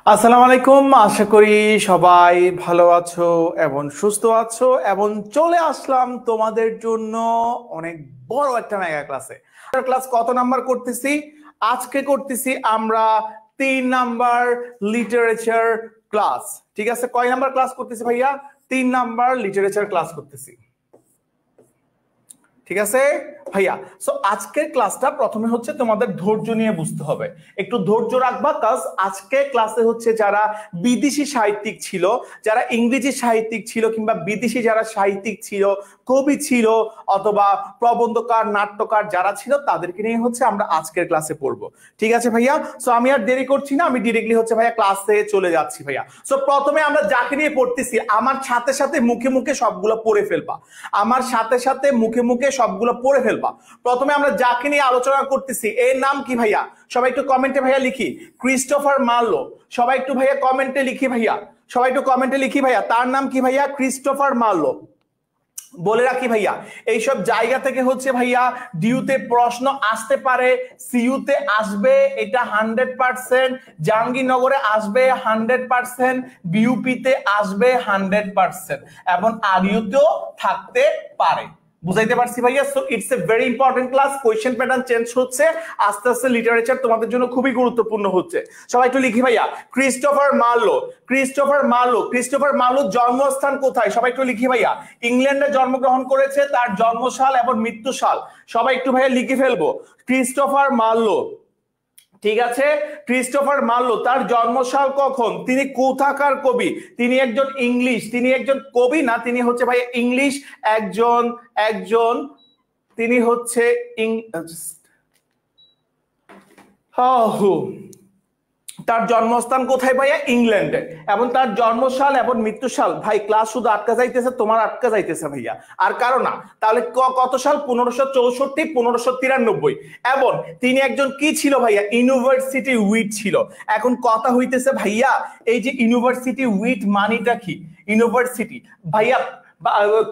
আসসালামু আলাইকুম, আশা করি সবাই ভালো আছো এবং সুস্থ আছো এবং চলে আসলাম তোমাদের জন্য অনেক বড় একটা মেগা ক্লাসে। ক্লাস কত নাম্বার করতেছি? আজকে করতেছি আমরা 3 নাম্বার লিটারেচার ক্লাস। ঠিক আছে, কয় নাম্বার ক্লাস করতেছি ভাইয়া? 3 নাম্বার লিটারেচার ক্লাস করতেছি। ঠিক আছে ভাইয়া, সো আজকের ক্লাসটা প্রথমে হচ্ছে তোমাদের ধৈর্য নিয়ে বুঝতে হবে, একটু ধৈর্য রাখবা। কাজ আজকে ক্লাসে হচ্ছে যারা বিদেশি সাহিত্যিক ছিল, যারা ইংরেজি সাহিত্যিক ছিল কিংবা বিদেশি যারা সাহিত্যিক ছিল, কবি ছিল অথবা প্রবন্ধকার নাট্যকার যারা ছিল, তাদেরকে নিয়ে হচ্ছে আমরা আজকের ক্লাসে পড়বো। ঠিক আছে ভাইয়া, সো আমি আর দেরি করছি না, আমি ডিরেক্টলি হচ্ছে ভাইয়া ক্লাসে চলে যাচ্ছি ভাইয়া। সো প্রথমে আমরা যাকে নিয়ে পড়তেছি আমার সাথে সাথে মুখে মুখে সবগুলো পড়ে ফেলবা, আমার সাথে সাথে মুখে মুখে সবগুলো পড়ে ফেলবা। প্রথমে আমরা যাকে নিয়ে আলোচনা করতেছি এর নাম কি ভাইয়া? সবাই একটু কমেন্টে ভাইয়া লিখি, ক্রিস্টোফার মার্লো। সবাই একটু ভাইয়া কমেন্টে লিখি ভাইয়া, সবাই একটু কমেন্টে লিখি ভাইয়া, তার নাম কি ভাইয়া? Christopher Marlowe. বলে রাখি ভাইয়া, এইসব জায়গা থেকে হচ্ছে ভাইয়া ডিউতে প্রশ্ন আসতে পারে, সিইউতে আসবে এটা 100%, জাহাঙ্গীরনগরে আসবে 100%, বিইউপিতে আসবে 100% এবং আরইউতেও থাকতে পারে। বুঝাইতে পারছি ভাইয়া? So it's a very important class. Question pattern change হচ্ছে আস্তে আস্তে, লিটারেচার তোমাদের জন্য খুবই গুরুত্বপূর্ণ হচ্ছে। সবাই একটু লিখি ভাইয়া, Christopher Marlowe. Christopher Marlowe, Christopher মার্লোর জন্মস্থান কোথায়? সবাই একটু লিখি ভাইয়া। ইংল্যান্ডে জন্মগ্রহণ করেছে, তার জন্মসাল এবং মৃত্যুসাল সবাই একটু ভাইয়া লিখে ফেলবো। ক্রিস্টোফার মার্লো, ঠিক আছে, ক্রিস্টোফার মার্লো, তার জন্মসাল কখন, তিনি কোথাকার কবি? তিনি একজন ইংলিশ, তিনি একজন কবি না, তিনি হচ্ছে ভাই ইংলিশ একজন একজন তিনি হচ্ছে তার জন্মস্থান কোথায় ভাইয়া? ইংল্যান্ডে। এবং তার জন্মসাল এবং মৃত্যুসাল, ভাই ক্লাস শুধু আটকা যাইতেছে, তোমার আটকা যাইতেছে ভাইয়া, আর কারো না। তাহলে কত সাল? 1564, 1593। এবং তিনি একজন কি ছিল ভাইয়া? ইউনিভার্সিটি উইট ছিল। এখন কথা হইতেছে ভাইয়া, এই যে ইউনিভার্সিটি উইট মানিটা কি? ইউনিভার্সিটি ভাইয়া,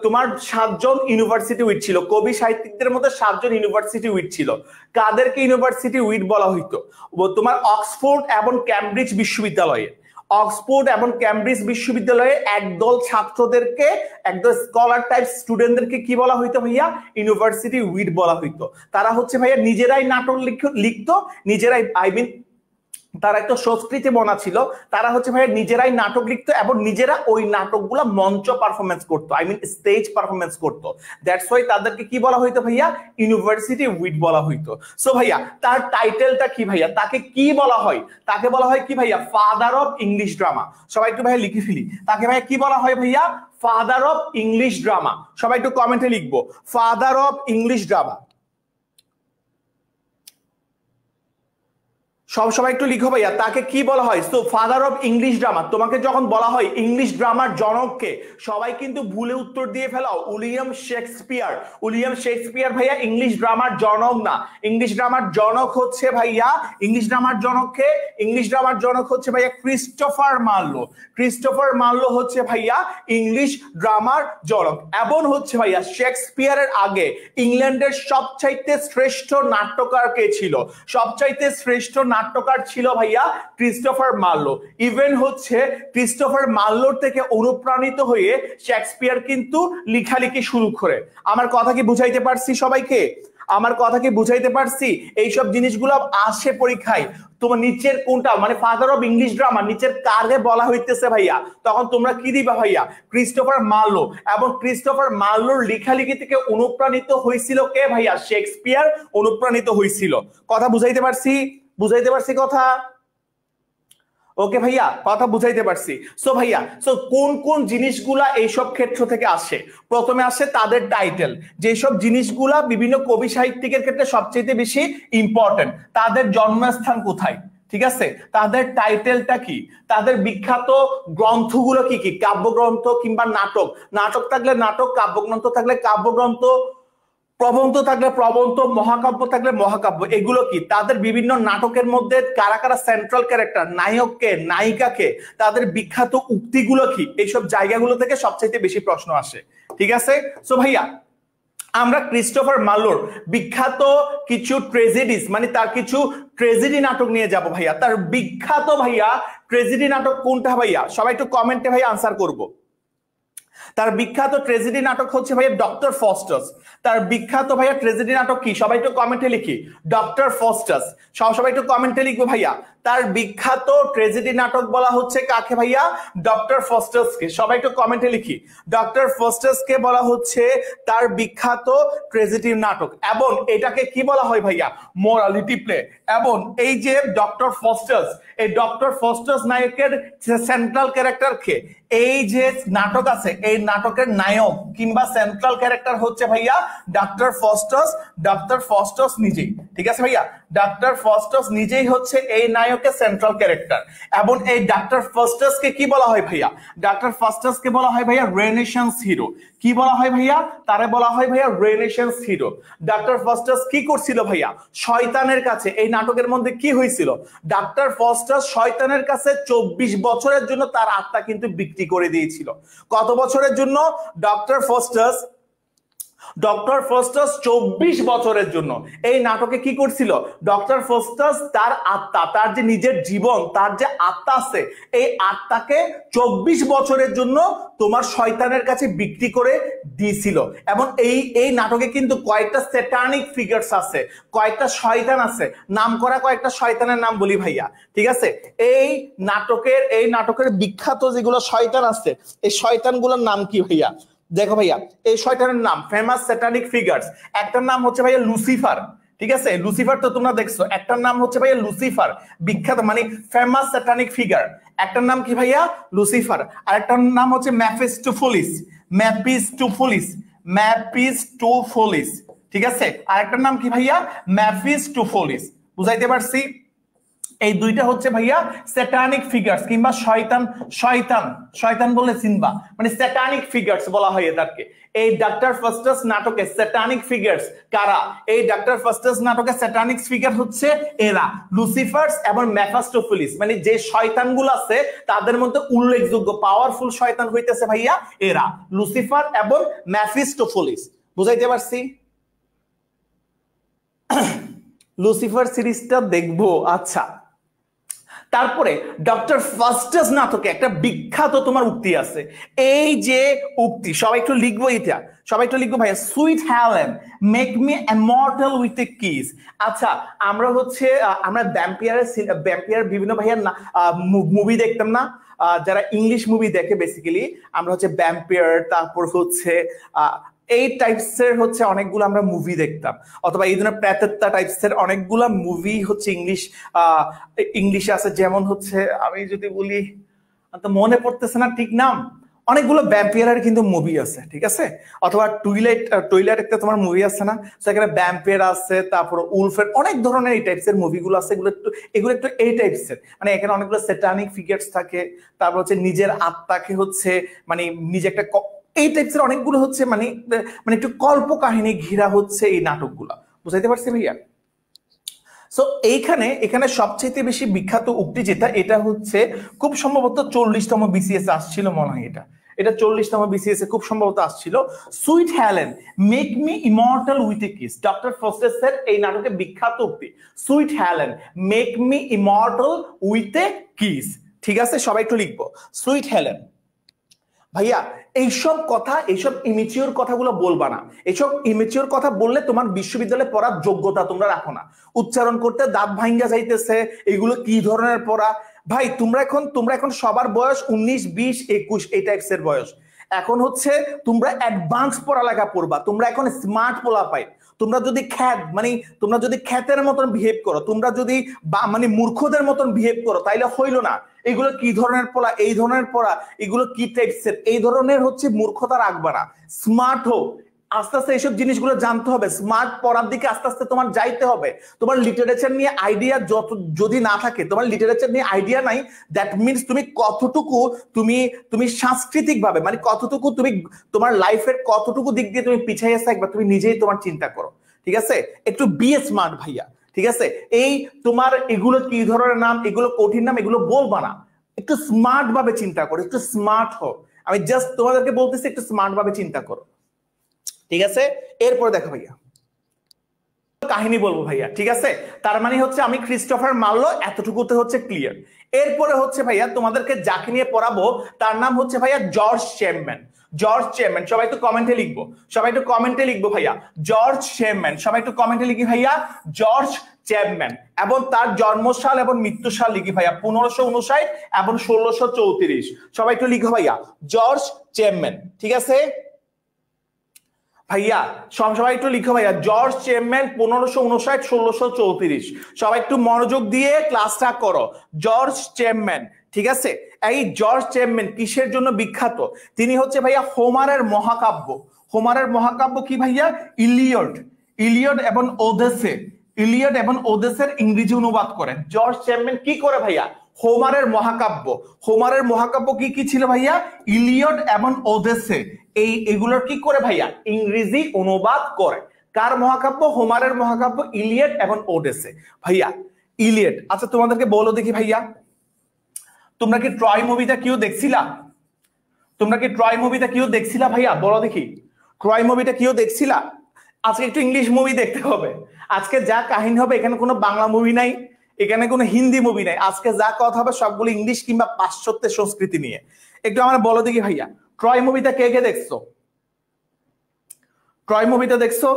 তোমার 7জন ইউনিভার্সিটি উইট ছিল, কবি সাহিত্যিকদের মধ্যে 7জন ইউনিভার্সিটি উইট ছিল। কাদেরকে ইউনিভার্সিটি উইট বলা হইতো? তোমার অক্সফোর্ড এবং ক্যামব্রিজ বিশ্ববিদ্যালয়ে, অক্সফোর্ড এবং ক্যামব্রিজ বিশ্ববিদ্যালয়ে একদল ছাত্রদেরকে, একদল স্কলার টাইপ স্টুডেন্টদেরকে কি বলা হইতো ভাইয়া? ইউনিভার্সিটি উইট বলা হইতো। তারা হচ্ছে ভাইয়া নিজেরাই নাটক লিখতো, নিজেরাই তারা একটা সংস্কৃতি বনা ছিল, তারা হচ্ছে ভাই নিজেরাই নাটক লিখতো এবং নিজেরা ওই নাটকগুলা মঞ্চ পারফরমেন্স করতো, স্টেজ পারফরমেন্স করতো। দ্যাটস ওয়াই তাদেরকে কি বলা হইতো ভাইয়া? ইউনিভার্সিটি উইট বলা হইতো। সো ভাইয়া তার টাইটেলটা কি ভাইয়া? তাকে কি বলা হয়? তাকে বলা হয় কি ভাইয়া? Father of English drama. সবাই একটু ভাইয়া লিখে ফেলি, তাকে ভাইয়া কি বলা হয় ভাইয়া? Father of English drama. সবাই একটু কমেন্টে লিখবো, ফাদার অফ ইংলিশ ড্রামা। সবাই একটু লিখো ভাইয়া, তাকে কি বলা হয়? So father of English drama. তোমাকে যখন বলা হয় ইংলিশ ড্রামার জনককে, সবাই কিন্তু ভুলে উত্তর দিয়ে ফেলাও উইলিয়াম শেক্সপিয়ার। উইলিয়াম শেক্সপিয়ার ভাইয়া ইংলিশ ড্রামার জনক না, ইংলিশ ড্রামার জনক হচ্ছে ভাইয়া, ইংলিশ ড্রামার জনককে, ইংলিশ ড্রামার জনক হচ্ছে ভাইয়া ক্রিস্টোফার মার্লো। ক্রিস্টোফার মার্লো হচ্ছে ভাইয়া ইংলিশ ড্রামার জনক। এবং হচ্ছে ভাইয়া শেক্সপিয়ারের আগে ইংল্যান্ডের সবচাইতে শ্রেষ্ঠ নাট্যকার কে ছিল? সবচাইতে শ্রেষ্ঠ নাট্যকার ছিল ভাইয়া ক্রিস্টোফার মার্লো। ইভেন হচ্ছে ক্রিস্টোফার মার্লোর থেকে অনুপ্রাণিত হয়ে শেক্সপিয়ার কিন্তু লেখালেখি শুরু করে। আমার কথা কি বুঝাইতে পারছি সবাইকে? আমার কথা কি বুঝাইতে পারছি? এইসব জিনিসগুলো আসে পরীক্ষায়। তোমার নিচের কোনটা মানে ফাদার অফ ইংলিশ ড্রামা নিচের কারে বলা হইতেছে ভাইয়া, তখন তোমরা কি দিবা ভাইয়া? Christopher Marlowe. এবং ক্রিস্টোফার মার্লোর লেখালেখি থেকে অনুপ্রাণিত হয়েছিল কে ভাইয়া? শেক্সপিয়ার অনুপ্রাণিত হয়েছিল। কথা বুঝাইতে পারছি? বুঝাইতে পারছি কথা? ওকে ভাইয়া, কথা বুঝাইতে পারছি। সো ভাইয়া, সো কোন কোন জিনিসগুলা এইসব ক্ষেত্র থেকে আসে? প্রথমে আসে তাদের টাইটেল, যেসব জিনিসগুলা বিভিন্ন কবি সাহিত্যিকের ক্ষেত্রে সবচেয়ে বেশি ইম্পর্টেন্ট। তাদের জন্মস্থান কোথায়, ঠিক আছে, তাদের টাইটেলটা কি, তাদের বিখ্যাত গ্রন্থগুলো কি কি, কাব্যগ্রন্থ কিংবা নাটক, নাটক থাকলে নাটক, কাব্যগ্রন্থ থাকলে কাব্যগ্রন্থ, প্রবন্ধ থাকলে প্রবন্ধ, মহাকাব্য থাকলে মহাকাব্য, এগুলো কি, তাদের বিভিন্ন নাটকের মধ্যে কারা কারা সেন্ট্রাল ক্যারেক্টার, নায়ককে নায়িকাকে, তাদের বিখ্যাত উক্তিগুলো কি, এইসব জায়গাগুলো থেকে সবচেয়ে বেশি প্রশ্ন আসে। ঠিক আছে, সো ভাইয়া আমরা ক্রিস্টোফার মার্লোর বিখ্যাত কিছু ট্রেজেডিস মানে তার কিছু ট্রেজেডি নাটক নিয়ে যাব ভাইয়া। তার বিখ্যাত ভাইয়া ট্রেজেডি নাটক কোনটা ভাইয়া? সবাই একটু কমেন্টে ভাই আনসার করবো। তার বিখ্যাত ট্রেজেডি নাটক হচ্ছে ভাইয়া ডক্টর ফস্টাস। তার বিখ্যাত ভাইয়া ট্রেজেডি নাটক কি? সবাই একটু কমেন্টে লিখি, ডক্টর ফস্টাস। সবাই একটু কমেন্টে লিখবো ভাইয়া। তার বিখ্যাত ট্রেজেডি নাটক বলা হচ্ছে কাকে ভাইয়া? ডক্টর ফস্টাসকে। সবাই একটু কমেন্টে লিখি, ডক্টর ফস্টাসকে বলা হচ্ছে তার বিখ্যাত ট্রেজেডি নাটক। এবং এটাকে কি বলা হয় ভাইয়া? Morality play. এবং এই যে ডক্টর ফস্টাস, এই ডক্টর ফস্টাস নায়কের সেন্ট্রাল ক্যারেক্টার কে? এই যে নাটক আছে এই নাটকের নায়ক কিংবা সেন্ট্রাল ক্যারেক্টার হচ্ছে ভাইয়া ডক্টর ফস্টাস, ডক্টর ফস্টাস নিজেই। ঠিক আছে ভাইয়া, ডক্টর ফস্টাস নিজেই হচ্ছে এই নায়কের সেন্ট্রাল ক্যারেক্টার। এবং এই ডক্টর ফস্টাসকে কি বলা হয় ভাইয়া? ডক্টর ফস্টাসকে বলা হয় ভাইয়া রেনেসান্স হিরো। কি বলা হয় ভাইয়া? তারে বলা হয় ভাইয়া রেনেসান্স হিরো। ডক্টর ফস্টাস কি করছিল ভাইয়া? শয়তানের কাছে। এই নাটকের মধ্যে কি হয়েছিল? ডক্টর ফস্টাস শয়তানের কাছে 24 বছরের জন্য তার আত্মা কিন্তু বিক্রি করে দিয়েছিল। কত বছরের জন্য? ডক্টর ফস্টাস 24 বছরের জন্য এই নাটকে কি করছিল? ডক্টর ফস্টাস তার আত্মা, তার যে নিজের জীবন, তার যে আত্মা আছে, এই আত্মাকে 24 বছরের জন্য তোমার শয়তানের কাছে বিক্রি করে দিয়েছিল। এবং এই নাটকে কিন্তু কয়েকটা স্যাটানিক ফিগারস আছে, কয়েকটা শয়তান আছে। নাম করা কয়েকটা শয়তানের নাম বলি ভাইয়া। ঠিক আছে, এই নাটকের বিখ্যাত যেগুলো শয়তান আছে, এই শয়তানগুলোর নাম কি ভাইয়া? দেখো ভাইয়া, এই শয়তানের নাম ফেমাস স্যাটানিক ফিগারস। একটার নাম হচ্ছে ভাইয়া লুসিফার। ঠিক আছে, লুসিফার তো তোমরা দেখছো। একটার নাম হচ্ছে ভাইয়া লুসিফার, বিখ্যাত মানে ফেমাস স্যাটানিক ফিগার। একটার নাম কি ভাইয়া? লুসিফার। আর একটার নাম হচ্ছে ম্যাফিস্টোফেলিস। ম্যাফিস্টোফেলিস। ঠিক আছে, আর একটার নাম কি ভাইয়া? ম্যাফিস্টোফেলিস। বুঝাইতে পারছি? এই দুইটা হচ্ছে ভাইয়া স্যাটানিক ফিগারস কিংবা শয়তান বলে চিনবা, মানে স্যাটানিক ফিগারস বলা হয় এদেরকে। এই ডক্টর ফস্টাস নাটকে স্যাটানিক ফিগারস কারা? এই ডক্টর ফস্টাস নাটকে স্যাটানিক ফিগার হচ্ছে এরা, লুসিফারস এবং মেফাস্টোফেলিস। মানে যে শয়তানগুলো আছে তাদের মধ্যে উল্লেখযোগ্য পাওয়ারফুল শয়তান হইতেছে ভাইয়া এরা, লুসিফার এবং মেফিস্টোফেলিস। বুঝাইতে পারছি? লুসিফার সিরিজটা দেখবো। আচ্ছা, তারপরে ডক্টর ফস্টাস নাটকে একটা বিখ্যাত তোমার উক্তি আছে। এই যে উক্তি সবাই একটু লিখবো, এটা সবাই একটু লিখবো ভাইয়া। Sweet Helen make me immortal with a kiss. আচ্ছা, আমরা ভ্যাম্পিয়ার বিভিন্ন ভাইয়া মুভি দেখতাম না? যারা ইংলিশ মুভি দেখে বেসিক্যালি, আমরা হচ্ছে ভ্যাম্পিয়ার, তারপর হচ্ছে এই টাইপসের হচ্ছে অনেকগুলো আমরা মুভি দেখতাম, অথবা এই ধরনের প্রেতাত্মা টাইপসের অনেকগুলা মুভি হচ্ছে ইংলিশে আছে। যেমন হচ্ছে আমি যদি বলি, তো মনে পড়তেছে না ঠিক নাম, অনেকগুলো ভ্যাম্পিয়ারের কিন্তু মুভি আছে। ঠিক আছে, অথবা টুইলাইট একটা তোমার মুভি আছে না, সেখানে ভ্যাম্পিয়ার আছে, তারপর উলফের অনেক ধরনের এই টাইপসের মুভিগুলো আছে। এগুলো একটু এই টাইপসের, মানে এখানে অনেকগুলো স্যাটানিক ফিগারস থাকে। তারপর হচ্ছে নিজের আত্মাকে হচ্ছে মানে নিজে একটা এই টাইপসের অনেকগুলো হচ্ছে মানে একটু কল্প কাহিনী ঘিরা হচ্ছে এই নাটকগুলো। বুঝাইতে পারছি ভাইয়া? সো এখানে সবচেয়ে বেশি বিখ্যাত উক্তি যেটা, এটা হচ্ছে খুব সম্ভবত 40তম বিসিএস আসছিল মনে হয়। এটা 40তম বিসিএস এ খুব সম্ভবত আসছিল। Sweet Helen make me immortal with a kiss. Doctor ফস্টাসের এই নাটকে বিখ্যাত উক্তি, sweet Helen make me immortal with a kiss. ঠিক আছে, সবাই একটু লিখবো, সুইট হেলেন। ভাইয়া এইসব ইমেচিওর কথাগুলো বলবা না। এইসব ইমেচিওর কথা বললে তোমার বিশ্ববিদ্যালয়ে পড়ার যোগ্যতা তোমরা রাখো না। উচ্চারণ করতে দাঁত ভাঙ্গা যাইতেছে, এগুলো কি ধরনের পড়া ভাই? তোমরা এখন সবার বয়স 19, 20, 21 এই টাইপসের বয়স। এখন হচ্ছে তোমরা অ্যাডভান্স পড়ালেখা পড়বা, তোমরা এখন স্মার্ট পোলা পাই। তোমরা যদি খ্যাতের মতন বিহেভ করো, তোমরা যদি মানে মূর্খদের মতন বিহেভ করো, তাইলে হইল না। এগুলো কি ধরনের পড়া? এই ধরনের পড়া এগুলো কি টাইপসের? এই ধরনের হচ্ছে মূর্খতা রাখবা না, স্মার্ট হোক। আস্তে আস্তে এইসব জিনিসগুলো জানতে হবে, স্মার্ট পড়ার দিকে আস্তে আস্তে তোমার যাইতে হবে। তোমার লিটারেচার নিয়ে আইডিয়া যদি না থাকে, তোমার লিটারেচার নিয়ে আইডিয়া নাই, দ্যাট মিনস তুমি কতটুকু তুমি সাংস্কৃতিক ভাবে মানে কতটুকু তুমি তোমার লাইফের কতটুকু দিক দিয়ে তুমি পিছাই আছো, একবার তুমি নিজেই তোমার চিন্তা করো। ঠিক আছে, একটু বি স্মার্ট ভাইয়া। ঠিক আছে, এই তোমার এগুলো কি ধরনের নাম, এগুলো কঠিন নাম, এগুলো বলবা না। একটু স্মার্ট ভাবে চিন্তা করো, একটু স্মার্ট হো। আমি জাস্ট তোমাদেরকে বলতেছি একটু স্মার্ট ভাবে চিন্তা করো। ঠিক আছে, এরপরে দেখো ভাইয়া, কাহিনী বলবো ভাইয়া। ঠিক আছে, তার মানে হচ্ছে আমি ক্রিস্টোফার মার্লো এতটুকুতে হচ্ছে ক্লিয়ার। এরপরে হচ্ছে ভাইয়া তোমাদেরকে যাকে নিয়ে পড়াবো তার নাম হচ্ছে ভাইয়া জর্জ চ্যাপম্যান। জর্জ চ্যাপম্যান, সবাই একটু কমেন্টে লিখবো, সবাই একটু কমেন্টে লিখবো ভাইয়া জর্জ চ্যাপম্যান, সবাই একটু কমেন্টে লিখি ভাইয়া জর্জ চ্যাপম্যান। এবং তার জন্মসাল এবং মৃত্যুসাল লিখি ভাইয়া 1559 এবং 1634। সবাই একটু লিখো ভাইয়া জর্জ চ্যাপম্যান, ঠিক আছে ভাইয়া? সবাই একটু লিখো ভাইয়া জর্জ চ্যাপম্যান 1559 1634। সবাই একটু মনোযোগ দিয়ে ক্লাসটা করো। জর্জ চ্যাপম্যান, ঠিক আছে? এই জর্জ চ্যাপম্যান কিসের জন্য বিখ্যাত? তিনি হচ্ছে ভাইয়া হোমারের মহাকাব্য, হোমারের মহাকাব্য কি ভাইয়া? ইলিয়ড, ইলিয়ড এবং ওদেসে, ইলিয়ড এবং ওদেসের ইংরেজি অনুবাদ করেন জর্জ চ্যাপম্যান। কি করে ভাইয়া? হোমারের মহাকাব্য, হোমারের মহাকাব্য কি কি ছিল ভাইয়া? ইলিয়ড এবং ওদেসে, এগুলোর কি করে ভাইয়া? ইংরেজি অনুবাদ করে। কার মহাকাব্য? হোমারের মহাকাব্য ইলিয়ড এবং ওডেসে। ভাইয়া ইলিয়ড, আচ্ছা তোমাদেরকে বলো দেখি ভাইয়া, তোমরা কি ট্রয় মুভিটা কেউ দেখছিলা? তোমরা কি ট্রয় মুভিটা কেউ দেখছিলা ভাইয়া? বলো দেখি, ট্রয় মুভিটা কেউ দেখছিলা? আজকে একটু ইংলিশ মুভি দেখতে হবে। আজকে যা কাহিনী হবে, এখানে কোনো বাংলা মুভি নাই, এখানে কোনো হিন্দি মুভি নাই, আজকে যা কথা হবে সবগুলো ইংলিশ কিংবা পাশ্চাত্যের সংস্কৃতি নিয়ে। একটু আমার বলো দেখি ভাইয়া, ট্রয় মুভিটা কে কে দেখছো? ট্রয় মুভিটা দেখছো?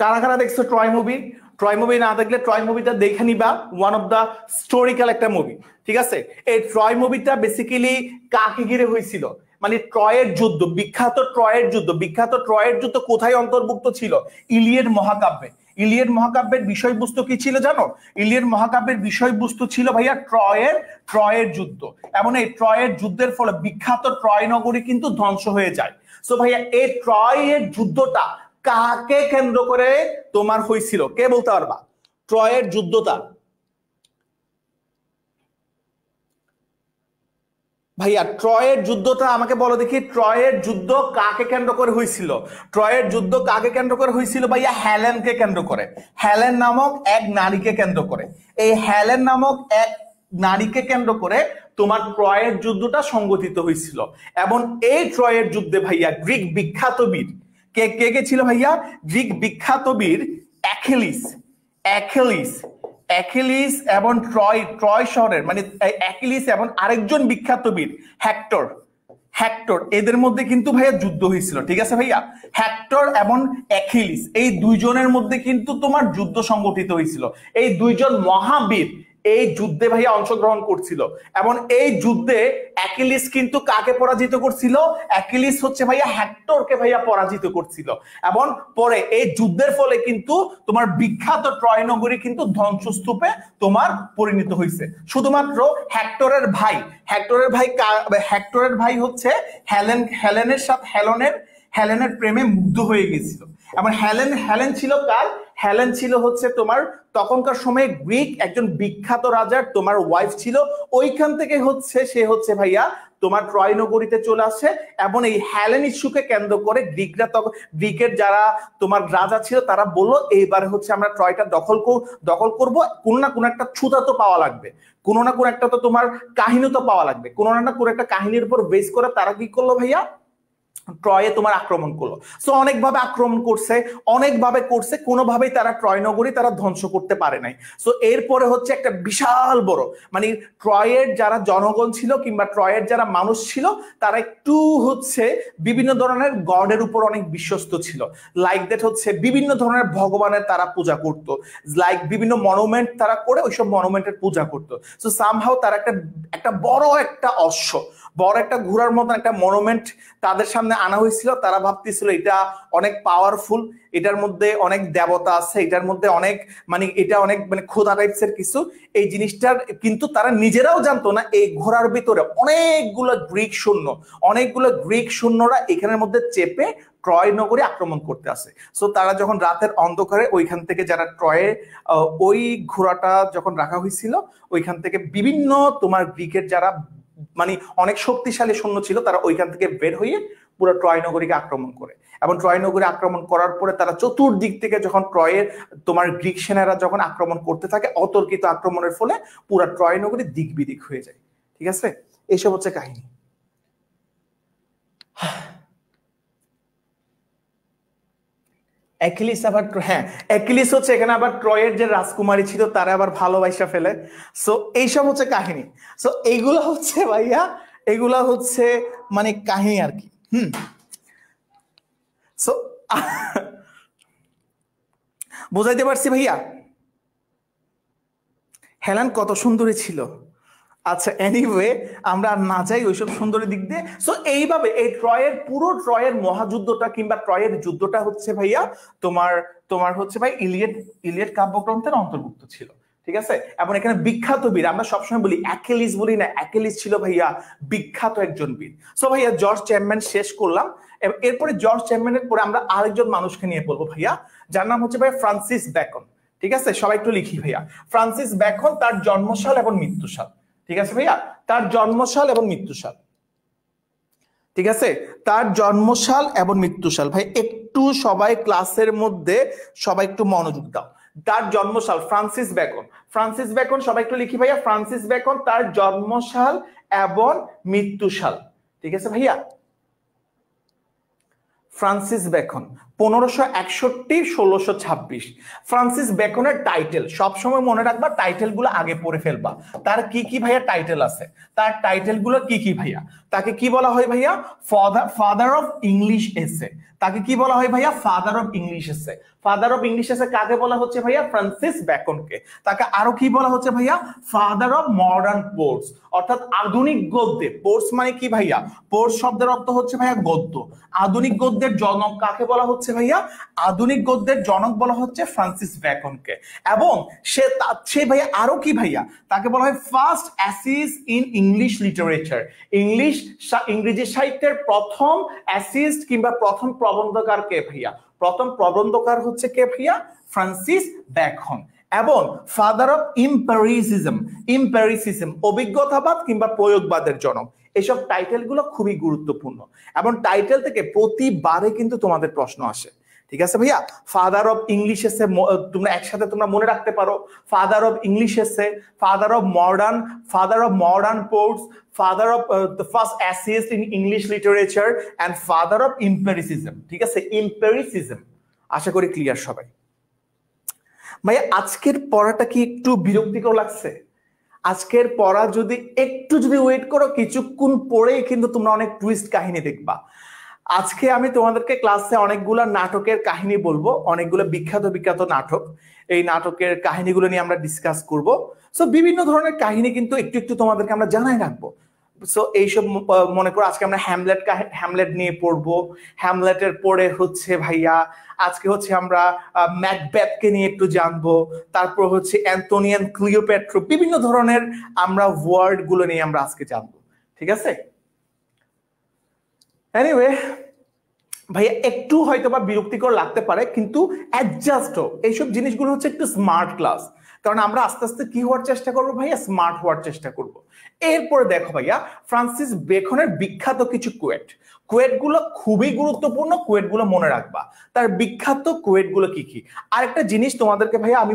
কারা কারা দেখছো ট্রয় মুভি? ট্রয় মুভি না দেখলে ট্রয় মুভিটা দেখে নিবা, ওয়ান অফ দা হিস্টোরিক্যাল একটা মুভি, ঠিক আছে? এই ট্রয় মুভিটা বেসিক্যালি কাকে ঘিরে হয়েছিল? মানে ট্রয়ের যুদ্ধ, বিখ্যাত ট্রয়ের যুদ্ধ, বিখ্যাত ট্রয়ের যুদ্ধ কোথায় অন্তর্ভুক্ত ছিল? ইলিয়ড মহাকাব্যে। ইলিয়ড মহাকাব্যের বিষয়বস্তু কি ছিল জানো? ইলিয়ড মহাকাব্যের বিষয়বস্তু ছিল ভাইয়া ট্রয়ের যুদ্ধ। এবং এই ট্রয়ের যুদ্ধের ফলে বিখ্যাত ট্রয় নগরী কিন্তু ধ্বংস হয়ে যায়। সো ভাইয়া এই ট্রয়ের যুদ্ধটা কাকে কেন্দ্র করে তোমার হয়েছিল? কে বলতে পারবা ট্রয়ের যুদ্ধটা? ভাইয়া ট্রয়ের যুদ্ধটা আমাকে বলো দেখি, ট্রয়ের যুদ্ধ কাকে কেন্দ্র করে হয়েছিল? ট্রয়ের যুদ্ধ কাকে কেন্দ্র করে হয়েছিল ভাইয়া? হেলেনকে কেন্দ্র করে, হেলেন নামক এক নারীকে কেন্দ্র করে। এই হেলেন নামক এক নারীকে কেন্দ্র করে তোমার ট্রয়ের যুদ্ধটা সংগঠিত হয়েছিল। এবং এই ট্রয়ের যুদ্ধে ভাইয়া গ্রিক বিখ্যাত বীর কে কে কে ছিল ভাইয়া? গ্রিক বিখ্যাত বীর অ্যাখিলিস, অ্যাখিলিস, অ্যাকিলিস এবং ট্রয় শহরের মানে অ্যাকিলিস এবং আরেকজন বিখ্যাত বীর হেক্টর, হেক্টর, এদের মধ্যে কিন্তু ভাইয়া যুদ্ধ হয়েছিল, ঠিক আছে ভাইয়া? হেক্টর এবং অ্যাকিলিস এই দুইজনের মধ্যে কিন্তু তোমার যুদ্ধ সংগঠিত হয়েছিল। এই দুইজন মহাবীর এই যুদ্ধে ভাইয়া অংশগ্রহণ করছিল। এবং এই যুদ্ধে অ্যাকিলিস কিন্তু কাকে পরাজিত করছিল? অ্যাকিলিস হচ্ছে ভাইয়া হেক্টরকে ভাইয়া পরাজিত করছিল। এবং পরে এই যুদ্ধের ফলে কিন্তু তোমার বিখ্যাত ট্রয় নগরী কিন্তু ধ্বংসস্তূপে তোমার পরিণত হয়েছে। শুধুমাত্র হেক্টরের ভাই, হেক্টরের ভাই হচ্ছে হেলেন, হেলেনের সাথে হেলেনের প্রেমে মুগ্ধ হয়ে গেছিল। এবং হেলেন ছিল কার? হেলেন ছিল হচ্ছে তোমার তখনকার সময়ে গ্রিক একজন বিখ্যাত রাজার তোমার ওয়াইফ ছিল। ওইখান থেকে হচ্ছে সে হচ্ছে ভাইয়া তোমার ট্রয় নগরীতে চলে আসে। এবং এই হেলেন ইস্যুকে কেন্দ্র করে গ্রিকরা, তখন গ্রিকের যারা তোমার রাজা ছিল তারা বললো এইবারে হচ্ছে আমরা ট্রয়টা দখল করব, কোনো না কোনো একটা ছুতা তো পাওয়া লাগবে, কোনো না কোনো একটা তো তোমার কাহিনী তো পাওয়া লাগবে। কোনো না কোনো একটা কাহিনীর উপর বেস করে তারা কি করলো ভাইয়া? ট্রয়ে তোমার আক্রমণ করলো। সো অনেকভাবে আক্রমণ করছে, অনেকভাবে করছে, কোনোভাবেই তারা ট্রয় নগরী তারা ধ্বংস করতে পারে নাই। সো এরপরে হচ্ছে একটা বিশাল বড় মানে ট্রয়ের যারা জনগণ ছিল কিংবা ট্রয়ের যারা মানুষ ছিল তারা একটু হচ্ছে বিভিন্ন ধরনের গডের উপর অনেক বিশ্বস্ত ছিল। লাইক দ্যাট হচ্ছে বিভিন্ন ধরনের ভগবানের তারা পূজা করতো, লাইক বিভিন্ন মনুমেন্ট তারা করে ওইসব মনুমেন্টের পূজা করতো। সো সামহাও তারা একটা বড় একটা অশ্ব, বড় একটা ঘোড়ার মতো একটা মনুমেন্ট তাদের সামনে আনা হয়েছিল। তারা ভাবতেছিল এটা অনেক পাওয়ারফুল, এটার মধ্যে অনেক দেবতা আছে, এটার মধ্যে অনেক মানে এটা অনেক মানে খোদা টাইপসের কিছু এই জিনিসটার। কিন্তু তারা নিজেরাও জানতো না এই ঘোড়ার ভিতরে অনেকগুলো গ্রিক সৈন্যরা এখানের মধ্যে চেপে ট্রয় নগরী আক্রমণ করতে আসে। সো তারা যখন রাতের অন্ধকারে ওইখান থেকে যারা ট্রয়ে ওই ঘোড়াটা যখন রাখা হয়েছিল ওইখান থেকে বিভিন্ন তোমার গ্রিকের যারা মানে অনেক শক্তিশালী সৈন্য ছিল তারা ওইখান থেকে বের হয়ে পুরো ট্রয় নগরীকে আক্রমণ করে। এবং ট্রয় নগরী আক্রমণ করার পরে তারা চতুর্দিক থেকে যখন ট্রয়ের তোমার গ্রিক সেনারা যখন আক্রমণ করতে থাকে, অতর্কিত আক্রমণের ফলে পুরো ট্রয় নগরী দিক বিদিক হয়ে যায়। ঠিক আছে, এইসব হচ্ছে কাহিনী। অ্যাকিলিস আবার হ্যাঁ, অ্যাকিলিস হচ্ছে এখানে আবার ট্রয়ের যে রাজকুমারী ছিল তারা আবার ভালোবাসা ফেলে। সো এইসব হচ্ছে কাহিনী। সো এইগুলা হচ্ছে ভাইয়া, এগুলা হচ্ছে মানে কাহিনী আর কি। সো বুঝাইতে পারছি ভাইয়া? হেলেন কত সুন্দরী ছিল। আচ্ছা এনিওয়ে, আমরা আর না যাই ওইসব সুন্দরী দিক দিয়ে। সো এইভাবে এই ট্রয়ের মহাযুদ্ধটা কিংবা ট্রয়ের যুদ্ধটা হচ্ছে ভাইয়া তোমার তোমার হচ্ছে ভাই ইলিয়েট কাব্যগ্রন্থের অন্তর্ভুক্ত ছিল। ঠিক আছে, এবং এখানে বিখ্যাত বীর আমরা সবসময় বলি অ্যাকিলিস বলি না, অ্যাকিলিস ছিল ভাইয়া বিখ্যাত একজন বীর। সো ভাইয়া জর্জ চ্যাপম্যান শেষ করলাম। এরপরে জর্জ চ্যাপম্যানের পরে আমরা আরেকজন মানুষকে নিয়ে বলবো ভাইয়া, যার নাম হচ্ছে ভাই ফ্রান্সিস বেকন। ঠিক আছে, সবাই একটু লিখি ভাইয়া, ফ্রান্সিস বেকন, তার জন্মসাল এবং মৃত্যুসাল। ঠিক আছে ভাইয়া, তার জন্মসাল এবং মৃত্যুসাল। ঠিক আছে, তার জন্মসাল এবং মৃত্যুসাল। ভাই একটু সবাই ক্লাসের মধ্যে সবাই একটু মনোযোগ দাও। তার জন্মসাল ফ্রান্সিস বেকন, ফ্রান্সিস বেকন সবাই একটু লিখি ভাইয়া, ফ্রান্সিস বেকন তার জন্মসাল এবং মৃত্যুসাল। ঠিক আছে ভাইয়া, ফ্রান্সিস বেকন 1561-1626। ফ্রান্সিস বেকনের টাইটেল সবসময় মনে রাখবা, টাইটেল গুলো আগে পড়ে ফেলবা। তার কি কি ভাইয়া টাইটেল আছে, তার টাইটেল গুলো কি কি ভাইয়া? তাকে কি বলা হয় ভাইয়া? ফাদার অফ ইংলিশ এসে। তাকে কি বলা হয় ভাইয়া? Father of English essay. Father of English এসে কাকে বলা হচ্ছে ভাইয়া? ফ্রান্সিস বেকনকে। তাকে আরো কি বলা হচ্ছে ভাইয়া? ফাদার অফ মডার্ন পোর্টস, অর্থাৎ আধুনিক গদ্যে। পোর্টস মানে কি ভাইয়া? পোর্টস শব্দের অর্থ হচ্ছে ভাইয়া গদ্য। আধুনিক গদ্যের জনক কাকে বলা হচ্ছে ভাইয়া? আধুনিক গদ্যের জনক বলা হচ্ছে ফ্রান্সিস বেকনকে। এবং সে ভাইয়া আরো কি ভাইয়া? তাকে বলা হয় ফার্স্ট অ্যাসিস ইন ইংলিশ লিটারেচার। ইংরেজি সাহিত্যের প্রথম অ্যাসিস্ট কিংবা প্রথম প্রবন্ধকার কে ভাইয়া? প্রথম প্রবন্ধকার হচ্ছে কে ভাইয়া? Francis Bacon. এবং ফাদার অফ ইম্পেরিসিজম, অভিজ্ঞতাবাদ কিংবা প্রয়োগবাদের জনক। এইসব টাইটেল গুলো খুবই গুরুত্বপূর্ণ এবং টাইটেল থেকে প্রতিবারে কিন্তু তোমাদের প্রশ্ন আসে। ঠিক আছে ভাইয়া, ফাদার অফ ইংলিশ এসে তোমরা একসাথে তোমরা মনে রাখতে পারো, father of English essay, father of modern prose, father of the first essayist in English literature and father of empiricism. ঠিক আছে, ইম্পেরিসিজম। আশা করি ক্লিয়ার সবাই। ভাইয়া আজকের পড়াটা কি একটু বিরক্তিকর লাগছে? আজকের পড়া যদি একটু ওয়েট করো, কিছুক্ষণ পরেই কিন্তু তোমরা অনেক টুইস্ট কাহিনী দেখবা। আজকে আমি তোমাদেরকে ক্লাসে অনেকগুলা নাটকের কাহিনী বলবো, অনেকগুলো বিখ্যাত নাটক। এই নাটকের কাহিনীগুলো নিয়ে আমরা ডিসকাস করব। সো বিভিন্ন ধরনের কাহিনী কিন্তু একটু একটু তোমাদেরকে আমরা জানাই রাখবো। সো এইসব মনে করো আজকে আমরা হ্যামলেট নিয়ে পড়বো। হ্যামলেটের পরে হচ্ছে ভাইয়া আজকে হচ্ছে আমরা ম্যাকবেথকে নিয়ে একটু জানবো। তারপর হচ্ছে অ্যান্টোনিয়ান ক্লিওপেট্রা, বিভিন্ন ধরনের আমরা ওয়ার্ড গুলো নিয়ে আমরা আজকে জানবো। ঠিক আছে, এনিওয়ে ভাইয়া একটু হয়তো বা বিরক্তিকর লাগতে পারে, কিন্তু অ্যাডজাস্ট হোক। এইসব জিনিসগুলো হচ্ছে একটু স্মার্ট ক্লাস, কারণ আমরা আস্তে আস্তে কি হওয়ার চেষ্টা করবো ভাইয়া? স্মার্ট হওয়ার চেষ্টা করব। এরপরে দেখো ভাইয়া, ফ্রান্সিস বেকনের বিখ্যাত কিছু কুয়েট গুলো খুবই গুরুত্বপূর্ণ, কুয়েট গুলো মনে রাখবা। তার বিখ্যাত কুয়েট গুলো কি কি? আরেকটা জিনিস তোমাদেরকে ভাইয়া আমি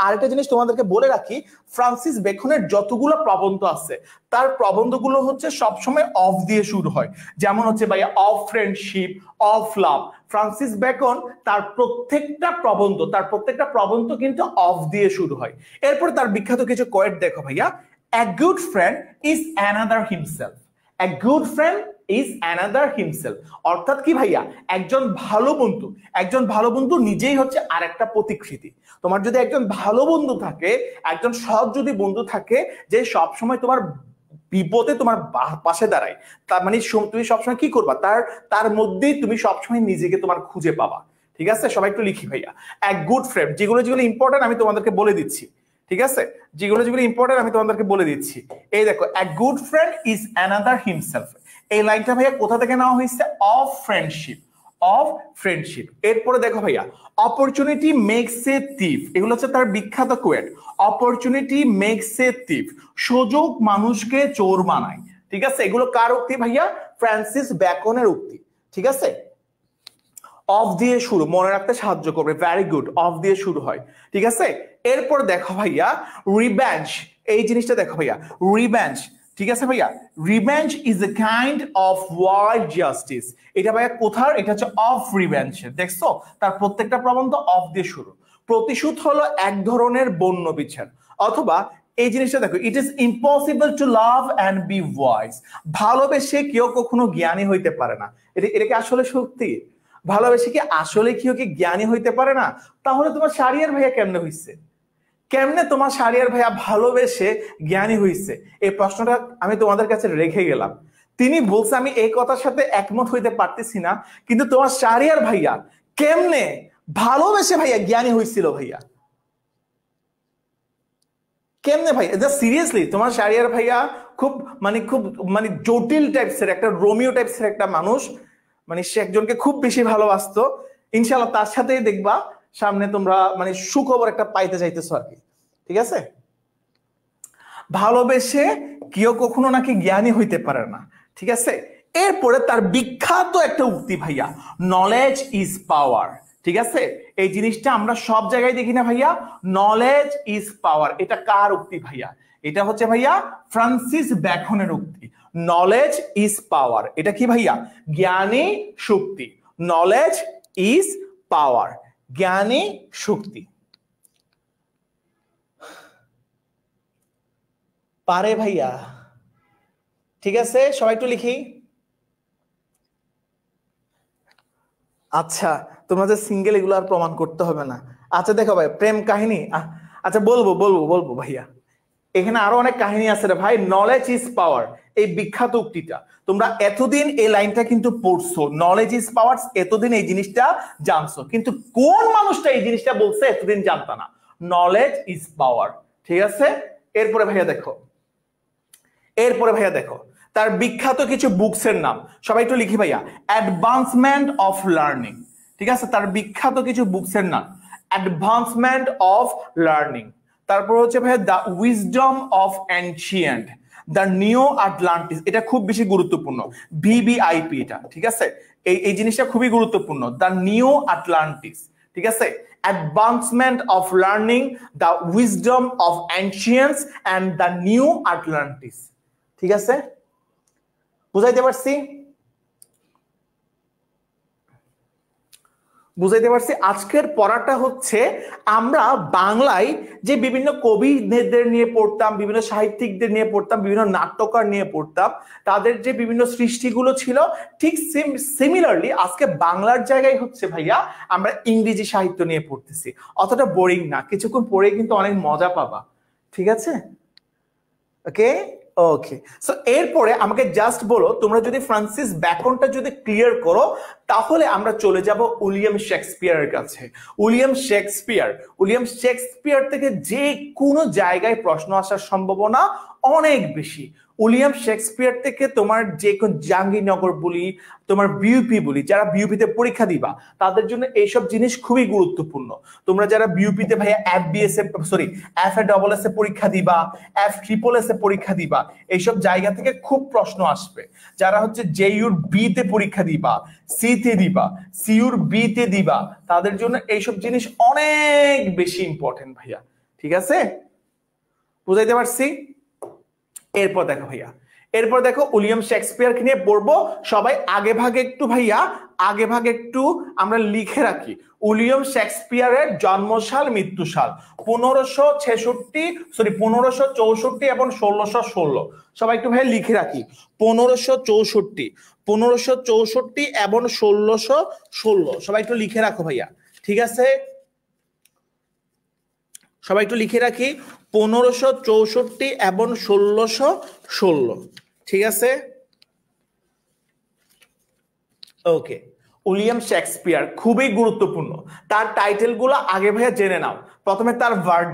আরেকটা জিনিস তোমাদেরকে বলে রাখি, ফ্রান্সিস বেকনের যতগুলো প্রবন্ধ আছে তার প্রবন্ধগুলো হচ্ছে সবসময় অফ দিয়ে শুরু হয়। যেমন হচ্ছে ভাইয়া of friendship, of love. Francis Bacon তার প্রত্যেকটা প্রবন্ধ কিন্তু অফ দিয়ে শুরু হয়। এরপর তার বিখ্যাত কিছু কোয়েট দেখো ভাইয়া, a good friend is another himself, a good friend is another himself। অর্থাৎ কি ভাইয়া? একজন ভালো বন্ধু নিজেই হচ্ছে আরেকটা প্রতিকৃতি। তোমার যদি একজন ভালো বন্ধু থাকে, একজন সৎ যদি বন্ধু থাকে, যে সবসময় তোমার বিপদে তোমার পাশে দাঁড়ায়, তার মানে তুমি সবসময় কি করবা? তার মধ্যেই তুমি সবসময় নিজেকে তোমার খুঁজে পাবা। ঠিক আছে, সবাই একটু লিখি ভাইয়া, এক গুড ফ্রেন্ড। যেগুলো ইম্পর্টেন্ট আমি তোমাদেরকে বলে দিচ্ছি। ঠিক আছে, যেগুলো ইম্পর্টেন্ট আমি তোমাদেরকে বলে দিচ্ছি। এই দেখো, a good friend is another himself. এই লাইনটা ভাইয়া কোথা থেকে নেওয়া হয়েছে? Of friendship. এরপরে দেখো ভাইয়া, অপরচুনিটি মেক্স এ থিফ। এগুলো হচ্ছে তার বিখ্যাত quote, opportunity makes a thief. সুযোগ মানুষকে চোর বানায়। ঠিক আছে, এগুলো কার উক্তি ভাইয়া? ফ্রান্সিস বেকনের উক্তি। ঠিক আছে, অফ দিয়ে শুরু, মনে রাখতে সাহায্য করবে। ভেরি গুড, অফ দিয়ে শুরু হয়। ঠিক আছে, এরপর দেখো ভাইয়া রিভেঞ্জ। এই জিনিসটা দেখো ভাইয়া, রিভেঞ্জ। ঠিক আছে ভাইয়া, revenge is a kind of world justice. এটা ভাইয়া কোথার, এটা হচ্ছে অফ রিভেঞ্জ। দেখছো তার প্রত্যেকটা প্রবন্ধ অফ দিয়ে শুরু। প্রতিশোধ হলো এক ধরনের বন্য বিচার। অথবা এই জিনিসটা দেখো, it is impossible to love and B wise. ভালোবেসে কেউ কখনো জ্ঞানী হইতে পারে না। এটা কি আসলে সত্যি? ভালোবেসে কি আসলে কেউ কি জ্ঞানী হইতে পারে না? তাহলে তোমার শাহরিয়ার ভাইয়া কেমনে হইছে? কেমনে তোমার শাহরিয়ার ভাইয়া ভালোবেসে জ্ঞানী হইছে? এই প্রশ্নটা আমি তোমাদের কাছে রেখে গেলাম। তিনি বলছে আমি এই কথার সাথে একমত হইতে পারতেছি না, কিন্তু তোমার শাহরিয়ার ভাইয়া কেমনে ভালোবেসে ভাইয়া জ্ঞানী হইছিল ভাইয়া? কেমনে ভাইয়া? সিরিয়াসলি তোমার শাহরিয়ার ভাইয়া খুব খুব জটিল টাইপসের একটা, রোমিও টাইপসের একটা মানুষ। সে একজনকে খুব বেশি ভালোবাসতো। ইনশাআল্লাহ তার সাথেই দেখবা সামনে তোমরা সুখবর একটা পাইতে চাইতেছো আর কি। ঠিক আছে, ভালোবেসে কেউ কখনো নাকি জ্ঞানী হইতে পারে না। ঠিক আছে, এরপরে তার বিখ্যাত একটা উক্তি ভাইয়া, নলেজ ইজ পাওয়ার। ঠিক আছে, এই জিনিসটা আমরা সব জায়গায় দেখি না ভাইয়া, নলেজ ইজ পাওয়ার। এটা কার উক্তি ভাইয়া? এটা হচ্ছে ভাইয়া ফ্রান্সিস ব্যাকনের উক্তি। নলেজ ইজ পাওয়ার, এটা কি ভাইয়া? জ্ঞানী শক্তি। নলেজ ইজ পাওয়ার, জ্ঞানী শক্তি। পারে ভাইয়া? ঠিক আছে, সবাই একটু লিখি। আচ্ছা, তোমাদের সিঙ্গেল এগুলো আর প্রমাণ করতে হবে না। আচ্ছা দেখো ভাই, প্রেম কাহিনী, আচ্ছা বলবো বলবো বলবো ভাইয়া, এখানে আরো অনেক কাহিনী আছে রে ভাই। নলেজ ইজ পাওয়ার, এই বিখ্যাত উক্তিটা তোমরা এতদিন এই লাইনটা কিন্তু পড়ছো, নলেজ ইজ পাওয়ার, এতদিন এই জিনিসটা জানছো, কিন্তু কোন মানুষটা এই জিনিসটা বলছে এতদিন জানতা না? Knowledge is power. ঠিক আছে, এরপরে ভাইয়া দেখো, তার বিখ্যাত কিছু বুকসের নাম সবাই একটু লিখি ভাইয়া। Advancement of learning. ঠিক আছে, তার বিখ্যাত কিছু বুকসের নাম, অ্যাডভান্সমেন্ট অফ লার্নিং। তারপর হচ্ছে ভাইয়া the wisdom of ancient, the new Atlantis, এটা খুব বেশি গুরুত্বপূর্ণ, ভিভিআইপি এটা। ঠিক আছে, এই জিনিসটা খুবই গুরুত্বপূর্ণ, দ্য নিউ আটলান্টিস। ঠিক আছে, advancement of learning, the wisdom of ancients and the new Atlantis. ঠিক আছে, বুঝাইতে পারছি? আজকের পড়াটা হচ্ছে আমরা বাংলায় যে বিভিন্ন কবিদের নিয়ে পড়তাম, বিভিন্ন সাহিত্যিকদের নিয়ে পড়তাম, বিভিন্ন নাট্যকার নিয়ে পড়তাম, তাদের যে বিভিন্ন সৃষ্টিগুলো ছিল, ঠিক সিমিলারলি আজকে বাংলার জায়গায় হচ্ছে ভাইয়া আমরা ইংরেজি সাহিত্য নিয়ে পড়তেছি। অতটা বোরিং না, কিছুক্ষণ পড়ে কিন্তু অনেক মজা পাবা। ঠিক আছে, ওকে ওকে। সো এরপরে আমাকে জাস্ট বলো, তোমরা যদি ফ্রান্সিস ব্যাকনটা যদি ক্লিয়ার করো, তাহলে আমরা চলে যাব উইলিয়াম শেক্সপিয়ারের কাছে। উইলিয়াম শেক্সপিয়ার থেকে যে কোনো জায়গায় প্রশ্ন আসার সম্ভাবনা অনেক বেশি। উইলিয়াম শেক্সপিয়ার থেকে তোমার যে কোন জাহাঙ্গীরনগর বলি, তোমার বিউপি বলি, যারা বিউপিতে পরীক্ষা দিবা তাদের জন্য এইসব জিনিস খুবই গুরুত্বপূর্ণ। তোমরা যারা বিউপিতে ভাইয়া FA-SS এ পরীক্ষা দিবা, FSSS এ পরীক্ষা দিবা, এইসব জায়গা থেকে খুব প্রশ্ন আসবে। যারা হচ্ছে JUR B তে পরীক্ষা দিবা, সি তে দিবা, CUR B তে দিবা, তাদের জন্য এইসব জিনিস অনেক বেশি ইম্পর্টেন্ট ভাইয়া। ঠিক আছে, বুঝাইতে পারছি? এরপর দেখো ভাইয়া, উইলিয়াম শেক্সপিয়ারকে নিয়ে পড়বো। সবাই আগে ভাগে একটু আমরা লিখে রাখি। উইলিয়াম শেক্সপিয়ারের জন্মসাল, মৃত্যুসাল 1564 এবং 1616। সবাই একটু ভাই লিখে রাখি, 1564 এবং 1616। সবাই একটু লিখে রাখো ভাইয়া। ঠিক আছে, সবাই একটু লিখে রাখি, 1564 এবং 1616। ঠিক আছে, ওকে। উইলিয়াম শেক্সপিয়ার খুবই গুরুত্বপূর্ণ। তার টাইটেল গুলো আগে ভাইয়া জেনে নাও। প্রথমে তার বার্থ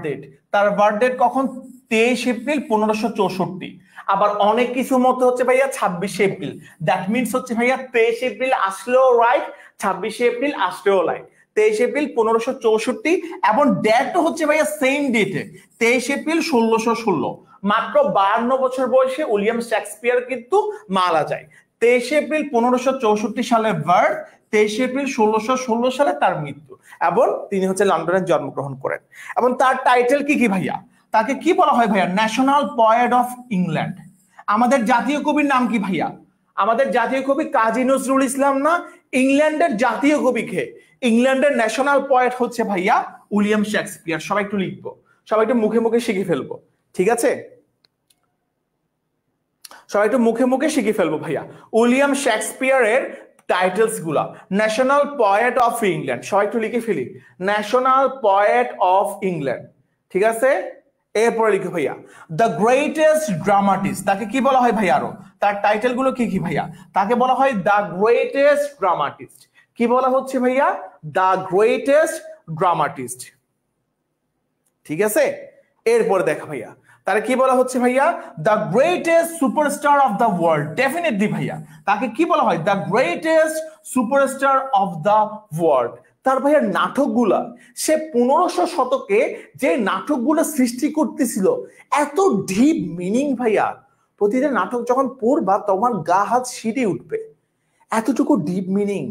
ডেট কখন? 23 এপ্রিল 1564। আবার অনেক কিছু মতে হচ্ছে ভাইয়া 26 এপ্রিল। দ্যাট মিনস হচ্ছে ভাইয়া 23 এপ্রিল আসলেও রাইট, 26 এপ্রিল আসলেও রাইট। 23 এপ্রিল 1564 এবং ডেট হচ্ছে ভাইয়া সেম ডেটে, 23 এপ্রিল 1616। মাত্র 52 বছর বয়সে উইলিয়াম শেক্সপিয়ার কিন্তু মারা যায়। 23 এপ্রিল 1564 সালে বার্থ, 23 এপ্রিল 1616 সালে তার মৃত্যু, এবং তিনি হচ্ছে লন্ডনে জন্মগ্রহণ করেন। এবং তার টাইটেল কি ভাইয়া? তাকে কি বলা হয় ভাইয়া? National poet of England. আমাদের জাতীয় কবির নাম কি ভাইয়া? আমাদের জাতীয় কবি কাজী নজরুল ইসলাম না? ইংল্যান্ডের জাতীয় কবি কে? ইংল্যান্ডের ন্যাশনাল পয়েট হচ্ছে ভাইয়া উইলিয়াম শেক্সপিয়ার। সবাই একটু লিখবো, সবাই একটু মুখে মুখে শিখে ফেলবো, ঠিক আছে? সবাই একটু মুখে মুখে শিখে ফেলবো ভাইয়া। উইলিয়াম শেক্সপিয়ারের টাইটেলস গুলা, ন্যাশনাল পয়েট অফ ইংল্যান্ড, সবাই একটু লিখে ফেলি, ন্যাশনাল পয়েট অফ ইংল্যান্ড, ঠিক আছে? এরপরে লিখো ভাইয়া দ্য গ্রেটেস্ট ড্রামাটিস্ট, তাকে কি বলা হয় ভাইয়া? আরো তার টাইটেল গুলো কি কি ভাইয়া? তাকে বলা হয় দ্য গ্রেটেস্ট ড্রামাটিস্ট। কি বলা হচ্ছে ভাইয়া? দ্য গ্রেটেস্ট ড্রামাটিস্ট, ঠিক আছে? এরপরে দেখো ভাইয়া তারে কি বলা হচ্ছে ভাইয়া? The greatest superstar of the world. Definitely ভাইয়া তাকে কি বলা হয়? The greatest superstar of the world. তার ভাইয়া নাটকগুলা, সে 1500 শতকে যে নাটকগুলো সৃষ্টি করতেছিল, এত ডিপ মিনিং ভাইয়া। প্রতিটা নাটক যখন পড়বা তোমার গা হাত শিরে উঠবে, এতটুকু ডিপ মিনিং,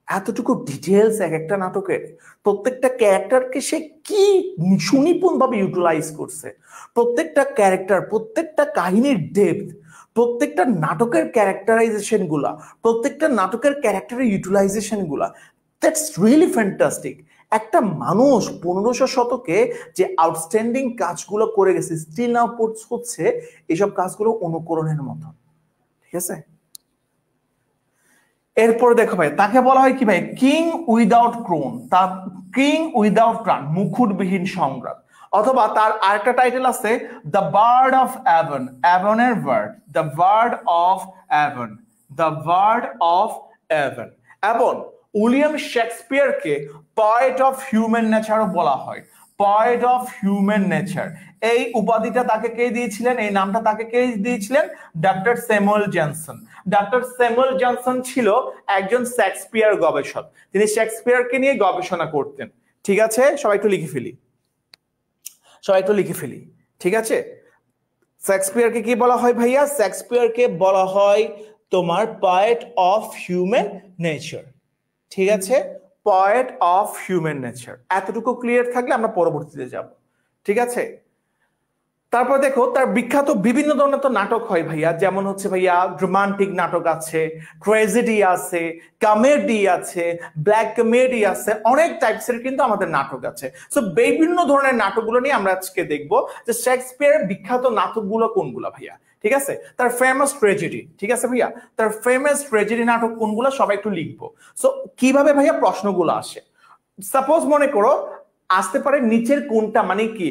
এতটুকু ডিটেলস এক একটা নাটকের। প্রত্যেকটা ক্যারেক্টারকে সে কি সুনিপুণ ভাবে ইউটিলাইজ করছে, প্রত্যেকটা ক্যারেক্টার, প্রত্যেকটা কাহিনীর ডেপথ, প্রত্যেকটা নাটকের ক্যারেক্টারাইজেশন গুলা, প্রত্যেকটা নাটকের ক্যারেক্টারের ইউটিলাইজেশন গুলা, দ্যাটস রিয়েলি ফ্যান্টাস্টিক। একটা মানুষ 1500 শতকে যে আউটস্ট্যান্ডিং কাজগুলো করে গেছে, স্টিল নাও হচ্ছে এইসব কাজগুলো অনুকরণের মতো, ঠিক আছে? এরপর দেখো ভাই তাকে বলা হয় কি ভাই? কিং উইদাউট ক্রোন, তার কিং উইদাউট ক্রাউন, মুকুটবিহীন সম্রাট। অথবা তার আরেকটা টাইটেল আছে দ্য বার্ড অফ অ্যাভন, অ্যাভনের bard, the bard of Avon, the bard of Avon. এবং উইলিয়াম শেক্সপিয়ারকে পয়েট অফ হিউম্যান নেচারও বলা হয়, পয়েট অফ হিউম্যান নেচার। এই উপাধিটা তাকে কে দিয়েছিলেন? এই নামটা তাকে কে দিয়েছিলেন? Doctor Samuel Johnson. Doctor Samuel Johnson ছিল একজন শেক্সপিয়ার গবেষক, তিনি শেক্সপিয়ারকে নিয়ে গবেষণা করতেন, ঠিক আছে? সবাই একটু লিখে ফেলি, সবাই একটু লিখে ফেলি, ঠিক আছে? শেক্সপিয়ারকে কি বলা হয় ভাইয়া? শেক্সপিয়ারকে বলা হয় তোমার পয়েট অফ হিউম্যান নেচার, ঠিক আছে? Poet of human nature. এতটুকু ক্লিয়ার থাকলে আমরা পরবর্তীতে যাব, ঠিক আছে? তারপর দেখো তার বিখ্যাত বিভিন্ন ধরনের তো নাটক হয় ভাইয়া, যেমন হচ্ছে ভাইয়া রোমান্টিক নাটক আছে, ট্র্যাজেডি আছে, কমেডি আছে, ব্ল্যাক কমেডি আছে, অনেক টাইপসের কিন্তু আমাদের নাটক আছে। সো বিভিন্ন ধরনের নাটকগুলো নিয়ে আমরা আজকে দেখবো যে শেক্সপিয়ারের বিখ্যাত নাটকগুলো কোনগুলো ভাইয়া, ঠিক আছে? তার ফেমাস ট্র্যাজেডি, ঠিক আছে ভাইয়া? তার ফেমাস ট্র্যাজেডি নাটক কোনগুলো সবাই একটু লিখবো। সো কিভাবে ভাইয়া প্রশ্নগুলো আসে? সাপোজ মনে করো আসতে পারে নিচের কোনটা, মানে কি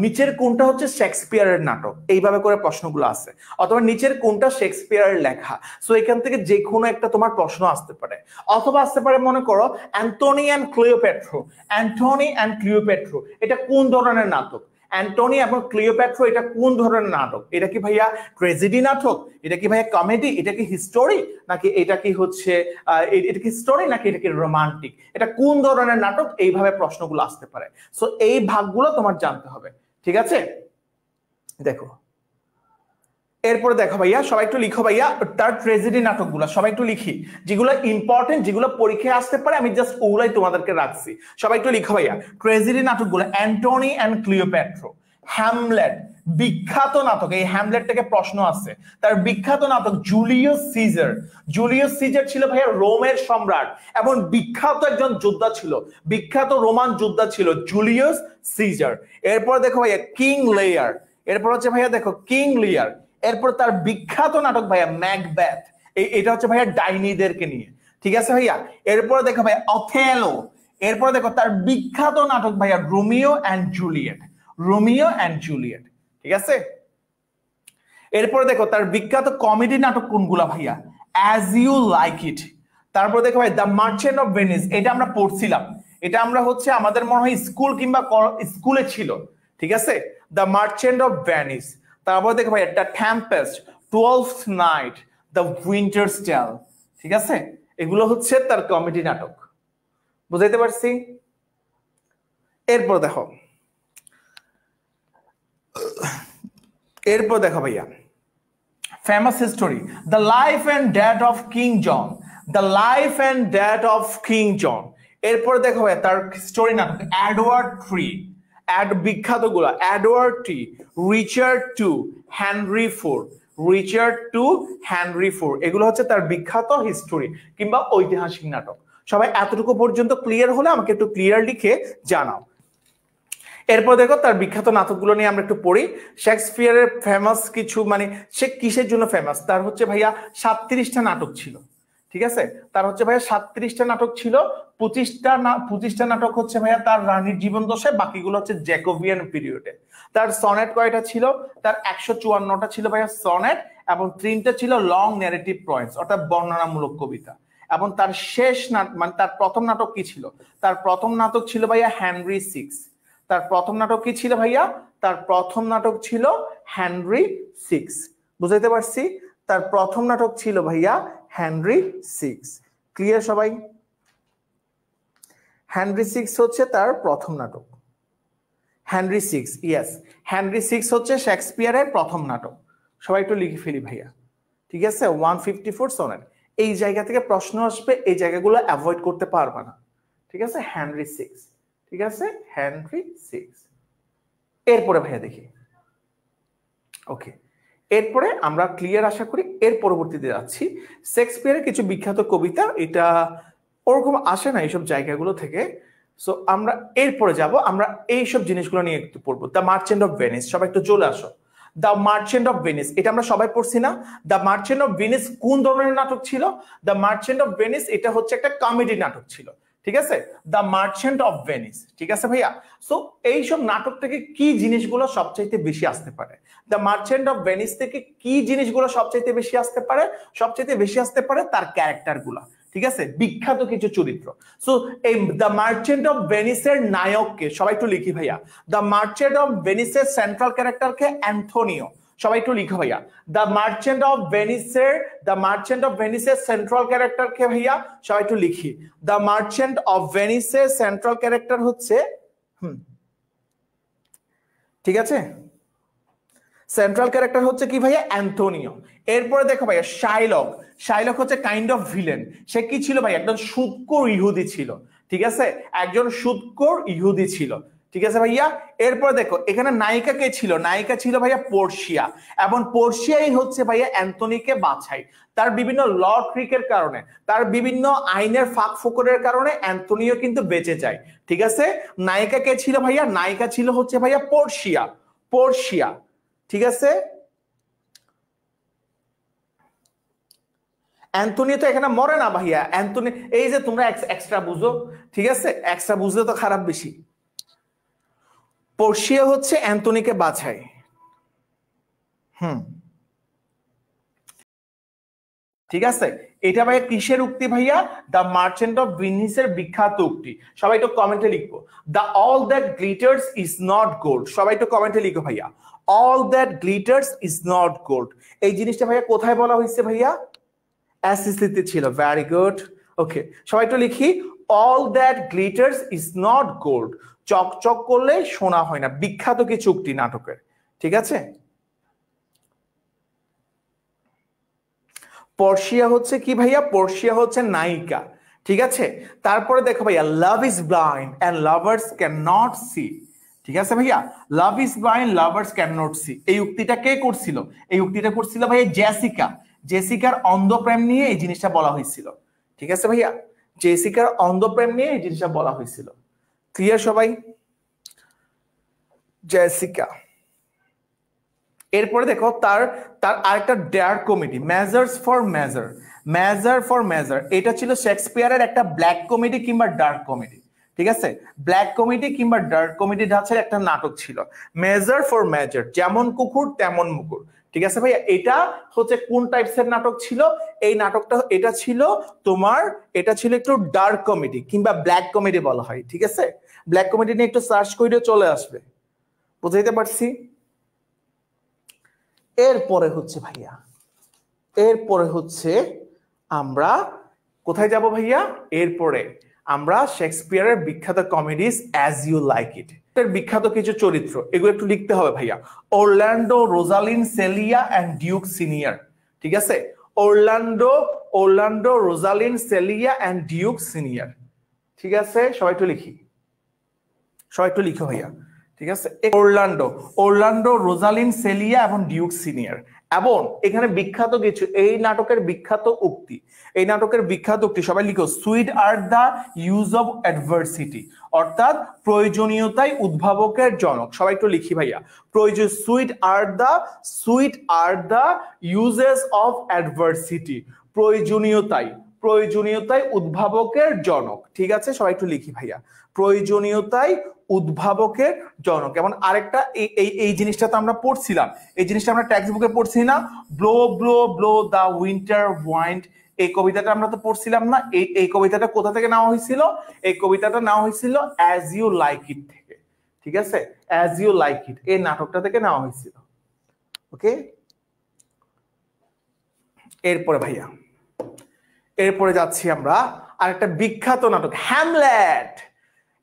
নিচের কোনটা হচ্ছে শেক্সপিয়ারের নাটক, এইভাবে করে প্রশ্নগুলো আসে। অথবা নিচের কোনটা শেক্সপিয়ারের লেখা। সো এখান থেকে যে কোনো একটা তোমার প্রশ্ন আসতে পারে। অথবা আসতে পারে মনে করো অ্যান্টনি অ্যান্ড ক্লিওপেট্রো, অ্যান্টনি অ্যান্ড ক্লিওপেট্রো এটা কোন ধরনের নাটক? অ্যান্টনি এবং ক্লিওপেট্রো এটা কোন ধরনের নাটক? এটা কি ভাইয়া ট্র্যাজেডি নাটক? এটা কি ভাইয়া কমেডি? এটা কি হিস্টোরি? নাকি এটা কি হচ্ছে এটা কি স্টোরি? নাকি এটা কি রোমান্টিক? এটা কোন ধরনের নাটক? এইভাবে প্রশ্নগুলো আসতে পারে। সো এই ভাগগুলো তোমার জানতে হবে, ঠিক আছে? দেখো এরপরে দেখো ভাইয়া, সবাই একটু লিখো ভাইয়া তার ট্র্যাজেডি নাটকগুলো, সবাই একটু লিখি, যেগুলো ইম্পর্টেন্ট, যেগুলো পরীক্ষায় আসতে পারে, আমি জাস্ট ওগুলাই তোমাদেরকে রাখছি। সবাই একটু লিখো ভাইয়া ট্র্যাজেডি নাটকগুলো। অ্যান্টনি অ্যান্ড ক্লিওপেট্রো, হ্যামলেট, বিখ্যাত নাটক, এই হ্যামলেট থেকে প্রশ্ন আছে। তার বিখ্যাত নাটক জুলিয়াস সিজার। জুলিয়াস সিজার ছিল ভাইয়া রোমের সম্রাট এবং বিখ্যাত একজন যোদ্ধা ছিল, বিখ্যাত রোমান যোদ্ধা ছিল জুলিয়াস সিজার। এরপর দেখো ভাইয়া কিং লেয়ার, এরপর হচ্ছে ভাইয়া দেখো কিং লিয়ার। এরপর তার বিখ্যাত নাটক ভাইয়া ম্যাকবেথ, এটা হচ্ছে ভাইয়া ডাইনিদেরকে নিয়ে, ঠিক আছে ভাইয়া? এরপর দেখো ভাইয়া অথেলো। এরপর দেখো তার বিখ্যাত নাটক ভাইয়া Romeo and Juliet, Romeo and Juliet, ঠিক আছে? এরপর দেখো তার বিখ্যাত কমেডি নাটক কোনগুলা ভাইয়া? As You Like It. তারপর দেখো ভাই দ্য মার্চেন্ট অফ ভেনিস, এটা আমরা পড়ছিলাম, এটা আমরা হচ্ছে আমাদের মনে হয় স্কুল কিংবা স্কুলে ছিল, ঠিক আছে? The merchant of Venice. তারপর দেখো ভাই the tempest, twelfth night, the winter's tale, ঠিক আছে? এগুলো হচ্ছে তার কমেডি নাটক, বুঝাইতে পারছি? এরপর দেখো, এরপর দেখো ভাইয়া famous history the life and death of King John, the life and death of King John. এরপর দেখো ভাইয়া তার স্টোরি নাটক এডওয়ার্ড থ্রি, বিখ্যাত গুলা এডওয়ার্ড টি, Richard two, Henry four, Richard two Henry four, এগুলো হচ্ছে তার বিখ্যাত হিস্টোরি কিংবা ঐতিহাসিক নাটক। সবাই এতটুকু পর্যন্ত ক্লিয়ার হলে আমাকে একটু ক্লিয়ার লিখে জানাও। এরপর দেখো তার বিখ্যাত নাটকগুলো নিয়ে আমরা একটু পড়ি। শেক্সপিয়ারের ফেমাস কিছু, মানে সে কিসের জন্য ফেমাস, তার হচ্ছে ভাইয়া 37টা নাটক ছিল, ঠিক আছে? তার হচ্ছে ভাইয়া 37টা নাটক ছিল। 25টা নাটক হচ্ছে ভাইয়া তার রানীর জীবন দশায়, বাকিগুলো হচ্ছে জ্যাকোবিয়ান পিরিয়ডে। তার সনেট কয়টা ছিল? তার 154টা ছিল ভাইয়া সনেট, এবং 3টা ছিল লং ন্যারেটিভ পয়েন্টস, অর্থাৎ বর্ণনামূলক কবিতা। এবং তার শেষ মানে তার প্রথম নাটক কি ছিল? তার প্রথম নাটক ছিল ভাইয়া হেনরি সিক্স। তার প্রথম নাটক কি ছিল ভাইয়া? তার প্রথম নাটক ছিল হেনরি সিক্স। বুঝাইতে পারছি? তার প্রথম নাটক ছিল ভাইয়া হেনরি সিক্স। ক্লিয়ার সবাই? হেনরি সিক্স হচ্ছে তার প্রথম নাটক। Henry six, yes, Henry six হচ্ছে শেক্সপিয়ারের প্রথম নাটক। সবাই একটু লিখে ফেলি ভাইয়া, ঠিক আছে? 154 সনেট। এই জায়গা থেকে প্রশ্ন আসবে, এই জায়গাগুলো অ্যাভয়েড করতে পারবা না, ঠিক আছে? হেনরি সিক্স, ঠিক আছে? Henry six. এরপরে ভাইয়া দেখি, ওকে, এরপরে আমরা ক্লিয়ার আশা করি। এর পরবর্তীতে যাচ্ছি শেক্সপিয়ারের কিছু বিখ্যাত কবিতা, এটা ওরকম আসে না এইসব জায়গাগুলো থেকে। সো আমরা এরপরে যাব, আমরা এইসব জিনিসগুলো নিয়ে একটু পড়বো। দ্য মার্চেন্ট অফ ভেনিস, সবাই একটু চলে আসো। দ্য মার্চেন্ট অফ ভেনিস, এটা আমরা সবাই পড়ছি না? দ্য মার্চেন্ট অফ ভেনিস কোন ধরনের নাটক ছিল? দ্য মার্চেন্ট অফ ভেনিস এটা হচ্ছে একটা কমেডি নাটক ছিল, ঠিক আছে? দ্য মার্চেন্ট অফ ভেনিস, ঠিক আছে ভাইয়া? সো এইসব নাটক থেকে কি জিনিসগুলো সবচাইতে বেশি আসতে পারে? দ্য মার্চেন্ট অফ ভেনিস থেকে কি জিনিসগুলো সবচাইতে বেশি আসতে পারে? সবচাইতে বেশি আসতে পারে তার ক্যারেক্টার গুলা, ঠিক আছে? বিখ্যাত কিছু চরিত্র। সো এই দ্য মার্চেন্ট অফ ভেনিসের নায়ককে, সবাই একটু লিখি ভাইয়া। দ্য মার্চেন্ট অফ ভেনিসের সেন্ট্রাল ক্যারেক্টারকে অ্যান্থোনিও, সবাই একটু লিখো ভাইয়া। দ্য মার্চেন্ট অফ ভেনিসের সেন্ট্রাল ক্যারেক্টারকে ভাইয়া সবাই একটু লিখি। দ্য মার্চেন্ট অফ ভেনিসের সেন্ট্রাল ক্যারেক্টার হচ্ছে ঠিক আছে, সেন্ট্রাল ক্যারেক্টার হচ্ছে কি ভাইয়া? অ্যান্থোনিও। এরপরে দেখো ভাইয়া শাইলক। শাইলক হচ্ছে কাইন্ড অফ ভিলেন। সে কি ছিল ভাই? একজন সুদখোর ইহুদি ছিল, ঠিক আছে? একজন সুদখোর ইহুদি ছিল, ঠিক আছে ভাইয়া? এরপর দেখো এখানে নায়িকা কে ছিল? নায়িকা ছিল ভাইয়া পোর্শিয়া, এবং পোর্শিয়াই হচ্ছে ভাইয়া অ্যান্থনিকে বাছাই। তার বিভিন্ন ল ট্রিকের কারণে, তার বিভিন্ন আইনের ফাঁক ফোকরের কারণে অ্যান্থনিও কিন্তু বেঁচে যায়, ঠিক আছে? নায়িকা কে ছিল ভাইয়া? নায়িকা ছিল হচ্ছে ভাইয়া পোর্শিয়া। পোর্শিয়া, ঠিক আছে? অ্যান্থনি তো এখানে মরে না ভাইয়া। অ্যান্থনি, এই যে তোমরা এক্সট্রা বুঝো, ঠিক আছে? এক্সট্রা বুঝলে তো খারাপ বেশি। পোর্শিয়া হচ্ছে অ্যান্থনিকে বাছায়। ঠিক আছে? এটা ভাইয়া কিসের উক্তি ভাইয়া? দ্য মার্চেন্ট অফ ভেনিসের বিখ্যাত উক্তি। সবাই একটু কমেন্টে লিখবো, the all that glitters is not gold. সবাই একটু কমেন্টে লিখো ভাইয়া, all that glitters is not gold. এই জিনিসটা ভাইয়া কোথায় বলা হয়েছে ভাইয়া? এসএসসিতে ছিল। ভেরি গুড, ওকে। সবাই একটু লিখি, all that glitters is not gold. চকচক করলে সোনা হয় না, বিখ্যাত কিছু উক্তি নাটকের, ঠিক আছে? পোর্শিয়া হচ্ছে কি ভাইয়া? পোর্শিয়া হচ্ছে নায়িকা, ঠিক আছে? তারপরে দেখো ভাইয়া, love is blind and lovers can not see, ঠিক আছে ভাইয়া? Love is blind, lovers can not see, এই উক্তিটা কে করছিল? এই উক্তিটা করছিল ভাইয়া জেসিকা। জেসিকার অন্ধপ্রেম নিয়ে এই জিনিসটা বলা হয়েছিল, ঠিক আছে ভাইয়া? জেসিকার অন্ধপ্রেম নিয়ে এই জিনিসটা বলা হয়েছিল। ক্লিয়ার সবাই? জেসিকা। এরপরে দেখো তার তার আরেকটা dark comedy, measures for measure. Measure for measure এটা ছিল শেক্সপিয়ারের একটা ব্ল্যাক কমেডি কিংবা ডার্ক কমেডি, ঠিক আছে? ব্ল্যাক কমেডি কিংবা ডার্ক কমেডি ধাঁচের একটা নাটক ছিল, মেজার ফর মেজার, যেমন কুকুর তেমন মুকুর, ঠিক আছে ভাইয়া? এটা হচ্ছে কোন টাইপসের নাটক ছিল? এই নাটকটা এটা ছিল তোমার, এটা ছিল একটু ডার্ক কমেডি কিংবা ব্ল্যাক কমেডি বলা হয়, ঠিক আছে? ব্ল্যাক কমেডি নিয়ে একটু সার্চ করে চলে আসবে, বুঝাইতে পারছি? এরপরে হচ্ছে ভাইয়া, এরপরে হচ্ছে আমরা কোথায় যাব ভাইয়া? এরপরে আমরা শেক্সপিয়ারের বিখ্যাত comedies As You Like It এর বিখ্যাত কিছু চরিত্র, এগুলো একটু লিখতে হবে ভাইয়া। Orlando, Rosalind, Celia and Duke Senior, ঠিক আছে? Orlando, Rosalind, Celia and Duke Senior, ঠিক আছে? সবাই একটু লিখি, সবাই একটু লিখো ভাইয়া, ঠিক আছে, অরল্যান্ডো, অরল্যান্ডো, রোজালিন, সেলিয়া এবং ডিউক সিনিয়র। এবং এখানে বিখ্যাত কিছু, এই নাটকের বিখ্যাত উক্তি, এই নাটকের বিখ্যাত উক্তি সবাই লিখো, sweet are the use of adversity, অর্থাৎ প্রয়োজনীয়তাই উদ্ভাবকের জনক। সবাই একটু লিখি ভাইয়া, প্রয়োজন, sweet are the uses of adversity, প্রয়োজনীয়তাই, প্রয়োজনীয়তাই উদ্ভাবকের জনক। ঠিক আছে, সবাই একটু লিখি ভাইয়া, প্রয়োজনীয়তাই উদ্ভাবকের জনক। এবং আরেকটা এই জিনিসটা তো আমরা পড়ছিলাম, এই জিনিসটা আমরা টেক্সট বুকে পড়ছি না, ব্লো ব্লো ব্লো দা উইন্টার ওয়াইন্ড, এই কবিতাটা আমরা তো পড়ছিলাম না? এই কবিতাটা কোথা থেকে নেওয়া হয়েছিল? এই কবিতাটা নেওয়া হয়েছিল অ্যাজ ইউ লাইক ইট থেকে। ঠিক আছে, অ্যাজ ইউ লাইক ইট এই নাটকটা থেকে নেওয়া হয়েছিল। ওকে, এরপরে ভাইয়া, এরপরে যাচ্ছি আমরা আরেকটা বিখ্যাত নাটক, হ্যামলেট।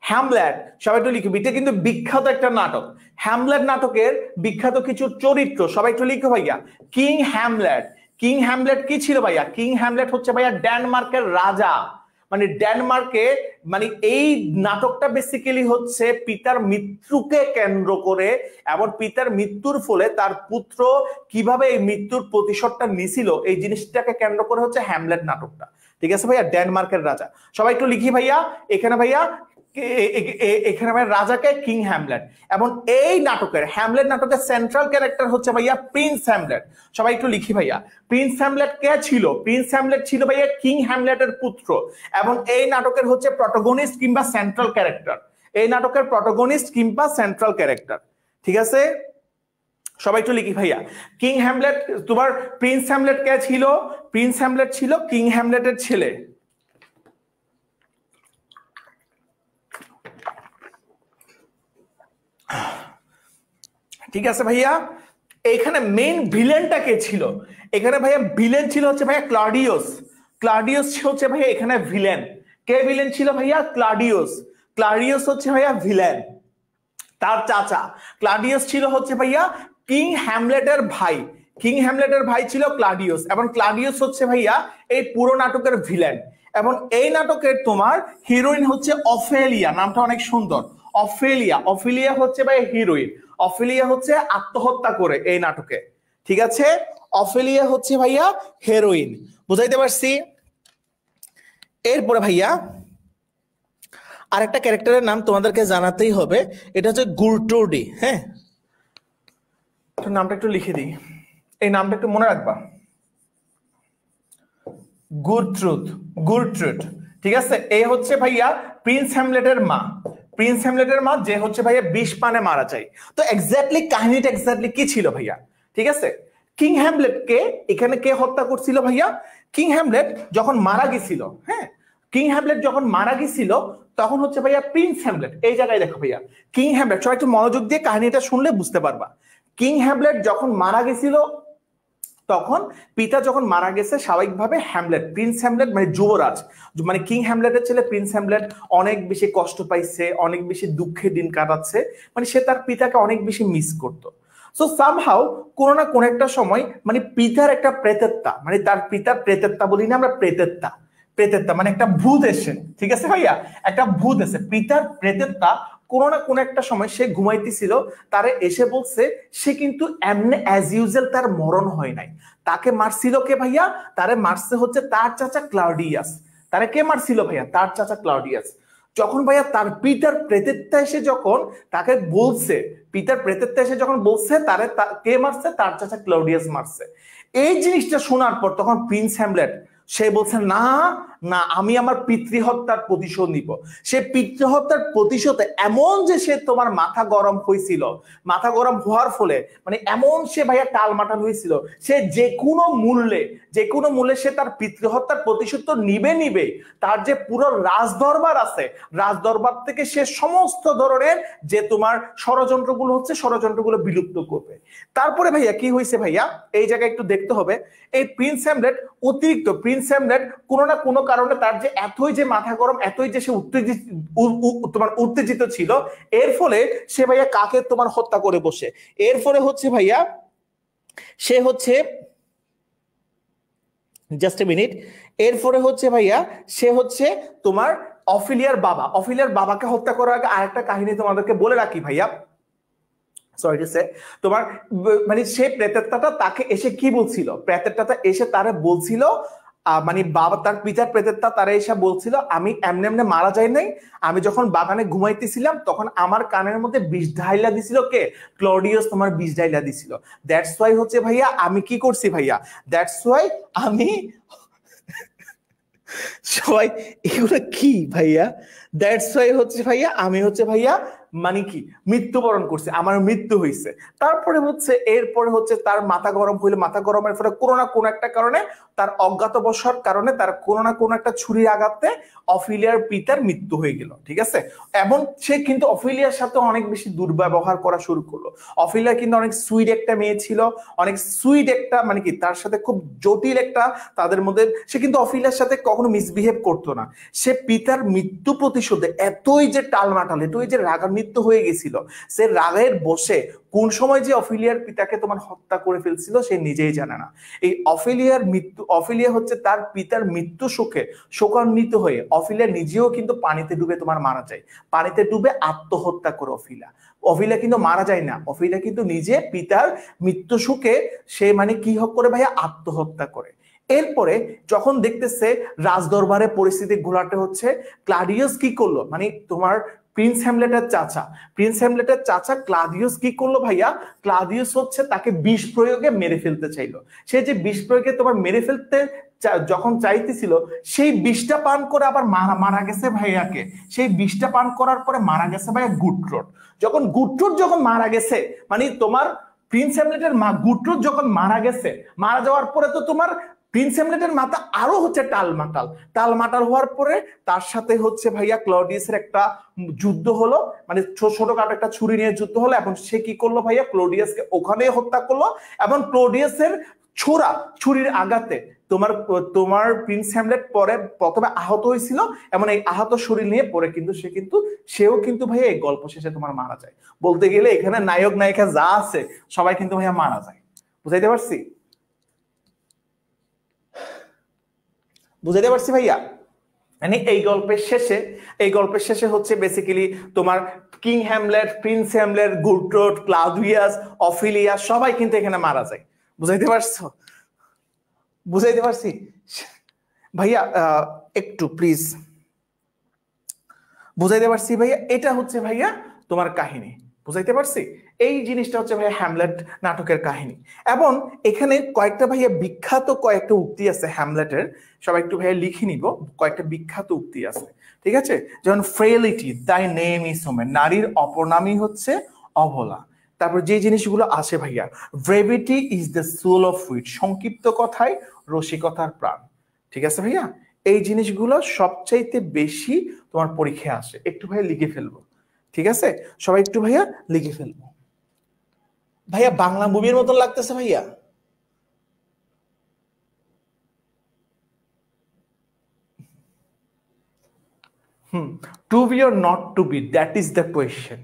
হ্যামলেট সবাই একটু লিখো, এটা কিন্তু বিখ্যাত একটা নাটক। হ্যামলেট নাটকের বিখ্যাত কিছু চরিত্র সবাই একটু লিখো ভাইয়া। কিং হ্যামলেট, কিং হ্যামলেট কি ছিল ভাইয়া? কিং হ্যামলেট হচ্ছে ভাইয়া ডেনমার্কের রাজা, মানে ডেনমার্কে, মানে এই নাটকটা বেসিক্যালি হচ্ছে পিতার মৃত্যুকে কেন্দ্র করে, এবং পিতার মৃত্যুর ফলে তার পুত্র কিভাবে এই মৃত্যুর প্রতিশোধটা নিছিল এই জিনিসটাকে কেন্দ্র করে হচ্ছে হ্যামলেট নাটকটা। ঠিক আছে ভাইয়া, ডেনমার্কের রাজা। সবাই একটু লিখি ভাইয়া, এখানে ভাইয়া এখানে ভাই রাজাকে কিং হ্যামলেট। এবং এই নাটকের, হ্যামলেট নাটকের সেন্ট্রাল ক্যারেক্টার হচ্ছে ভাইয়া প্রিন্স হ্যামলেট। সবাই একটু লিখি ভাইয়া, প্রিন্স হ্যামলেট কে ছিল? প্রিন্স হ্যামলেট ছিল ভাইয়া কিং হ্যামলেটের পুত্র, এবং এই নাটকের হচ্ছে প্রটোগনিস্ট কিংবা সেন্ট্রাল ক্যারেক্টার, এই নাটকের প্রটোগনিস্ট কিংবা সেন্ট্রাল ক্যারেক্টার। ঠিক আছে, সবাই একটু লিখি ভাইয়া, কিং হ্যামলেট, তোমার প্রিন্স হ্যামলেট কে ছিল? প্রিন্স হ্যামলেট ছিল কিং হ্যামলেটের ছেলে। ঠিক আছে ভাইয়া, এখানে মেইন ভিলেনটা কে ছিল? এখানে ভাইয়া ভিলেন ছিল হচ্ছে ভাইয়া ক্লাডিয়াস। ক্লাডিয়াস হচ্ছে ভাইয়া এখানে ভিলেন। কে ভিলেন ছিল ভাইয়া? ক্লাডিয়াস। ক্লাডিয়াস হচ্ছে ভাইয়া ভিলেন, তার চাচা। ক্লাডিয়াস ছিল হচ্ছে ভাইয়া কিং হ্যামলেটের ভাই, কিং হ্যামলেটের ভাই ছিল ক্লাডিয়াস, এবং ক্লাডিয়াস হচ্ছে ভাইয়া এই পুরো নাটকের ভিলেন। এবং এই নাটকের তোমার হিরোইন হচ্ছে অফেলিয়া, নামটা অনেক সুন্দর, অফেলিয়া। অফেলিয়া হচ্ছে ভাই হিরোইন, অফেলিয়া হচ্ছে আত্মহত্যা করে এই নাটকে। ঠিক আছে, অফেলিয়া হচ্ছে ভাইয়া হিরোইন, বুঝাইতে পারছি? এরপরে ভাইয়া আরেকটা ক্যারেক্টারের নাম তোমাদেরকে জানাতেই হবে, এটা হচ্ছে গুরট্রুডি। হ্যাঁ, নামটা একটু লিখে দিই, এই নামটা একটু মনে রাখবা, গুরট্রুড, গুরট্রুড। ঠিক আছে, এই হচ্ছে ভাইয়া প্রিন্স হ্যামলেটের মা, প্রিন্স হ্যামলেটের মা, যে হচ্ছে ভাইয়া বিষ পানে মারা যায়। তো এক্স্যাক্টলি কাহিনীটা এক্স্যাক্টলি কি ছিল ভাইয়া? ঠিক আছে, কিং হ্যামলেটকে এখানে কে হত্যা করছিল ভাইয়া? কিং হ্যামলেট যখন মারা গেছিল, হ্যাঁ, কিং হ্যামলেট যখন মারা গেছিল তখন হচ্ছে ভাইয়া প্রিন্স হ্যামলেট, এই জায়গায় দেখো ভাইয়া, কিং হ্যামলেট, সবাই একটু মনোযোগ দিয়ে কাহিনীটা শুনলে বুঝতে পারবা। কিং হ্যামলেট যখন মারা গেছিল, তখন পিতা যখন মারা গেছে, স্বাভাবিকভাবে হ্যামলেট, প্রিন্স হ্যামলেট মানে যুবরাজ, মানে কিং হ্যামলেটের ছেলে প্রিন্স হ্যামলেট অনেক বেশি কষ্ট পাইছে, অনেক বেশি দুঃখে দিন কাটাচ্ছে, মানে সে তার পিতাকে অনেক বেশি মিস করতো। সো সামহাউ কোনো না কোনো একটা সময় মানে পিতার একটা প্রেতেত্বা, মানে তার পিতার প্রেতেত্বা বলি না আমরা, প্রেতেত্বা, প্রেতেত্বা মানে একটা ভূত এসে, ঠিক আছে ভাইয়া, একটা ভূত এসে, পিতার প্রেতেত্বা কোনো না কোনো একটা সময় সে ঘুমাইতেছিল, তারে এসে বলছে সে কিন্তু এমনি অ্যাজ ইউজুয়াল তার মরণ হয় নাই, তাকে মারছিল কে ভাইয়া? তারে মারছে হচ্ছে তার চাচা ক্লাউডিয়াস। তারে কে মারছিল ভাইয়া? তার চাচা ক্লাউডিয়াস। যখন ভাইয়া তার পিতার প্রেতেত্বা এসে যখন তাকে বলছে, পিতার প্রেতেত্বা এসে যখন বলছে তারে কে মারছে? তার চাচা ক্লাউডিয়াস মারছে। এই জিনিসটা শোনার পর তখন প্রিন্স হ্যামলেট সে বলছে না না, আমি আমার পিতৃহত্যার প্রতিশোধ নিব। সে পিতৃহত্যার প্রতিশোধে এমন যে সে তোমার মাথা গরম হয়েছিল, মাথা গরম হওয়ার ফলে মানে এমন সে ভাইয়া টালমাটাল হয়েছিল, সে যে কোনো মূল্যে সে তার পিতৃহত্যার প্রতিশোধ তো নিবে। তার যে পুরো রাজদরবার আছে, রাজদরবার থেকে সে সমস্ত ধরনের যে তোমার ষড়যন্ত্রগুলো বিলুপ্ত করবে। তারপরে ভাইয়া কি হয়েছে ভাইয়া, এই জায়গায় একটু দেখতে হবে, এই প্রিন্স হ্যামলেট অতিরিক্ত, প্রিন্স হ্যামলেট কোনো না কোনো কারণে তার যে এতই যে মাথা গরম, এতই যে সে উত্তেজিত ছিল, এর ফলে সে ভাইয়া কাকে তোমার হত্যা করে বসে। এর ফলে হচ্ছে ভাইয়া সে হচ্ছে, জাস্ট এ মিনিট, এরপরে হচ্ছে ভাইয়া সে হচ্ছে তোমার অফিলিয়ার বাবাকে হত্যা করার আগে আরেকটা কাহিনী তোমাদেরকে বলে রাখি ভাইয়া। সরি টু সে, তোমার মানে সেই প্রেতাত্মাটা তাকে এসে কি বলছিল, প্রেতাত্মাটা এসে তারে বলছিল মানে বাবা তার পিতার প্রেতাত্মা তারা এসে বলছিল আমি এমনি এমনি মারা যাই নাই, আমি যখন বাগানে ঘুমাইতেছিলাম তখন আমার কানের মধ্যে বিষ ঢাইলা দিছিল কে, ক্লডিয়াস তোমার বিষ ঢাইলা দিছিল। দ্যাটস ওয়াই হচ্ছে ভাইয়া আমি কি করছি ভাইয়া, দ্যাটস ওয়াই আমি সবাই এগুলো কি ভাইয়া, দ্যাটস ওয়াই হচ্ছে ভাইয়া আমি হচ্ছে ভাইয়া মানে কি মৃত্যুবরণ করছে, আমার মৃত্যু হয়েছে। তারপরে হচ্ছে এরপরে হচ্ছে তার মাথা গরম হইলে, মাথা গরমের ফলে কোনো না কোনো একটা কারণে তার অজ্ঞাতবশর কারণে তার কোনো না কোনো একটা ছুরির আঘাতে অফিলিয়ার পিতার মৃত্যু হয়ে গেল, ঠিক আছে। এবং সে কিন্তু অফিলিয়ার সাথে অনেক বেশি দুর্ব্যবহার করা শুরু করলো। অফিলিয়া কিন্তু অনেক সুইট একটা মেয়ে ছিল, অনেক সুইট একটা মানে কি তার সাথে খুব জটিল একটা তাদের মধ্যে, সে কিন্তু অফিলিয়ার সাথে কখনো মিসবিহেভ করতো না। সে পিতার মৃত্যু প্রতিশোধে এতই যে টালমাটাল, এতই যে রাগান্বিত হয়ে গেছিল, সে রাগের বসে কোন সময় যে অফিলিয়ার পিতাকে তোমার হত্যা করে ফেলছিল সে নিজেই জানে না। এই অফিলিয়ার মৃত্যু, অফিলিয়া হচ্ছে তার পিতার মৃত্যু শোকে শোকান্বিত হয়ে অফিলিয়া নিজেও কিন্তু পানিতে ডুবে তোমার মারা যায়, পানিতে ডুবে আত্মহত্যা করে অফিলিয়া। অফিলিয়া কিন্তু মারা যায় না, অফিলিয়া কিন্তু নিজে পিতার মৃত্যু শোকে সে মানে কি হোক করে ভাইয়া আত্মহত্যা করে। এরপরে যখন দেখতেছে রাজদরবারে পরিস্থিতি ঘোলাটে হচ্ছে, ক্লাডিয়াস কি করলো মানে তোমার প্রিন্স হ্যামলেটের চাচা, প্রিন্স হ্যামলেটের চাচা ক্লাডিয়াস কি করলো ভাইয়া, ক্লাডিয়াস হচ্ছে তাকে বিষ প্রয়োগে মেরে ফেলতে চাইলো। সে যে বিষ প্রয়োগে তোমার মেরে ফেলতে যখন চাইতেছিল সেই বিষটা পান করে আবার মারা গেছে ভাইয়াকে, সেই বিষটা পান করার পরে মারা গেছে ভাইয়া গুডরোড। যখন গুডরোড যখন মারা গেছে মানে তোমার প্রিন্স হ্যামলেটের মা গুডরোড যখন মারা গেছে, মারা যাওয়ার পরে তো তোমার প্রিন্স হ্যামলেটের মাথা আরো হচ্ছে টালমাটাল, টালমাটাল হওয়ার পরে তার সাথে হচ্ছে ভাইয়া ক্লডিয়াসের একটা যুদ্ধ হলো, মানে ছোটখাটো একটা ছুরি নিয়ে যুদ্ধ হলো। এবং সে কি করলো ভাইয়া, ক্লডিয়াসকে ওখানে হত্যা করলো। এবং ক্লডিয়াসের ছোড়া ছুরির আঘাতে তোমার তোমার প্রিন্স হ্যামলেট পরে প্রথমে আহত হয়েছিল, এমন এই আহত শরীর নিয়ে পরে কিন্তু সেও কিন্তু ভাইয়া এই গল্প শেষে তোমার মারা যায়। বলতে গেলে এখানে নায়ক নায়িকা যা আছে সবাই কিন্তু ভাইয়া মারা যায়। বুঝাইতে পারছি, বুঝাইতে পারছি ভাইয়া? মানে এই গল্পের শেষে হচ্ছে বেসিক্যালি তোমার king Hamlet, Prince Hamlet, গুডরোড, ক্লাউডিয়াস, Ophelia সবাই কিন্তু এখানে মারা যায়। বুঝাইতে পারছো, বুঝাইতে পারছি ভাইয়া? একটু প্লিজ বুঝাইতে পারছি ভাইয়া? এটা হচ্ছে ভাইয়া তোমার কাহিনী, বুঝাইতে পারছি? এই জিনিসটা হচ্ছে ভাইয়া হ্যামলেট নাটকের কাহিনী। এবং এখানে কয়েকটা ভাইয়া বিখ্যাত কয়েকটা উক্তি আছে হ্যামলেটের, সবাই একটু ভাইয়া লিখে নিব। কয়েকটা বিখ্যাত উক্তি আছে, ঠিক আছে? যেমন ফ্রেলিটি, দাই নেম ইজ ওমেন, নারীর অপর নামই হচ্ছে অবলা। তারপর যে জিনিসগুলো আসে ভাইয়া, brevity is the soul of wit, সংক্ষিপ্ত কথায় রসিকতার প্রাণ, ঠিক আছে ভাইয়া? এই জিনিসগুলো সবচাইতে বেশি তোমার পরীক্ষায় আসে। একটু ভাইয়া লিখে ফেলবো, ঠিক আছে? সবাই একটু ভাইয়া লিখে ফেলবো। ভাইয়া বাংলা মুভির মতন লাগতেছে ভাইয়া? To be or not to be, that is the question.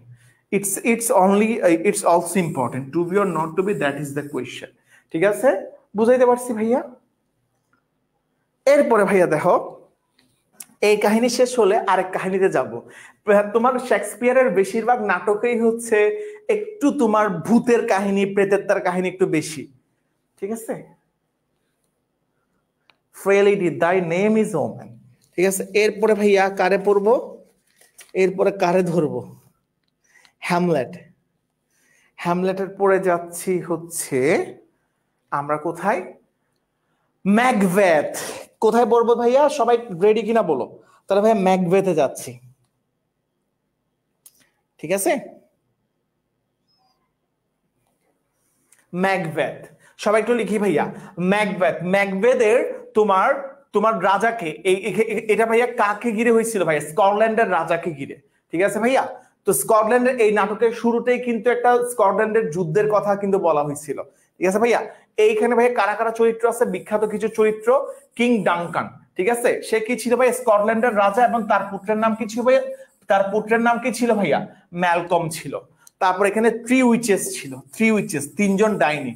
It's also important. To be or not to be, that is the question. ঠিক আছে, বুঝাইতে পারছি ভাইয়া? এরপরে ভাইয়া দেখো, এই কাহিনী শেষ হলে আরেক কাহিনীতে যাব। তোমার শেক্সপিয়ারের বেশিরভাগ নাটকেই হচ্ছে একটু তোমার ভূতের কাহিনী, প্রেতেত্তার কাহিনী একটু বেশি, ঠিক আছে? ফ্রেলিটি, দাই নেম ইজ ওমেন, ঠিক আছে? এরপরে ভাইয়া কারে পড়বো, এরপরে কারে ধরবো? হ্যামলেট। হ্যামলেটের পরে যাচ্ছি হচ্ছে আমরা কোথায়, ম্যাকবেথ। কোথায় পড়বো ভাইয়া? সবাই রেডি কিনা বলো? তাহলে ভাইয়া ম্যাকবেথে যাচ্ছি, ঠিক আছে? ম্যাকবেথ, সবাই একটু লিখি ভাইয়া। ম্যাকবেথ, ম্যাকবেথের তোমার তোমার রাজাকে, এটা ভাইয়া কাকে ঘিরে হয়েছিল ভাইয়া? স্কটল্যান্ডের রাজাকে ঘিরে, ঠিক আছে ভাইয়া? তো স্কটল্যান্ডের এই নাটকের শুরুতেই কিন্তু একটা স্কটল্যান্ডের যুদ্ধের কথা কিন্তু বলা হয়েছিল, ঠিক আছে ভাইয়া? এইখানে ভাইয়া কারা কারা চরিত্র আছে? বিখ্যাত কিছু চরিত্র, কিং ডানকান, ঠিক আছে? সে কি ছিল ভাইয়া? স্কটল্যান্ডের রাজা। এবং তার পুত্রের নাম কি ছিল ভাইয়া? তার পুত্রের নাম কি ছিল ভাইয়া? ম্যালকম ছিল। তারপর এখানে থ্রি উইচেস ছিল, থ্রি উইচেস, তিনজন ডাইনি,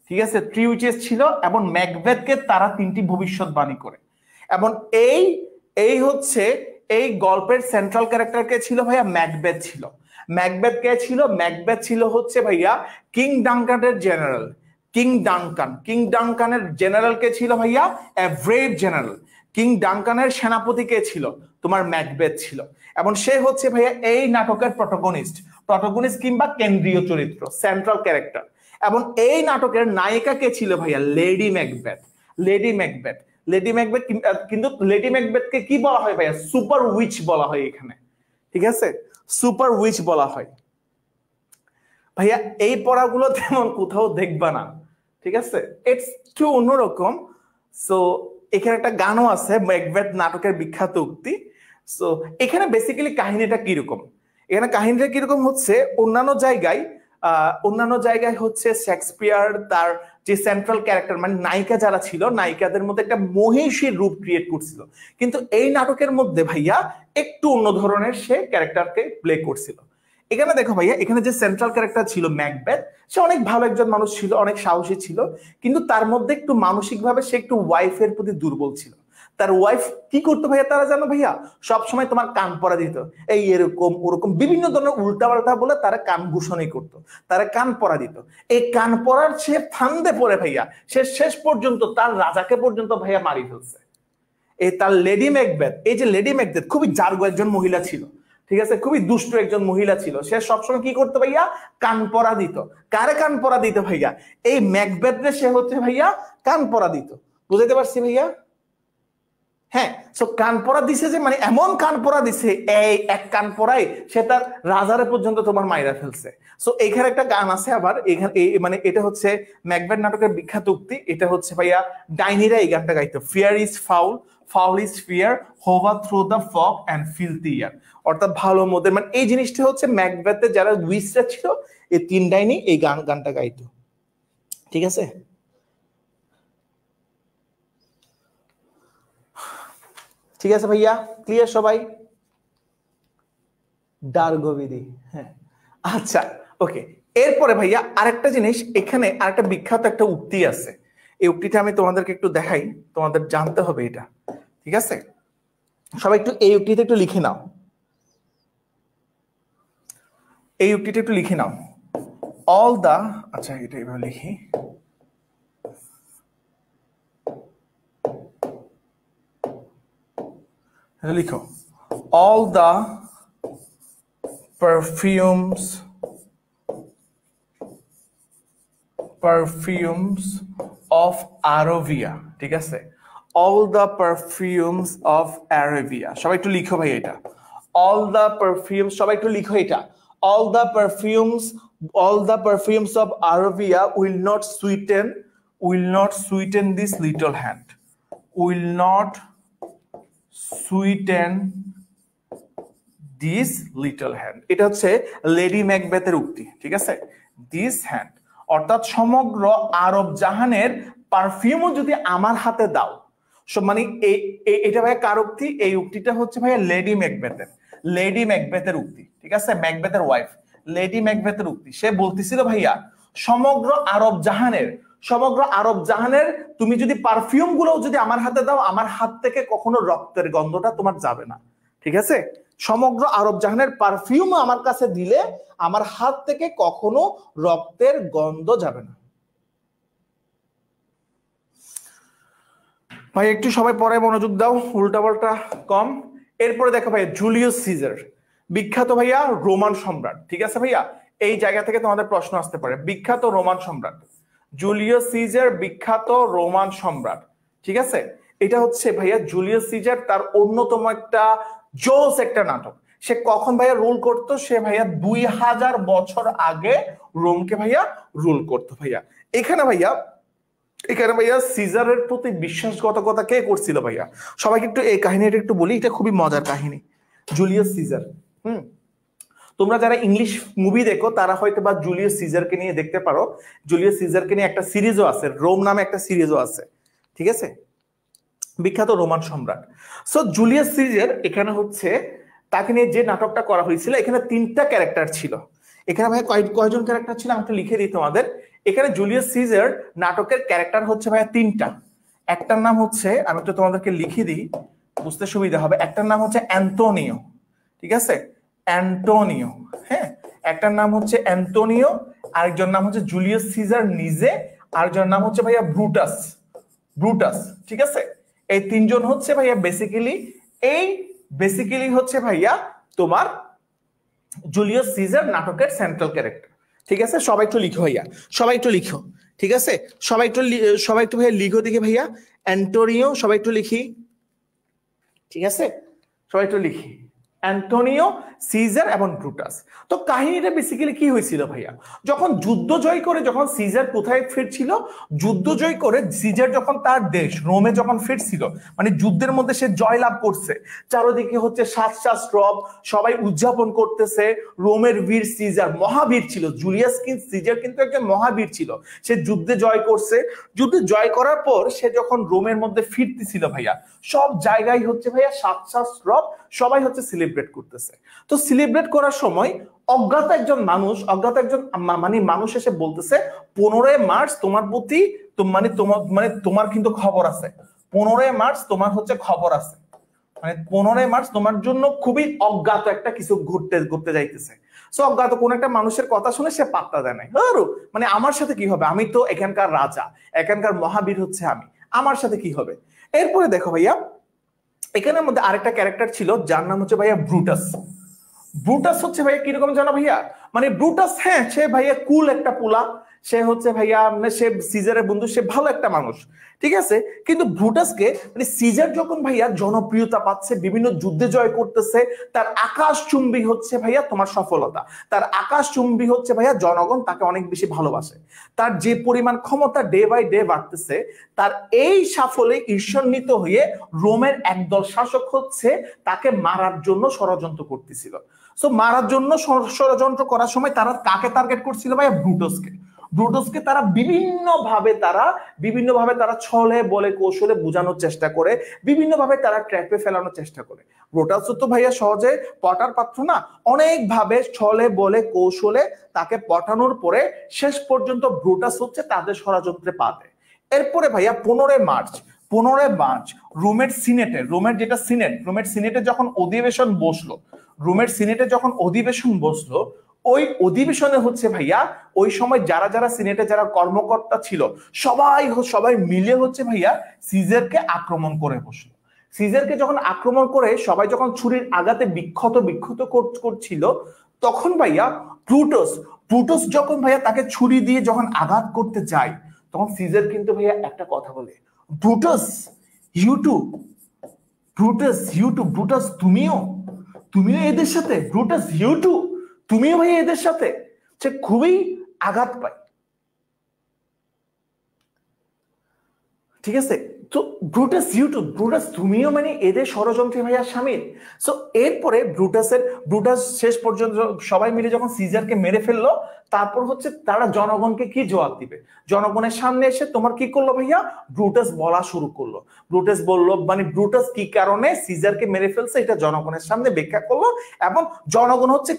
ঠিক আছে? থ্রি উইচেস ছিল এবং ম্যাকবেথকে তারা তিনটি ভবিষ্যৎবাণী করে। এবং এই হচ্ছে এই গল্পের সেন্ট্রাল ক্যারেক্টার কে ছিল ভাইয়া? ম্যাকবেথ ছিল। ম্যাকবেথ কে ছিল? ম্যাকবেথ ছিল হচ্ছে ভাইয়া কিং ডানকানের জেনারেল। কিং ডানকানের জেনারেল কে ছিল ভাইয়া? এ ব্রেভ জেনারেল। কিং ডানকানের সেনাপতি কে ছিল? তোমার ম্যাকবেথ ছিল। এবং সে হচ্ছে ভাইয়া এই নাটকের প্রটোগনিস্ট কিংবা কেন্দ্রীয় চরিত্র, সেন্ট্রাল ক্যারেক্টার। এবং এই নাটকের নায়িকা কে ছিল ভাইয়া? Lady Macbeth. লেডি ম্যাকবেথ কিন্তু লেডি ম্যাকবেথকে কি বলা হয় ভাইয়া? সুপার উইচ বলা হয় এখানে, ঠিক আছে? সুপার উইচ বলা হয় ভাইয়া। এই পড়াগুলো তেমন কোথাও দেখবা না, ঠিক আছে? ইটস একটু অন্যরকম। সো এখানে একটা গানও আছে, ম্যাকবেথ নাটকের বিখ্যাত উক্তি। সো এখানে বেসিক্যালি কাহিনীটা কিরকম? এখানে কাহিনীটা কিরকম হচ্ছে, অন্যান্য জায়গায় হচ্ছে শেক্সপিয়ার তার যে সেন্ট্রাল ক্যারেক্টার মানে নায়িকা যারা ছিল, নায়িকাদের মধ্যে একটা মহিষীর রূপ ক্রিয়েট করছিল। কিন্তু এই নাটকের মধ্যে ভাইয়া একটু অন্য ধরনের সে ক্যারেক্টারকে প্লে করছিল। এখানে দেখো ভাইয়া, এখানে যে সেন্ট্রাল ক্যারেক্টার ছিল ম্যাকবেথ, সে অনেক ভালো একজন মানুষ ছিল, অনেক সাহসী ছিল, কিন্তু তার মধ্যে একটু মানসিকভাবে সে একটু ওয়াইফের প্রতি দুর্বল ছিল। তার ওয়াইফ কি করতো ভাইয়া তারা জানো ভাইয়া? সবসময় তোমার কান পরা দিত, এই এরকম ওরকম বিভিন্ন ধরনের উল্টাপাল্টা বলে তারা কান ঘুষণি করতো, তারা কান পরা দিত। এই কান পরার সে ফান্দে পড়ে ভাইয়া সে শেষ পর্যন্ত তার রাজাকে পর্যন্ত ভাইয়া মারি ফেলছে। এই তার লেডি ম্যাকবেথ, এই যে লেডি ম্যাকবেথ খুবই জারগো একজন মহিলা ছিল, ঠিক আছে? খুবই দুষ্ট একজন মহিলা ছিল। সে সবসময় কি করতো ভাইয়া? কান পরা দিত। কারে কান পরা দিত ভাইয়া? এই ম্যাকবেথে সে হচ্ছে ভাইয়া কান পরা দিত। বুঝাইতে পারছি ভাইয়া? হ্যাঁ। সো কান পরা দিছে, যে মানে এমন কান পরা দিছে, এই এক কান পরাই সে তার রাজারে পর্যন্ত তোমার মাইরা ফেলছে। সো এখানে একটা গান আছে আবার, এখানে মানে এটা হচ্ছে ম্যাকবেথ নাটকের বিখ্যাত উক্তি। এটা হচ্ছে ভাইয়া ডাইনিরা এই গানটা গাইতো, fair is foul, foul is fair, hover through the fog and filthy air. অর্থাৎ ভালো মদের মানে এই জিনিসটা হচ্ছে ম্যাকবেথের যারা উইচরা ছিল, এই তিন ডাইনি এই গানটা গাইতো, ঠিক আছে? ঠিক আছে ভাইয়া, ক্লিয়ার সবাই? ডার্গোবিধি, হ্যাঁ। আচ্ছা, ওকে। এরপরে ভাইয়া আরেকটা জিনিস, এখানে আরেকটা বিখ্যাত একটা উক্তি আছে। এই উক্তিটা আমি তোমাদেরকে একটু দেখাই, তোমাদের জানতে হবে এটা, ঠিক আছে? সবাই একটু এই উক্তিটা একটু লিখে নাও, এই উক্তিটা একটু লিখে নাও। অল দা, আচ্ছা এটা এভাবে লিখি, লিখো, all the perfumes of Aravia, ঠিক আছে? all the perfumes of Aravia, সবাই একটু লিখো ভাই এটা, all the perfumes, সবাই একটু লিখো এটা, all the perfumes of Aravia will not sweeten this little hand, will not sweeten this little hand। এটা হচ্ছে লেডি ম্যাকবেথের উক্তি, ঠিক আছে? দিস হ্যান্ড অর্থাৎ সমগ্র আরব জাহানের পারফিউমও যদি আমার হাতে দাও, মানে এটা ভাইয়া কার উক্তি? এই উক্তিটা হচ্ছে ভাইয়া লেডি ম্যাকবেথের উক্তি, ঠিক আছে? ম্যাকবেথের ওয়াইফ লেডি ম্যাকবেথের উক্তি। সে বলতেছিল ভাইয়া সমগ্র আরব জাহানের তুমি যদি পারফিউম গুলো যদি আমার হাতে দাও, আমার হাত থেকে কখনো রক্তের গন্ধটা তোমার যাবে না, ঠিক আছে? সমগ্র আরব জাহানের পারফিউম আমার কাছে দিলে আমার হাত থেকে কখনো রক্তের গন্ধ যাবে না। ভাই একটু সবাই পরে মনোযোগ দাও, উল্টাপাল্টা কম। এরপরে দেখো ভাইয়া জুলিয়াস সিজার, বিখ্যাত ভাইয়া রোমান সম্রাট, ঠিক আছে ভাইয়া? এই জায়গা থেকে তোমাদের প্রশ্ন আসতে পারে, বিখ্যাত রোমান সম্রাট জুলিয়াস সিজার, বিখ্যাত রোমান সম্রাট, ঠিক আছে? এটা হচ্ছে ভাইয়া জুলিয়াস সিজার, তার অন্যতম একটা জোস একটা নাটক। সে কখন ভাইয়া রুল করতো? সে ভাইয়া 2000 বছর আগে রোমকে ভাইয়া রুল করতো ভাইয়া। এখানে ভাইয়া সিজারের প্রতি বিশ্বাসঘাতকতা কে করছিল ভাইয়া? সবাইকে একটু এই কাহিনীটা একটু বলি, এটা খুবই মজার কাহিনী। জুলিয়াস সিজার, তোমরা যারা ইংলিশ মুভি দেখো তারা হয়তো বা জুলিয়াস সিজারকে নিয়ে দেখতে পারো। জুলিয়াস সিজারকে নিয়ে একটা সিরিজও আছে, রোম নামে একটা সিরিজও আছে, ঠিক আছে? বিখ্যাত রোমান সম্রাট। সো জুলিয়াস সিজার, এখানে হচ্ছে তাকে নিয়ে যে নাটকটা করা হয়েছিল, এখানে 3টা ক্যারেক্টার ছিল। এখানে ভাই কয়জন ক্যারেক্টার ছিল আমি একটু লিখে দিই তোমাদের। এখানে জুলিয়াস সিজার নাটকের ক্যারেক্টার হচ্ছে ভাইয়া 3টা। একটার নাম হচ্ছে, আমি একটু তোমাদেরকে লিখে দিই বুঝতে সুবিধা হবে, একটার নাম হচ্ছে অ্যান্তোনিও, ঠিক আছে? অ্যান্টোনিও, হ্যাঁ। একটার নাম হচ্ছে অ্যান্টোনিও, আরেকজন নাম হচ্ছে জুলিয়াস সিজার নিজে, আরেকজনের নাম হচ্ছে ভাইয়া ব্রুটাস। ব্রুটাস, ঠিক আছে? এই তিনজন হচ্ছে ভাইয়া বেসিক্যালি হচ্ছে ভাইয়া তোমার জুলিয়াস সিজার নাটকের সেন্ট্রাল ক্যারেক্টার। ঠিক আছে, সবাই একটু লিখো ভাইয়া, সবাই একটু লিখো। ঠিক আছে, সবাই একটু ভাইয়া লিখো দেখি ভাইয়া। অ্যান্টোনিও, সবাই একটু লিখি। ঠিক আছে, সবাই একটু লিখি। অ্যান্টোনিও, সিজার এবং ব্রুটাস। তো কাহিনীটা বেসিক্যালি কি হয়েছিল ভাইয়া, যখন যুদ্ধ জয় করে যখন সিজার কোথায় ফিরছিল, যুদ্ধ জয় করে সিজার যখন তার দেশ রোমে যখন ফিরছিল, মানে যুদ্ধের মধ্যে সে জয়লাভ করছে, চারদিকে হচ্ছে শাস্ত্রব, সবাই উদযাপন করতেছে। রোমের বীর সিজার মহাবীর ছিল, জুলিয়াস সিজার কিন্তু একজন মহাবীর ছিল। সে যুদ্ধে জয় করছে, যুদ্ধে জয় করার পর সে যখন রোমের মধ্যে ফিরতেছিল ভাইয়া, সব জায়গায় হচ্ছে ভাইয়া শাস্ত্রব, সবাই হচ্ছে সেলিব্রেট করতেছে। তো সেলিব্রেট করার সময় অজ্ঞাত একজন মানুষ এসে বলতেছে 15 মার্চ তোমার প্রতি তোমার কিন্তু খবর আছে, 15 মার্চ তোমার হচ্ছে খবর আছে, মানে 15 মার্চ তোমার জন্য খুবই অজ্ঞাত একটা কিছু ঘটতে যাইতেছে। সো অজ্ঞাত কোন একটা মানুষের কথা শুনে সে পাত্তা দেয় নাই, মানে আমার সাথে কি হবে, আমি তো এখানকার রাজা, এখানকার মহাবীর হচ্ছে আমি, আমার সাথে কি হবে। এরপরে দেখো ভাইয়া, এখানের মধ্যে আরেকটা ক্যারেক্টার ছিল যার নাম হচ্ছে ভাইয়া ব্রুটাস। ব্রুটাস হচ্ছে ভাইয়া কিরকম জানো ভাইয়া, মানে ব্রুটাস, হ্যাঁ সে ভাইয়া কুল একটা পোলা, সে হচ্ছে ভাইয়া সে সিজারের বন্ধু, সে ভালো একটা মানুষ, ঠিক আছে। কিন্তু ব্রুটাসকে মানে সিজার যখন ভাইয়া জনপ্রিয়তা পাচ্ছে, বিভিন্ন যুদ্ধে জয় করতেছে, তার আকাশচুম্বী হচ্ছে ভাইয়া তোমার সফলতা, তার আকাশচুম্বী হচ্ছে ভাইয়া জনগণ তাকে অনেক বেশি ভালোবাসে, তার যে পরিমাণ ক্ষমতা ডে বাই ডে বাড়তেছে, তার এই সাফল্যে ঈর্ষান্বিত হয়ে রোমের একদল শাসক হচ্ছে তাকে মারার জন্য ষড়যন্ত্র করতেছিল। সো মারার জন্য ষড়যন্ত্র করার সময় তারা কাকে টার্গেট করছিল ভাইয়া, ব্রুটাসকে তারা বিভিন্নভাবে তারা ছলে বলে কৌশলে বোঝানোর চেষ্টা করে, বিভিন্নভাবে তারা ট্র্যাপে ফেলানোর চেষ্টা করে। ব্রুটাস তো ভাইয়া সহজে পটার পাত্র না, অনেকভাবে ছলে বলে কৌশলে তাকে পটানোর পরে শেষ পর্যন্ত ব্রুটাস হচ্ছে তাদের ষড়যন্ত্রে পা দেয়। এরপরে ভাইয়া 15 মার্চ রোমের সিনেটে যখন অধিবেশন বসলো, ওই অধিবেশনে হচ্ছে ভাইয়া ওই সময় যারা সিনেটে যারা কর্মকর্তা ছিল সবাই মিলে হচ্ছে ভাইয়া সিজারকে আক্রমণ করে বসলো। সিজারকে যখন আক্রমণ করে সবাই যখন ছুরির আঘাতে বিক্ষত করছিল, তখন ভাইয়া ব্রুটাস যখন ভাইয়া তাকে ছুরি দিয়ে যখন আঘাত করতে যায়, তখন সিজার কিন্তু ভাইয়া একটা কথা বলে, ব্রুটাস তুমিও এদের সাথে, তুমিও ভাই এদের সাথে। সে খুবই আঘাত পায়, ঠিক আছে। তো ব্রুটাস তুমিও মানে এদের ষড়যন্ত্রে ভাইয়া সামিল। সো এরপরে ব্রুটাস শেষ পর্যন্ত সবাই মিলে যখন সিজারকে মেরে ফেললো, তারপর হচ্ছে তারা জনগণকে কি জবাব দিবে, জনগণের সামনে এসে তোমার কি করলো ভাইয়া, ব্রুটাস বলা শুরু করলো। ব্রুটাস বললো মানে ব্রুটাস কি কারণে সিজারকে মেরে ফেলছে এটা জনগণের সামনে ব্যাখ্যা করলো, এবং জনগণ হচ্ছে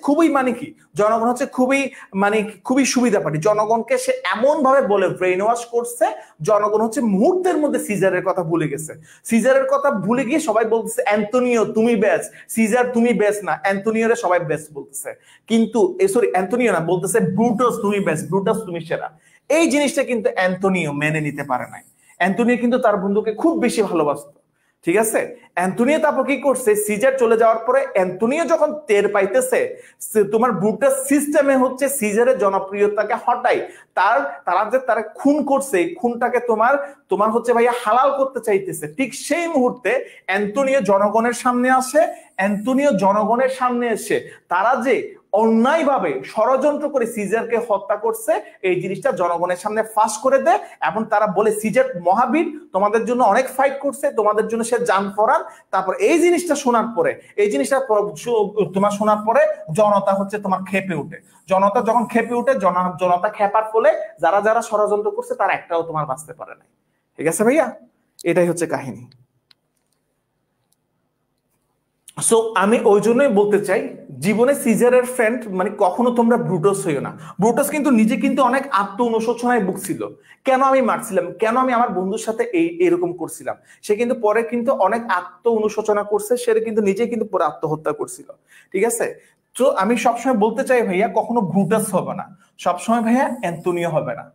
খুবই সুবিধা পাটি, জনগণকে সে এমন ভাবে বলে ব্রেইন ওয়াশ করছে, জনগণ হচ্ছে মুহূর্তের মধ্যে সিজারের কথা ভুলে গেছে। সিজারের কথা ভুলে গিয়ে সবাই বলতেছে অ্যান্টোনিও তুমি বেস্ট, সিজার তুমি বেস্ট না, অ্যান্টোনিওরে সবাই বেস্ট বলতেছে, কিন্তু অ্যান্টোনিও না, বলতেছে ব্রুটাস তুমি বেস্ট, ব্রুটাস তুমি সেরা। এই জিনিসটা কিন্তু অ্যান্টোনিও মেনে নিতে পারে নাই। অ্যান্টোনিও কিন্তু তার বন্ধুকে খুব বেশি ভালোবাসতো, ঠিক আছে। অ্যান্টোনিও তারপর কি করছে, সিজার চলে যাওয়ার পরে অ্যান্টোনিও যখন টের পাইতেছে তোমার ব্রুটাস সিস্টেমে হচ্ছে সিজারের জনপ্রিয়তাকে হটাই, তারা যে তারা খুন করছে, খুনটাকে তোমার হচ্ছে ভাইয়া হালাল করতে চাইতেছে, ঠিক সেই মুহূর্তে অ্যান্টোনিও জনগণের সামনে এসে তারা যে অন্যায়ভাবে ষড়যন্ত্র করে সিজারকে হত্যা করছে এই জিনিসটা জনগণের সামনে ফাঁস করে দেয়, এবং তারা বলে সিজার মহাবীর, তোমাদের জন্য অনেক ফাইট করছে, তোমাদের জন্য সে জান ফরান। তারপর এই জিনিসটা শোনার পরে জনতা হচ্ছে তোমার খেপে উঠে, জনতা যখন খেপে উঠে, জনতা খেপার ফলে যারা ষড়যন্ত্র করছে তার একটাও তোমার বাঁচতে পারে নাই। ঠিক আছে ভাইয়া, এটাই হচ্ছে কাহিনী। সো আমি ওই জন্যই বলতে চাই, জীবনে সিজারের ফ্রেন্ড মানে কখনো তোমরা ব্রুটাস হইও না। ব্রুটাস কিন্তু নিজে কিন্তু অনেক আত্ম অনুশোচনায় ভুগছিল, কেন আমি মারছিলাম, কেন আমি আমার বন্ধুর সাথে এরকম করছিলাম। সে কিন্তু পরে কিন্তু অনেক আত্ম অনুশোচনা করছে, সে কিন্তু নিজে কিন্তু পরে আত্মহত্যা করছিল, ঠিক আছে। তো আমি সবসময় বলতে চাই ভাইয়া কখনো ব্রুটাস হবে না, সবসময় ভাইয়া অ্যান্টোনিও হবে না,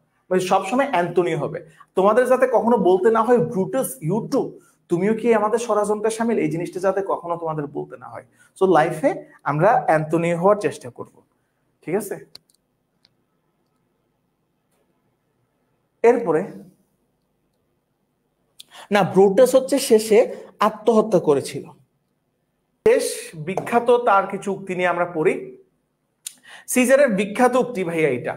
সবসময় অ্যান্টোনিও হবে। তোমাদের যাতে কখনো বলতে না হয় ব্রুটাস ইউটিউব তুমিও কি আমাদের ষড়যন্ত্রে শামিল, এই জিনিসটা যাতে কখনো তোমাদের বলতে না হয়। সো লাইফে আমরা অ্যান্টোনিও হওয়ার চেষ্টা করব, ঠিক আছে? এরপরে না, ব্রুটাস হচ্ছে শেষে আত্মহত্যা করেছিল। শেষ বিখ্যাত তার কিছু উক্তি নিয়ে আমরা পড়ি। সিজারের বিখ্যাত উক্তি ভাইয়া এটা,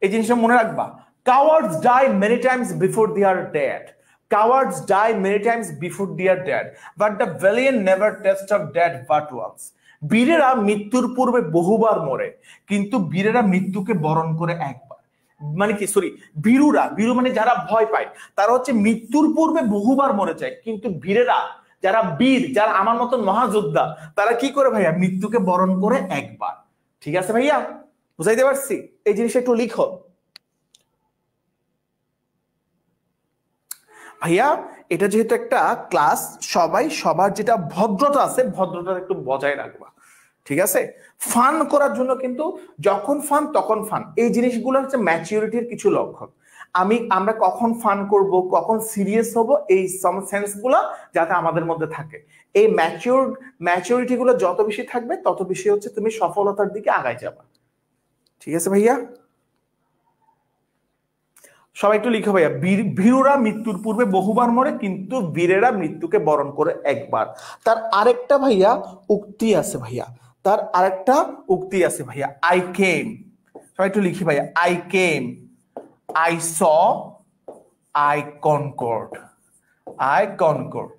এই জিনিসটা মনে রাখবা, cowards die many times before they are dead, cowards die many times before they are dead, but the valiant never taste of death but once. বীরেরা মৃত্যুর পূর্বে বহুবার মরে, কিন্তু বীরেরা মৃত্যুকে বরণ করে একবার। মানে কি, সরি, বীরুরা, বীরু মানে যারা ভয় পায়, তারা হচ্ছে মৃত্যুর পূর্বে বহুবার মরে যায়, কিন্তু বীরেরা, যারা বীর, যারা আমার মতন মহাযোদ্ধা, তারা কি করে ভাইয়া, মৃত্যুকে বরণ করে একবার। ঠিক আছে ভাইয়া, বুঝাইতে পারছি? এই জিনিসটা একটু লিখো ভাইয়া। এটা যেহেতু একটা ক্লাস, সবাই সবার যেটা ভদ্রতা আছে ভদ্রতা একটু বজায় রাখবা, ঠিক আছে? ফান করার জন্য কিন্তু যখন ফান তখন ফান, এই জিনিসগুলো হচ্ছে ম্যাচিউরিটির কিছু লক্ষণ। আমরা কখন ফান করব, কখন সিরিয়াস হব, এই সেন্স গুলো যাতে আমাদের মধ্যে থাকে। এই ম্যাচিউরিটি গুলো যত বেশি থাকবে তত বেশি হচ্ছে তুমি সফলতার দিকে আগায় যাবা। ঠিক আছে ভাইয়া, সবাই একটু লিখো ভাইয়া, ভীরুরা মৃত্যুর পূর্বে বহুবার মরে, কিন্তু বীরেরা মৃত্যুকে বরণ করে একবার। তার আরেকটা ভাইয়া উক্তি আছে ভাইয়া, তার আরেকটা উক্তি আছে ভাইয়া, আই কেম। সবাই একটু লিখি ভাইয়া, I came, I saw, I conquered, I conquered.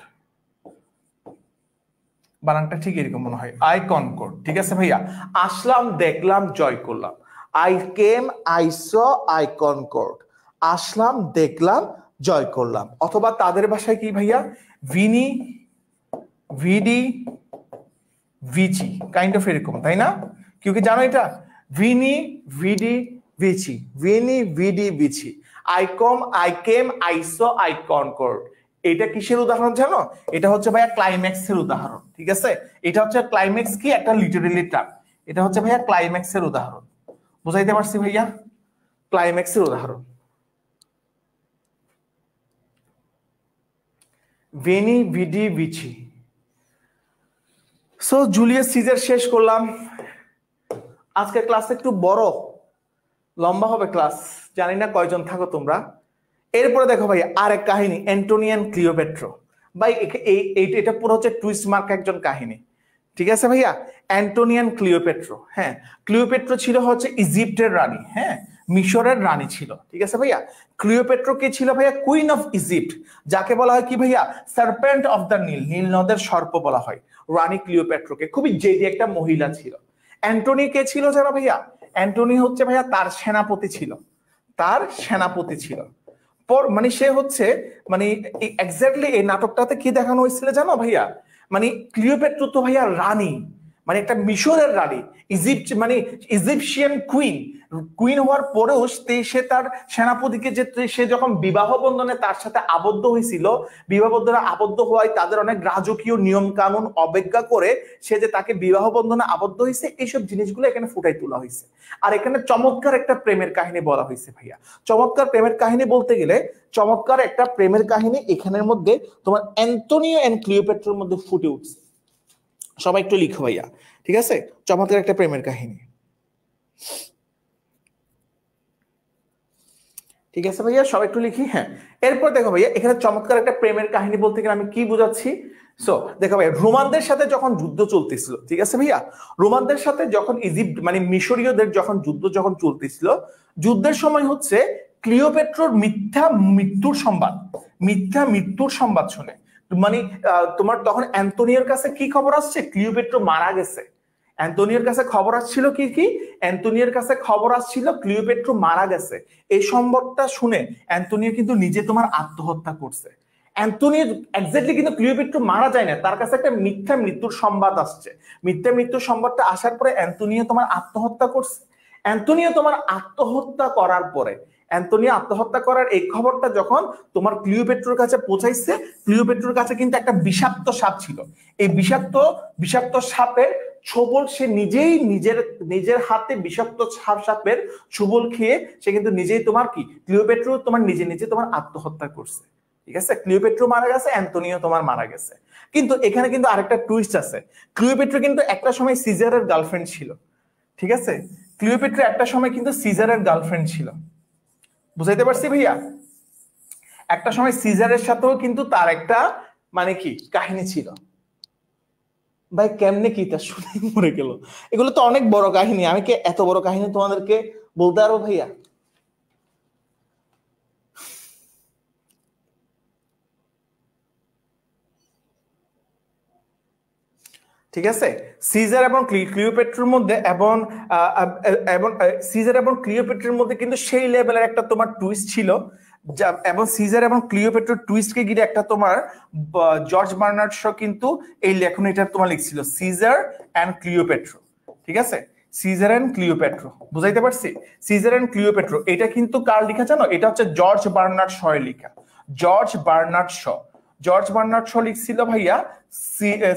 বানানটা ঠিক এরকম মনে হয়, আই কনকর্ড। ঠিক আছে ভাইয়া, আসলাম, দেখলাম, জয় করলাম। I came, I saw, I conquered. আসলাম, দেখলাম, জয় করলাম। অথবা তাদের ভাষায় কি ভাইয়া, ভিনি, ভিডি, ভিচি, কাইন্ড অফ এরকম, তাই না? কেউ কি জানো এটা? ভিনি, ভিডি, ভিচি, ভিনি, ভিডি, ভিচি। I come, I came, I saw, I conquered. এটা কিসের উদাহরণ জানো? এটা হচ্ছে ভাইয়া ক্লাইম্যাক্সের উদাহরণ। ঠিক আছে, এটা হচ্ছে ক্লাইম্যাক্স কি, একটা লিটারেলি টার্ম। এটা হচ্ছে ভাইয়া ক্লাইম্যাক্সের উদাহরণ। বুঝাইতে পারছি ভাইয়া? ক্লাইম্যাক্সের উদাহরণ। ভেনি, ভিডি, ভিচি। সো জুলিয়াস সিজার শেষ করলাম। আজকের ক্লাস একটু বড়, লম্বা হবে ক্লাস, জানি না কয়জন থাকো তোমরা। এরপরে দেখো ভাই আরেক কাহিনী, অ্যান্টোনিয়ান ক্লিওপেট্রা। ভাই এটা পুরো হচ্ছে টুইস্ট মার্ক একজন কাহিনী। ঠিক আছে ভাইয়া, অ্যান্টোনিয়ান ক্লিওপেট্রা। হ্যাঁ, ক্লিওপেট্রা ছিল হচ্ছে ইজিপ্টের রানী, হ্যাঁ, মিশরের রানী ছিল। ঠিক আছে ভাইয়া, ক্লিওপেট্রা কে ছিল ভাইয়া? কুইন অফ ইজিপ্ট, যাকে বলা হয় কি ভাইয়া, সার্পেন্ট অফ দ্য নীল, নীল নদের সর্প বলা হয় রানী ক্লিওপেট্রাকে। খুবই জেদি একটা মহিলা ছিল। অ্যান্টনি কে ছিল জানো ভাইয়া? অ্যান্টনি হচ্ছে ভাইয়া তার সেনাপতি ছিল, তার সেনাপতি ছিল। মানে সে হচ্ছে, মানে এক্স্যাক্টলি এই নাটকটাতে কি দেখানো হয়েছিল জানো ভাইয়া? মানে ক্লিওপেট্রা তো ভাইয়া রানী, মানে একটা মিশরের রানী, ইজিপ্ট মানে ইজিপশিয়ান কুইন। কুইন হওয়ার পরেও সে তার সেনাপতিকে, যে সে যখন বিবাহ বন্ধনে তার সাথে আবদ্ধ হয়েছিল, বিবাহ বন্ধনে আবদ্ধ হওয়ায় তাদের অনেক রাজকীয় নিয়ম কানুন অবজ্ঞা করে সে যে তাকে বিবাহ বন্ধনে আবদ্ধ হয়েছে, এইসব জিনিসগুলো এখানে ফুটাই তোলা হয়েছে। আর এখানে চমৎকার একটা প্রেমের কাহিনী বলা হয়েছে ভাইয়া। চমৎকার প্রেমের কাহিনী বলতে গেলে, চমৎকার একটা প্রেমের কাহিনী এখানের মধ্যে তোমার অ্যান্টোনিও এন্ড ক্লিওপেট্রার মধ্যে ফুটে উঠছে। সবাই একটু লিখো ভাইয়া, ঠিক আছে? চমৎকার একটা প্রেমের কাহিনী। ঠিক আছে ভাইয়া, সবাই একটু লিখি। হ্যাঁ, এরপর দেখো ভাইয়া এখানে চমৎকার একটা প্রেমের কাহিনী বলতে গেলে আমি কি বুঝাচ্ছি। সো দেখো ভাইয়া, রোমানদের সাথে যখন যুদ্ধ চলতেছিল, ঠিক আছে ভাইয়া, রোমানদের সাথে যখন ইজিপ্ট মানে মিশরীয়দের যখন যুদ্ধ চলতেছিল, যুদ্ধের সময় হচ্ছে ক্লিওপেট্রার মিথ্যা মৃত্যুর সংবাদ শুনে, মানে তোমার তখন অ্যান্টোনিওর কাছে কি খবর আসছে? ক্লিওপেট্রা মারা গেছে। অ্যান্টোনিওর কাছে খবর আসছিল কি অ্যান্টোনিওর কাছে খবর আসছিল ক্লিওপেট্রা মারা গেছে। এই সংবাদটা শুনে অ্যান্টোনিও কিন্তু নিজে তোমার আত্মহত্যা করছে। অ্যান্টোনিও এক্স্যাক্টলি কিন্তু ক্লিওপেট্রা মারা যায় না, তার কাছে একটা মিথ্যা মৃত্যুর সংবাদ আসছে। মিথ্যা মৃত্যুর সংবাদটা আসার পরে অ্যান্টোনিও তোমার আত্মহত্যা করছে। অ্যান্টোনিও তোমার আত্মহত্যা করার পরে, অ্যান্টোনিও আত্মহত্যা করার এই খবরটা যখন তোমার ক্লিওপেট্রার কাছে পৌঁছাইছে, ক্লিওপেট্রার কাছে কিন্তু একটা বিষাক্ত সাপ ছিল। এই বিষাক্ত সাপের ছোবল সে নিজেই নিজের হাতে বিষাক্ত সাপের ছোবল খেয়ে সে কিন্তু নিজেই তোমার কি ক্লিওপেট্রা তোমার নিজে তোমার আত্মহত্যা করছে। ঠিক আছে, ক্লিওপেট্রা মারা গেছে, অ্যান্তনিও তোমার মারা গেছে। কিন্তু এখানে কিন্তু আরেকটা টুইস্ট আছে, ক্লিওপেট্রা কিন্তু একটা সময় সিজারের গার্লফ্রেন্ড ছিল। ঠিক আছে, ক্লিওপেট্রা একটা সময় কিন্তু সিজারের গার্লফ্রেন্ড ছিল, বুঝাইতে পারছি ভাইয়া? একটা সময় সিজারের সাথেও কিন্তু তার একটা মানে কি কাহিনী ছিল। ভাই কেমনে কি তা শুনে মরে গেল, এগুলো তো অনেক বড় কাহিনী, আমি কি এত বড় কাহিনী তোমাদেরকে বলতে পারবো ভাইয়া? ঠিক আছে, সিজার এবং ক্লিওপেট্রার মধ্যে এবং সিজার এবং ক্লিওপেট্রার মধ্যে কিন্তু সেই লেভেলের একটা তোমার টুইস্ট ছিল, এবং সিজার এবং ক্লিওপেট্রার টুইস্টকে ঘিরে একটা তোমার জর্জ বার্নার্ড শ কিন্তু এই লেখনীটা তোমার লিখছিল, সিজার অ্যান্ড ক্লিওপেট্রা। ঠিক আছে, সিজার অ্যান্ড ক্লিওপেট্রা, বুঝাইতে পারছি? সিজার অ্যান্ড ক্লিওপেট্রা এটা কিন্তু কার লেখা জানো? এটা হচ্ছে জর্জ বার্নার্ড শ এর লেখা। জর্জ বার্নার্ড শ লিখছিল ভাইয়া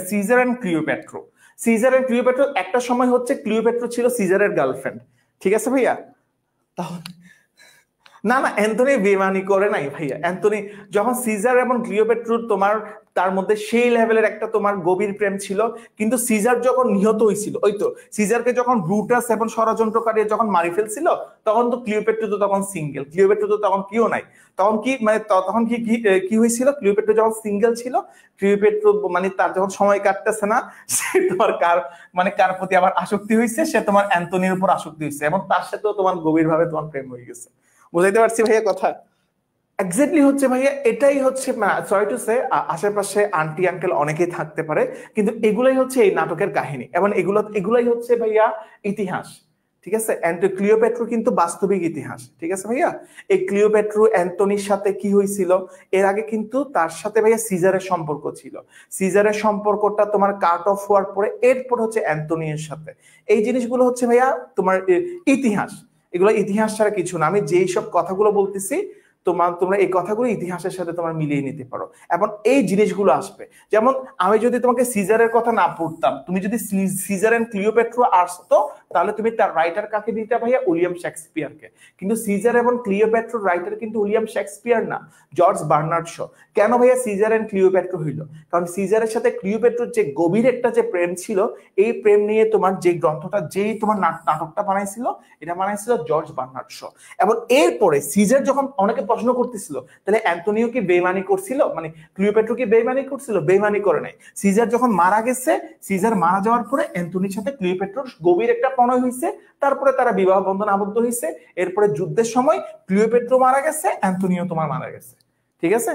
Caesar and Cleopatra. Caesar and Cleopatra একটা সময় হচ্ছে ক্লিওপেট্রা ছিল সিজারের গার্লফ্রেন্ড। ঠিক আছে ভাইয়া? তাহলে না অ্যান্থনি বেমানি করে নাই ভাইয়া। অ্যান্থনি যখন সিজার এবং ক্লিওপেট্রা তোমার তার মধ্যে সেই লেভেলের একটা তোমার গভীর প্রেম ছিল, কিন্তু সিজার যখন নিহত হয়েছিল, ওই তো সিজারকে যখন ব্রুটাস এবং ষড়যন্ত্রকারী যখন মারি ফেলছিল, তখন তো ক্লিওপেট্রা তো তখন সিঙ্গেল, ক্লিওপেট্রা তো তখন কেউ নাই। তখন কি মানে তখন কি কি হয়েছিল? ক্লিওপেট্রা যখন সিঙ্গেল ছিল, ক্লিওপেট্রা মানে তার যখন সময় কাটতেছে না, সে তোমার কার প্রতি আবার আসক্তি হয়েছে, সে তোমার অ্যান্থনির উপর আসক্তি হয়েছে, এবং তার সাথেও তোমার গভীরভাবে তোমার প্রেম হয়ে গেছে। বুঝাইতে পারছি ভাইয়া কথা? এক্স্যাক্টলি হচ্ছে ভাইয়া, এটাই হচ্ছে, সরি টু সে, আশেপাশে আন্টি আঙ্কেল অনেকেই থাকতে পারে, কিন্তু এগুলাই হচ্ছে এই নাটকের কাহিনী, এবং এগুলাই হচ্ছে ভাইয়া ইতিহাস। ঠিক আছে, ক্লিওপেট্রা কিন্তু বাস্তবিক ইতিহাস। ঠিক আছে ভাইয়া, এই ক্লিওপেট্রা অ্যান্টনির সাথে কি হয়েছিল, এর আগে কিন্তু তার সাথে ভাইয়া সিজারের সম্পর্ক ছিল। সিজারের সম্পর্কটা তোমার কাট অফ হওয়ার পরে এরপর হচ্ছে অ্যান্টনির সাথে। এই জিনিসগুলো হচ্ছে ভাইয়া তোমার ইতিহাস, এগুলো ইতিহাস ছাড়া কিছু না। আমি যেই সব কথাগুলো বলতেছি তোমরা এই কথাগুলো ইতিহাসের সাথে তোমার মিলিয়ে নিতে পারো, এবং এই জিনিসগুলো আসবে। যেমন আমি যদি তোমাকে সিজারের কথা না পড়তাম, তুমি যদি সিজার এন্ড ক্লিওপেট্রা আসতো, তাহলে তুমি তার রাইটার কাকে দিতে ভাইয়া? উইলিয়াম শেক্সপিয়ারকে। কিন্তু সিজার এবং ক্লিওপেট্রার রাইটার কিন্তু উইলিয়াম শেক্সপিয়ার না, জর্জ বার্নার্ড শ। কেন ভাইয়া সিজার এন্ড ক্লিওপেট্রা হইল? কারণ সিজারের সাথে ক্লিওপেট্রার যে গভীর একটা যে প্রেম ছিল, এই প্রেম নিয়ে তোমার যে গ্রন্থটা, যেই তোমার নাটকটা বানাইছিল, এটা বানাইছিল জর্জ বার্নার্ড শ। এবং এরপরে সিজার যখন অনেকে প্রশ্ন করতেছিল, তাহলে অ্যান্টনিও কি বেইমানি করছিল, মানে ক্লিওপেট্রা কি বেইমানি করছিল? বেইমানি করে নাই। সিজার যখন মারা গেছে, সিজার মারা যাওয়ার পরে অ্যান্টনির সাথে ক্লিওপেট্রার গভীর একটা প্রণয় হয়েছে, তারপরে তারা বিবাহ বন্ধনে আবদ্ধ হয়েছে। এরপরে যুদ্ধের সময় ক্লিওপেট্রা মারা গেছে, অ্যান্টনিও তোমার মারা গেছে। ঠিক আছে?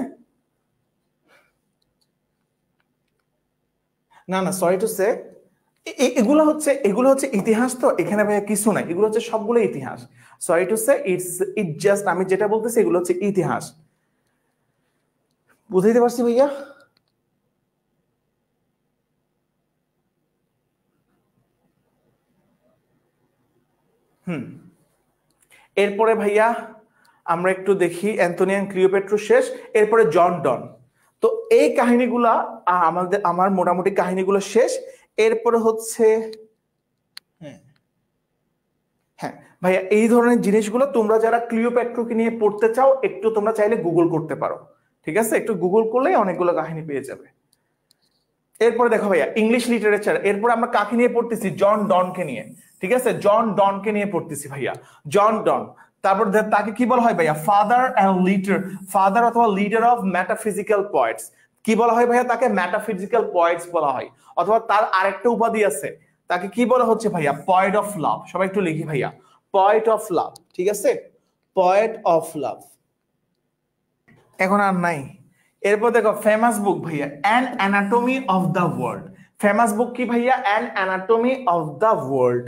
না সরি টু সে, এগুলো হচ্ছে ইতিহাস, তো এখানে ভাইয়া কিছু নাই, এগুলো হচ্ছে সবগুলো ইতিহাস। Sorry to say, it just আমি যেটা বলতেছি এগুলো হচ্ছে ইতিহাস। বুঝাইতে পারছি ভাইয়া? এরপরে ভাইয়া আমরা একটু দেখি, অ্যান্টনিয়ান ক্লিওপেট্রা শেষ, এরপরে জন ডন। তো এই কাহিনীগুলা আমার মোটামুটি কাহিনীগুলো শেষ। এরপরে হচ্ছে হ্যাঁ ভাইয়া, এই ধরনের জিনিসগুলো তোমরা যারা ক্লিওপেট্রাকে নিয়ে পড়তে চাও, একটু তোমরা চাইলে গুগল করতে পারো। ঠিক আছে, একটু গুগল করলেই অনেকগুলো কাহিনী পেয়ে যাবে। এরপরে দেখো ভাইয়া ইংলিশ লিটারেচার, এরপর আমরা কাকে নিয়ে পড়তেছি? জন ডনকে নিয়ে। ঠিক আছে, জন ডনকে নিয়ে পড়তেছি ভাইয়া, জন ডন। তারপর তাকে কি বলা হয় ভাইয়া? ফাদার অথবা লিডার অফ মেটাফিজিক্যাল পয়েটস। কি বলা হয় ভাইয়া তাকে? মেটাফিজিক্যাল পয়েটস বলা হয়। অথবা তার আরেকটা উপাধি আছে, তাকে কি বলা হচ্ছে ভাইয়া? পয়েট অফ লাভ। সবাই একটু লিখি ভাইয়া, পয়েট অফ লাভ। ঠিক আছে, পয়েট অফ লাভ। এখন আর নাই। এরপর দেখো ফেমাস বুক ভাইয়া, an anatomy of the world. Famous book কি ভাইয়া? An anatomy of the world.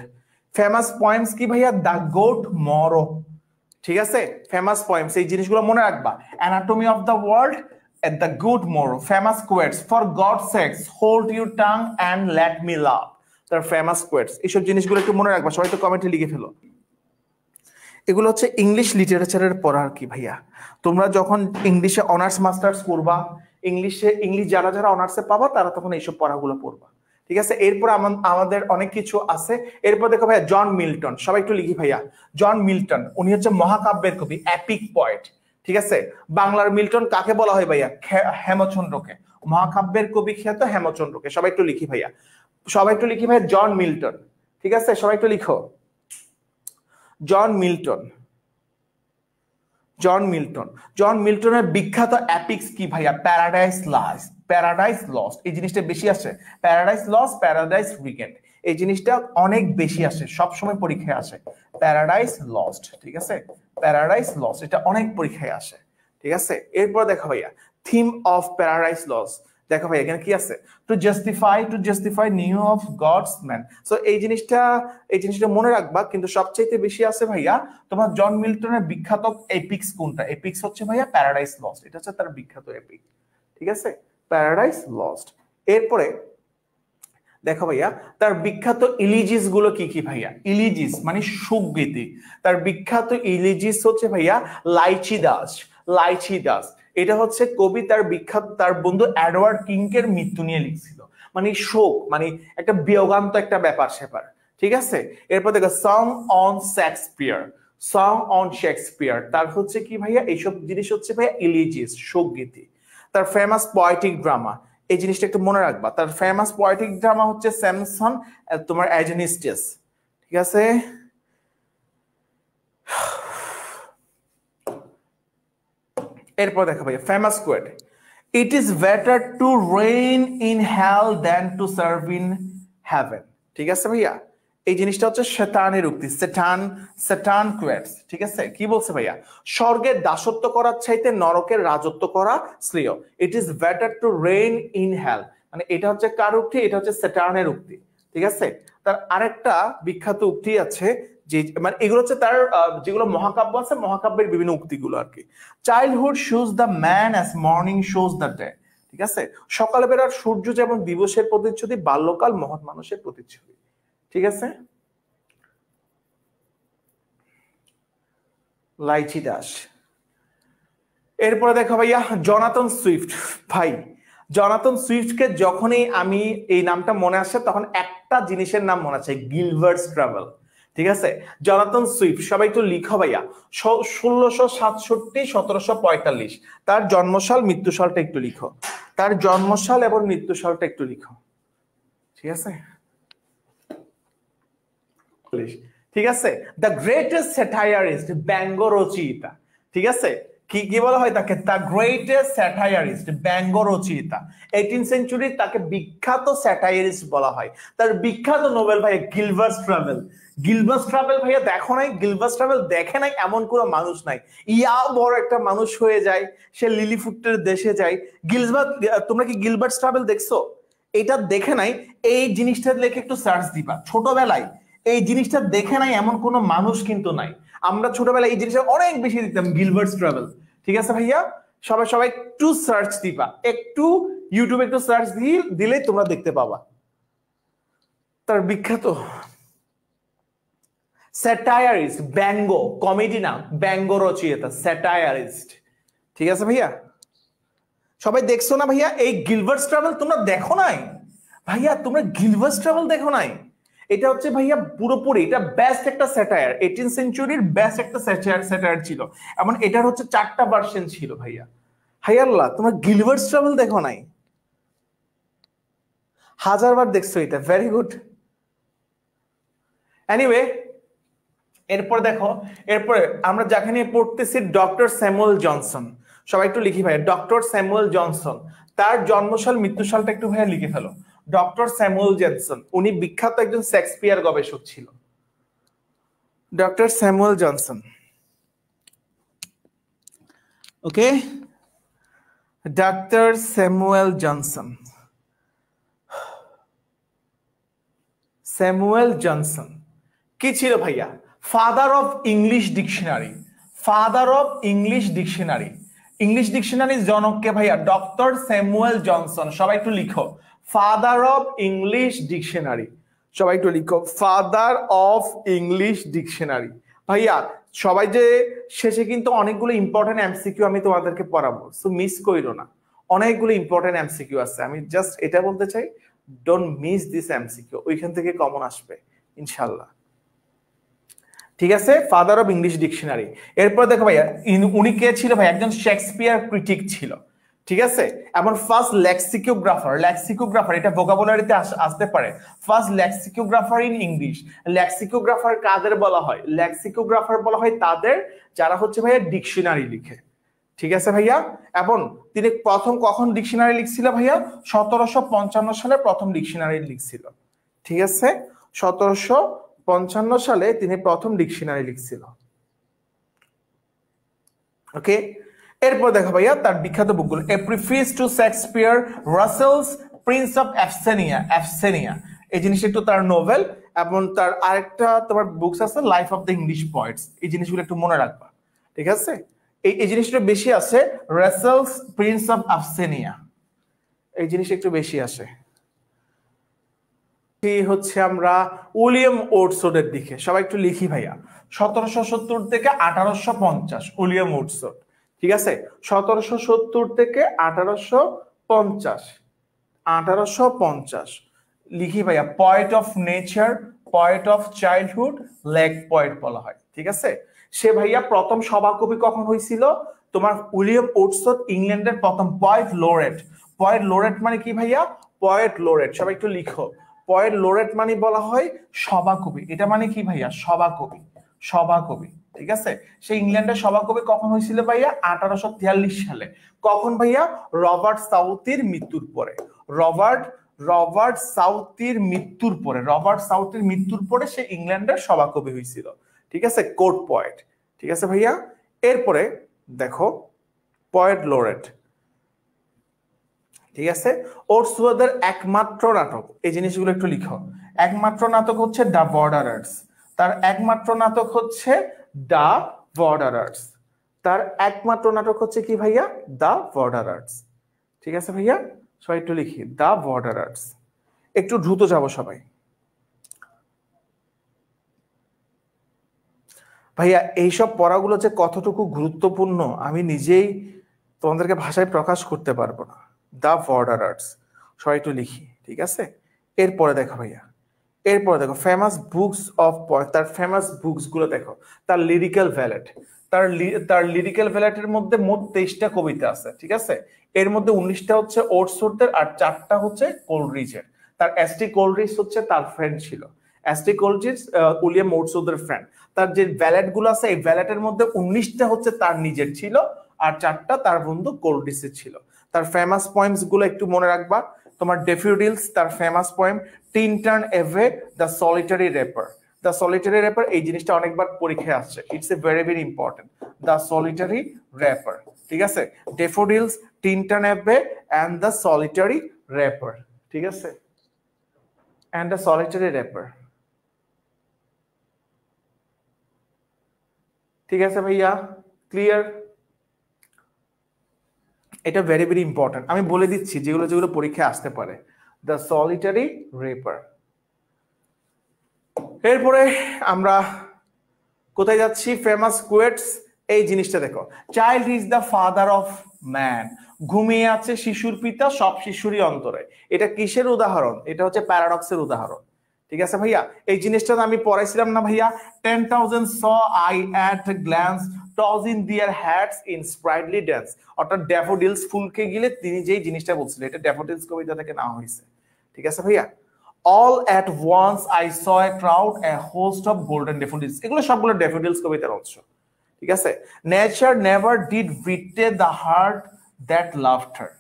Famous poems কি ভাইয়া? The good morrow. ঠিক আছে, ফেমাস পয়েমস, এই জিনিসগুলো মনে রাখবা। Anatomy of the world, the good morrow. Famous quotes, for God sake hold your tongue and let me love. তার famous কোয়েটস, এইসব জিনিসগুলো একটু মনে রাখবা। সবাই তো কমেন্টে লিখে ফেলো। এগুলো হচ্ছে ইংলিশ লিটারেচারের পড়ার কি ভাইয়া। তোমরা যখন ইংলিশে অনার্স মাস্টার্স করবা, ইংলিশ যারা যারা অনার্সে পাবা, তারা তখন এইসব পড়াগুলো পড়বা। ঠিক আছে। এরপর আমাদের অনেক কিছু আছে। এরপর দেখো ভাইয়া জন মিল্টন, সবাই একটু লিখি ভাইয়া। জন মিল্টন উনি হচ্ছে মহাকাব্যের কবি, এপিক পয়েট। ঠিক আছে, বাংলার মিল্টন কাকে বলা হয় ভাইয়া? হেমচন্দ্রকে। মহাকাব্যের কবি খ্যাত হেমচন্দ্রকে। সবাই একটু লিখি ভাইয়া, সবাই একটু লিখি ভাইয়া জন মিল্টন। ঠিক আছে, সবাই একটু লিখো জন মিল্টন। জন মিল্টন, জন মিল্টনের বিখ্যাত এপিক্স কি ভাইয়া? Paradise Lost. প্যারাডাইস লস্ট এই জিনিসটা বেশি আসে। প্যারাডাইস লস্ট, প্যারাডাইস উইকেন্ড এই জিনিসটা অনেক বেশি আসে, সবসময় পরীক্ষায় আসে। প্যারাডাইস লস্ট, ঠিক আছে, প্যারাডাইস লস্ট এটা অনেক পরীক্ষায় আসে। ঠিক আছে, এরপর দেখো ভাইয়া থিম অফ প্যারাডাইস লস্ট। দেখো ভাই এখানে কি আছে? To justify new of gods man. So এই জিনিসটা মনে রাখবা। কিন্তু সবচাইতে বেশি আছে ভাইয়া তোমার জন মিল্টনের বিখ্যাত এপিক্স কোনটা? এপিক্স হচ্ছে ভাইয়া প্যারাডাইস লস্ট, এটা হচ্ছে তার বিখ্যাত এপিক। ঠিক আছে, প্যারাডাইস লস্ট। এরপরে দেখো ভাইয়া তার বিখ্যাত ইলিজিস গুলো কি কি ভাইয়া? ইলিজিস মানে সুকগীতি। তার বিখ্যাত ইলিজিস হচ্ছে ভাইয়া লাইচি দাস। লাইচি দাস এটা হচ্ছে কবি, তার বিখ্যাত তার বন্ধু এডওয়ার্ড কিংকের মৃত্যু নিয়ে লিখছিল, মানে শোক, মানে একটা বিয়োগান্ত একটা ব্যাপার স্যাপার। ঠিক আছে, এরপর দেখো song on Shakespeare. Song on Shakespeare তার হচ্ছে কি ভাইয়া? এইসব জিনিস হচ্ছে ভাইয়া ইলিজিস, শোকগীতি। তার ফেমাস পোয়েটিক ড্রামা, এই জিনিসটা একটু মনে রাখবা। তার ফেমাস পোয়েটিক ড্রামা হচ্ছে স্যামসন তোমার অ্যাজনিস্টাস। ঠিক আছে, এরপর দেখো ভাইয়া famous quote, it is better to reign in hell than to serve in heaven. ঠিক আছে ভাইয়া, এই জিনিসটা হচ্ছে শেতানের উক্তি, সেটান কোয়েটস। ঠিক আছে, কি বলছে ভাইয়া? স্বর্গের দাসত্ব করার চাইতে নরকের রাজত্ব করা শ্রেয়। It is better to reign in hell, মানে এটা হচ্ছে কার উক্তি? এটা হচ্ছে সেটানের উক্তি। ঠিক আছে, তার আরেকটা বিখ্যাত উক্তি আছে যে, মানে এগুলো হচ্ছে তার যেগুলো মহাকাব্য আছে, মহাকাব্যের বিভিন্ন উক্তিগুলো আর কি। Childhood shows the man as morning shows the day. ঠিক আছে, সকালে বেলার সূর্য যেমন দিবসের প্রতিচ্ছবি, বাল্যকাল মহৎ মানুষের প্রতিচ্ছবি। ঠিক আছে, লাইচি দাস। এরপরে দেখো ভাইয়া জনাথন সুইফট। ভাই জনাথন সুইফটকে যখনই আমি এই নামটা মনে আসে তখন একটা জিনিসের নাম মনে আছে, গিলবার্টস ট্রাভেল। ঠিক আছে, জনাথন সুইফট সবাই একটু লিখো ভাইয়া। 1667 1745 তার জন্মসাল, মৃত্যুসালটা একটু লিখো। তার জন্মসাল এবং মৃত্যুসালটা একটু লিখো। ঠিক আছে, ঠিক আছে, দ্য গ্রেটেস্ট স্যাটায়ারিস্ট, ব্যঙ্গ রচয়িতা। ঠিক আছে, কি কি বলা হয় তাকে? দ্য গ্রেটেস্ট স্যাটায়ারিস্ট, ব্যঙ্গ রচয়িতা। 18th সেঞ্চুরি তাকে বিখ্যাত স্যাটায়ারিস্ট বলা হয়। তার বিখ্যাত নোবেল ভাইয়া গিলবার্টস ট্রাভেল। গিলবার্টস ট্রাভেল ভাইয়া দেখো নাই? গিলবার্টস ট্রাভেল দেখে নাই এমন কোনো মানুষ নাই। ইয়া বড় একটা মানুষ হয়ে যায়, সে লিলিফুটের দেশে যায়। তোমরা কি গিলবার্টস ট্রাভেল দেখছো? এটা দেখে নাই? এই জিনিসটা লেখে একটু সার্চ দিবা। ছোটবেলায় এই জিনিসটা দেখে নাই এমন কোনো মানুষ কিন্তু নাই। আমরা ছোটবেলায় এই জিনিসটা অনেক বেশি দিতাম, গিলবার্টস ট্রাভেল। ঠিক আছে ভাইয়া, সবাই একটু সার্চ দিবা, একটু ইউটিউবে একটু সার্চ দিলে তোমরা দেখতে পাবা। তার বিখ্যাত স্যাটায়ারিস্ট, ব্যঙ্গ, কমেডি না, ব্যঙ্গ রচয়িতা, স্যাটায়ারিস্ট। ঠিক আছে ভাইয়া, সবাই দেখছো না ভাইয়া? এই গিলবার্টস ট্রাভেল তোমরা দেখো নাই ভাইয়া? তোমরা গিলবার্টস ট্রাভেল দেখো নাই? এটা হচ্ছে ভাইয়া পুরোপুরি এটা বেস্ট একটা স্যাটায়ার, 18th সেঞ্চুরির বেস্ট একটা স্যাটায়ার ছিল। এমন এটার হচ্ছে 4টা ভার্সন ছিল ভাইয়া। হায়াল্লাহ, তোমরা গিলবার্টস ট্রাভেল দেখো নাই? হাজারবার দেখছো এটা, ভেরি গুড। এনিওয়ে, এরপর দেখো, এরপরে আমরা যাকে নিয়ে পড়তেছি ডক্টর স্যামুয়েল জনসন। সবাই একটু লিখি ভাইয়া, ডক্টর স্যামুয়েল জনসন। তার জন্মসাল মৃত্যুসালটা একটু ভাইয়া লিখে ফেলো। ডক্টর স্যামুয়েল জনসন উনি বিখ্যাত একজন শেক্সপিয়ার গবেষক ছিল। Doctor Samuel Johnson, okay, doctor Samuel Johnson. Samuel Johnson কি ছিল ভাইয়া? Father of English dictionary. Father of English dictionary. English ডিকশনারির জনককে ভাইয়া? Doctor Samuel Johnson. সবাই একটু লিখো, ফাদার অফ ইংলিশ ডিকশনারি। সবাই একটু লিখো, ফাদার অফ ইংলিশ ডিকশনারি। ভাইয়া সবাই যে শেষে কিন্তু অনেকগুলো ইম্পর্টেন্ট এমসিকিউ আমি তোমাদেরকে পড়াবো, সো মিস কইরো না। অনেকগুলো ইম্পর্টেন্ট এমসিকিউ আছে, আমি জাস্ট এটা বলতে চাই ডোন্ট মিস দিস এমসিকিউ, ওইখান থেকে কমন আসবে ইনশাল্লাহ। ঠিক আছে, ফাদার অফ ইংলিশ ডিকশনারি। এরপর দেখো ভাইয়া উনি কে ছিল ভাই, একজন শেক্সপিয়ার ক্রিটিক ছিল। ঠিক আছে, এমন ফার্স্ট লেক্সিকোগ্রাফার, লেক্সিকোগ্রাফার এটা ভোকাবুলারিতে আসতে পারে, ফার্স্ট লেক্সিকোগ্রাফার ইন ইংলিশ। লেক্সিকোগ্রাফার কাদের বলা হয়, লেক্সিকোগ্রাফার বলা হয় তাদের যারা হচ্ছে ভাইয়া ডিকশনারি লিখে। ঠিক আছে ভাইয়া, এবং তিনি প্রথম কখন ডিকশনারি লিখছিল ভাইয়া, 1755 সালে প্রথম ডিকশনারি লিখছিল। ঠিক আছে, 1755 সালে তিনি প্রথম ডিকশনারি লিখছিল। ওকে, এরপর দেখো ভাইয়া তার বিখ্যাত বুকগুলো, a preface to Shakespeare, Rasselas prince of Abyssinia, Abyssinia এই জিনিসটা একটু তার নোভেল, এবং তার আরেকটা তোমার বুকস আছে life of the English poet's, এই জিনিসগুলো একটু মনে রাখবা। ঠিক আছে, এই জিনিসটা বেশি আছে, রাসেলস প্রিন্স অফ এফসেনিয়া এই জিনিসটা একটু বেশি আসে। হচ্ছে আমরা উইলিয়াম ওটসোডের দিকে সবাই একটু লিখি ভাইয়া, 1770 থেকে 1850 উইলিয়াম ওটসোড। ঠিক আছে, 1770 থেকে 1850, 1850 লিখি ভাইয়া। Poet of nature, poet of childhood, lake poet বলা হয়। ঠিক আছে, সে ভাইয়া প্রথম সভাকবি কখন হয়েছিল তোমার, উইলিয়াম ওটসোড ইংল্যান্ডের প্রথম পয়েট লোরেট। পয়েট লোরেট মানে কি ভাইয়া, পয়েট লোরেট সবাই একটু লিখো, পয়েট লোরেট মানে বলা হয় সভাকবি। এটা মানে কি ভাইয়া, সভাকবি, সভাকবি। ঠিক আছে, সে ইংল্যান্ডের সভাকবি কখন হয়েছিল ভাইয়া, 1843 সালে। কখন ভাইয়া, রবার্ট সাউথির মৃত্যুর পরে। রবার্ট সাউথির মৃত্যুর পরে, রবার্ট সাউথির মৃত্যুর পরে সে ইংল্যান্ডের সভাকবি হয়েছিল। ঠিক আছে, কোর্ট পয়েট। ঠিক আছে ভাইয়া, এরপরে দেখো পয়েট লোরেট। ঠিক আছে, ওটসওয়ার্থের একমাত্র নাটক, এই জিনিসগুলো একটু লিখো। একমাত্র নাটক হচ্ছে দ্য বর্ডারার্স, তার একমাত্র নাটক হচ্ছে দ্য বর্ডারার্স, তার একমাত্র নাটক হচ্ছে কি ভাইয়া, দ্য বর্ডারার্স। ঠিক আছে ভাইয়া, সবাই একটু লিখি দ্য বর্ডারার্স। একটু দ্রুত যাব সবাই ভাইয়া। এইসব পড়াগুলো যে কতটুকু গুরুত্বপূর্ণ আমি নিজেই তোমাদেরকে ভাষায় প্রকাশ করতে পারবো না। দ্য বর্ডারার্স সবাই একটু লিখি। ঠিক আছে, এরপরে দেখো ভাইয়া, এরপরে দেখো ফেমাস বুকস অফ পয়েট, তার ফেমাস বুকস গুলো দেখো। তার লিরিক্যাল ভ্যালেট, তার লিরিক্যাল ভ্যালেটের মধ্যে মোট 23টা কবিতা আছে। ঠিক আছে, এর মধ্যে 19টা হচ্ছে ওটসওয়ার্থের আর 4টা হচ্ছে কোলরিজের। তার এসটি কোলরিজ হচ্ছে তার ফ্রেন্ড ছিল, এসটি কোলরিজ উইলিয়াম ওটসওয়ার্থের ফ্রেন্ড। তার যে ভ্যালেট গুলো আছে এই ভ্যালেটের মধ্যে 19টা হচ্ছে তার নিজের ছিল আর 4টা তার বন্ধু কোলরিজের ছিল। তার ফেমাস পয়েমস গুলো একটু মনে রাখবা তোমার, ডেফোডিলস তার famous poem, Tintern Abbey, the solitary reaper. The solitary reaper এই জিনিসটা অনেকবার পরীক্ষায় আসছে, it's a very very important, the solitary reaper. ঠিক আছে, daffodils, Tintern Abbey and the solitary reaper. ঠিক আছে, এন্ড দ্য সলিটারি রেপার। ঠিক আছে ভাইয়া, ক্লিয়ার? এটা ভেরি ভেরি ইম্পর্টেন্ট, আমি বলে দিচ্ছি যেগুলো যেগুলো পরীক্ষায় আসতে পারে। The solitary rapper. এরপরে আমরা কোথায় যাচ্ছি, ফেমাস কোয়েটস। এই জিনিসটা দেখো, child is the father of man, ঘুমিয়ে আছে শিশুর পিতা সব শিশুরই অন্তরে। এটা কিসের উদাহরণ, এটা হচ্ছে প্যারাডক্সের উদাহরণ। ঠিক আছে ভাইয়া, এই জিনিসটা আমি পড়াইছিলাম না ভাইয়া, 10,000 saw I at a glance, toss in their hats in sprightly dance। অর্থাৎ ড্যাফোডিলস ফুলকে গিলে তিনি যেই জিনিসটা বলছিলেন, এটা ড্যাফোডিলস কবিতা থেকে নেওয়া হয়েছে। ঠিক আছে ভাইয়া, all at once I saw a crowd, a host of golden daffodils, এগুলো সবগুলো ড্যাফোডিলস কবিতার অংশ। ঠিক আছে, nature never did betray the heart that loved her।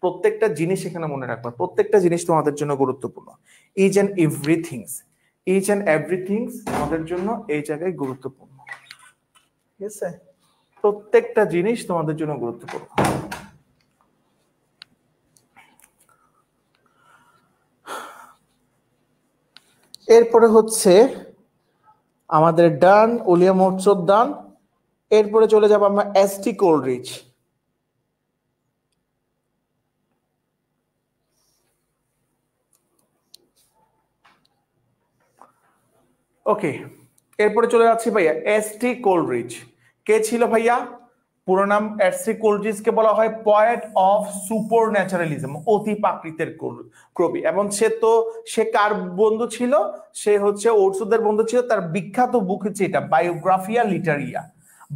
প্রত্যেকটা জিনিস এখানে মনে রাখবা, প্রত্যেকটা জিনিস তোমাদের জন্য গুরুত্বপূর্ণ। ইচ এন্ড এভরিথিংস তোমাদের জন্য এই জায়গায় গুরুত্বপূর্ণ। ঠিক আছে, প্রত্যেকটা জিনিস তোমাদের জন্য গুরুত্বপূর্ণ। এরপরে হচ্ছে আমাদের ডান, উইলিয়াম ওটসওয়ার্থ ডান। এরপরে চলে যাব আমরা এসটি কোলরিজ। ওকে, এরপরে চলে যাচ্ছি ভাইয়া এসটি কোলরিজ। কে ছিল ভাইয়া, পুরো নাম এডসি কোলরিজকে বলা হয় পয়েট অফ সুপার ন্যাচারালিজম, অতি প্রাকৃতের কবি। এবং সে কার বন্ধু ছিল? সে হচ্ছে ওটসদের বন্ধু ছিল। তার বিখ্যাত বুক হচ্ছে এটা, বায়োগ্রাফিয়া লিটারিয়া।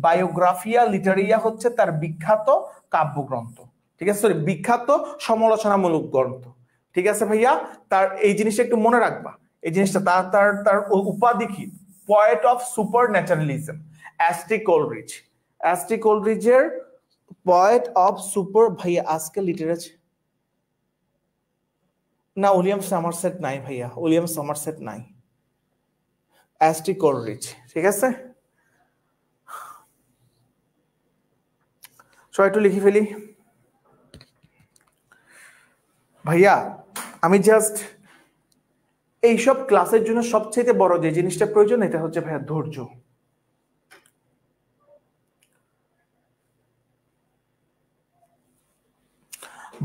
বায়োগ্রাফিয়া লিটারিয়া হচ্ছে তার বিখ্যাত কাব্যগ্রন্থ, ঠিক আছে, সরি বিখ্যাত সমালোচনামূলক গ্রন্থ। ঠিক আছে ভাইয়া, তার এই জিনিসটা একটু মনে রাখবা। এই জিনিসটা তার তার তার উপাধি কি? Poet of supernaturalism, S T Coleridge. S T কোলরিজের পয়েট অফ সুপার, ভাইয়া আজকে লিটারেচার না, উইলিয়াম সমারসেট নাই ভাইয়া, উইলিয়াম সমারসেট নাই, এসটি কোলরিজ। ঠিক আছে, সবাই একটু লিখে ফেলি ভাইয়া। আমি জাস্ট এইসব ক্লাসের জন্য সবচেয়ে বড় যে জিনিসটা প্রয়োজন এটা হচ্ছে ভাইয়া ধৈর্য।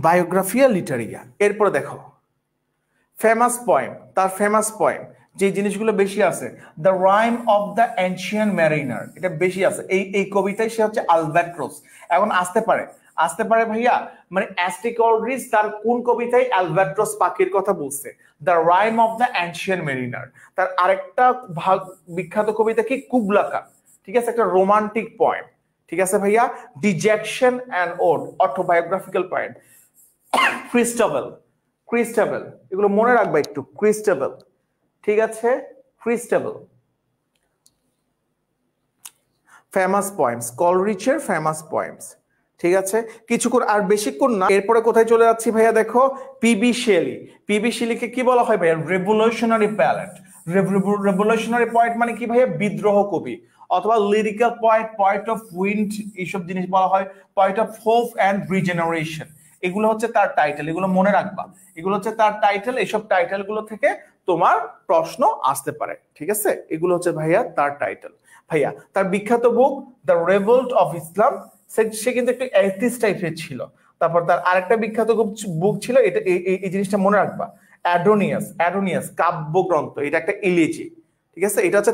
বায়োগ্রাফিয়া লিটারিয়া। এরপরে দেখো ফেমাস পয়েম, তার ফেমাস পয়েম যে জিনিসগুলো বেশি আছে, The Rime of the Ancient Mariner, এটা বেশি আছে এই কবিতায়। সে হচ্ছে আলব্যাট্রস। এখন আসতে পারে ভাইয়া, মানে এসটি কোলরিজ তার কোন কবিতায় অ্যালবাট্রস পাখির কথা বলছে? The Rime of the Ancient Mariner. তার আরেকটা ভাগ বিখ্যাত কবিতা কি? Kubla Khan. ঠিক আছে, একটা রোমান্টিক পয়েম। ঠিক আছে ভাইয়া, Dejection and ode, autobiographical poem. Christabel, এগুলো মনে রাখবা একটু, ক্রিস্টাবেল। ঠিক আছে, ক্রিস্টাবেল ফেমাস পয়েমস, কোলরিজের ফেমাস পয়েমস। ঠিক আছে, কিছুক্ষণ আর বেশিক্ষণ না, এরপরে কোথায় চলে যাচ্ছি ভাইয়া? দেখো পিবি শেলি। পিবি শেলিকে কি বলা হয় ভাইয়া? Revolutionary palette. রেভলিউশনারি পয়েন্ট মানে কি ভাইয়া? বিদ্রোহ কবি, অথবা lyrical point, point of wind, এইসব জিনিস বলা হয়। Poet of hope and regeneration, এগুলো হচ্ছে তার টাইটেল। এগুলো মনে রাখবা, এগুলো হচ্ছে তার টাইটেল। এইসব টাইটেল গুলো থেকে তোমার প্রশ্ন আসতে পারে। ঠিক আছে, এগুলো হচ্ছে ভাইয়া তার টাইটেল। ভাইয়া তার বিখ্যাত বুক দ্য রেভোল্ট অফ ইসলাম, সে কিন্তু একটু অ্যাথিস্ট টাইপের ছিল। তারপর তার আরেকটা বিখ্যাত বুক ছিল, এটা এই জিনিসটা মনে রাখবা, অ্যাডোনিয়াস কাব্যগ্রন্থ। এটা একটা ইলিজি। ঠিক আছে, এটা হচ্ছে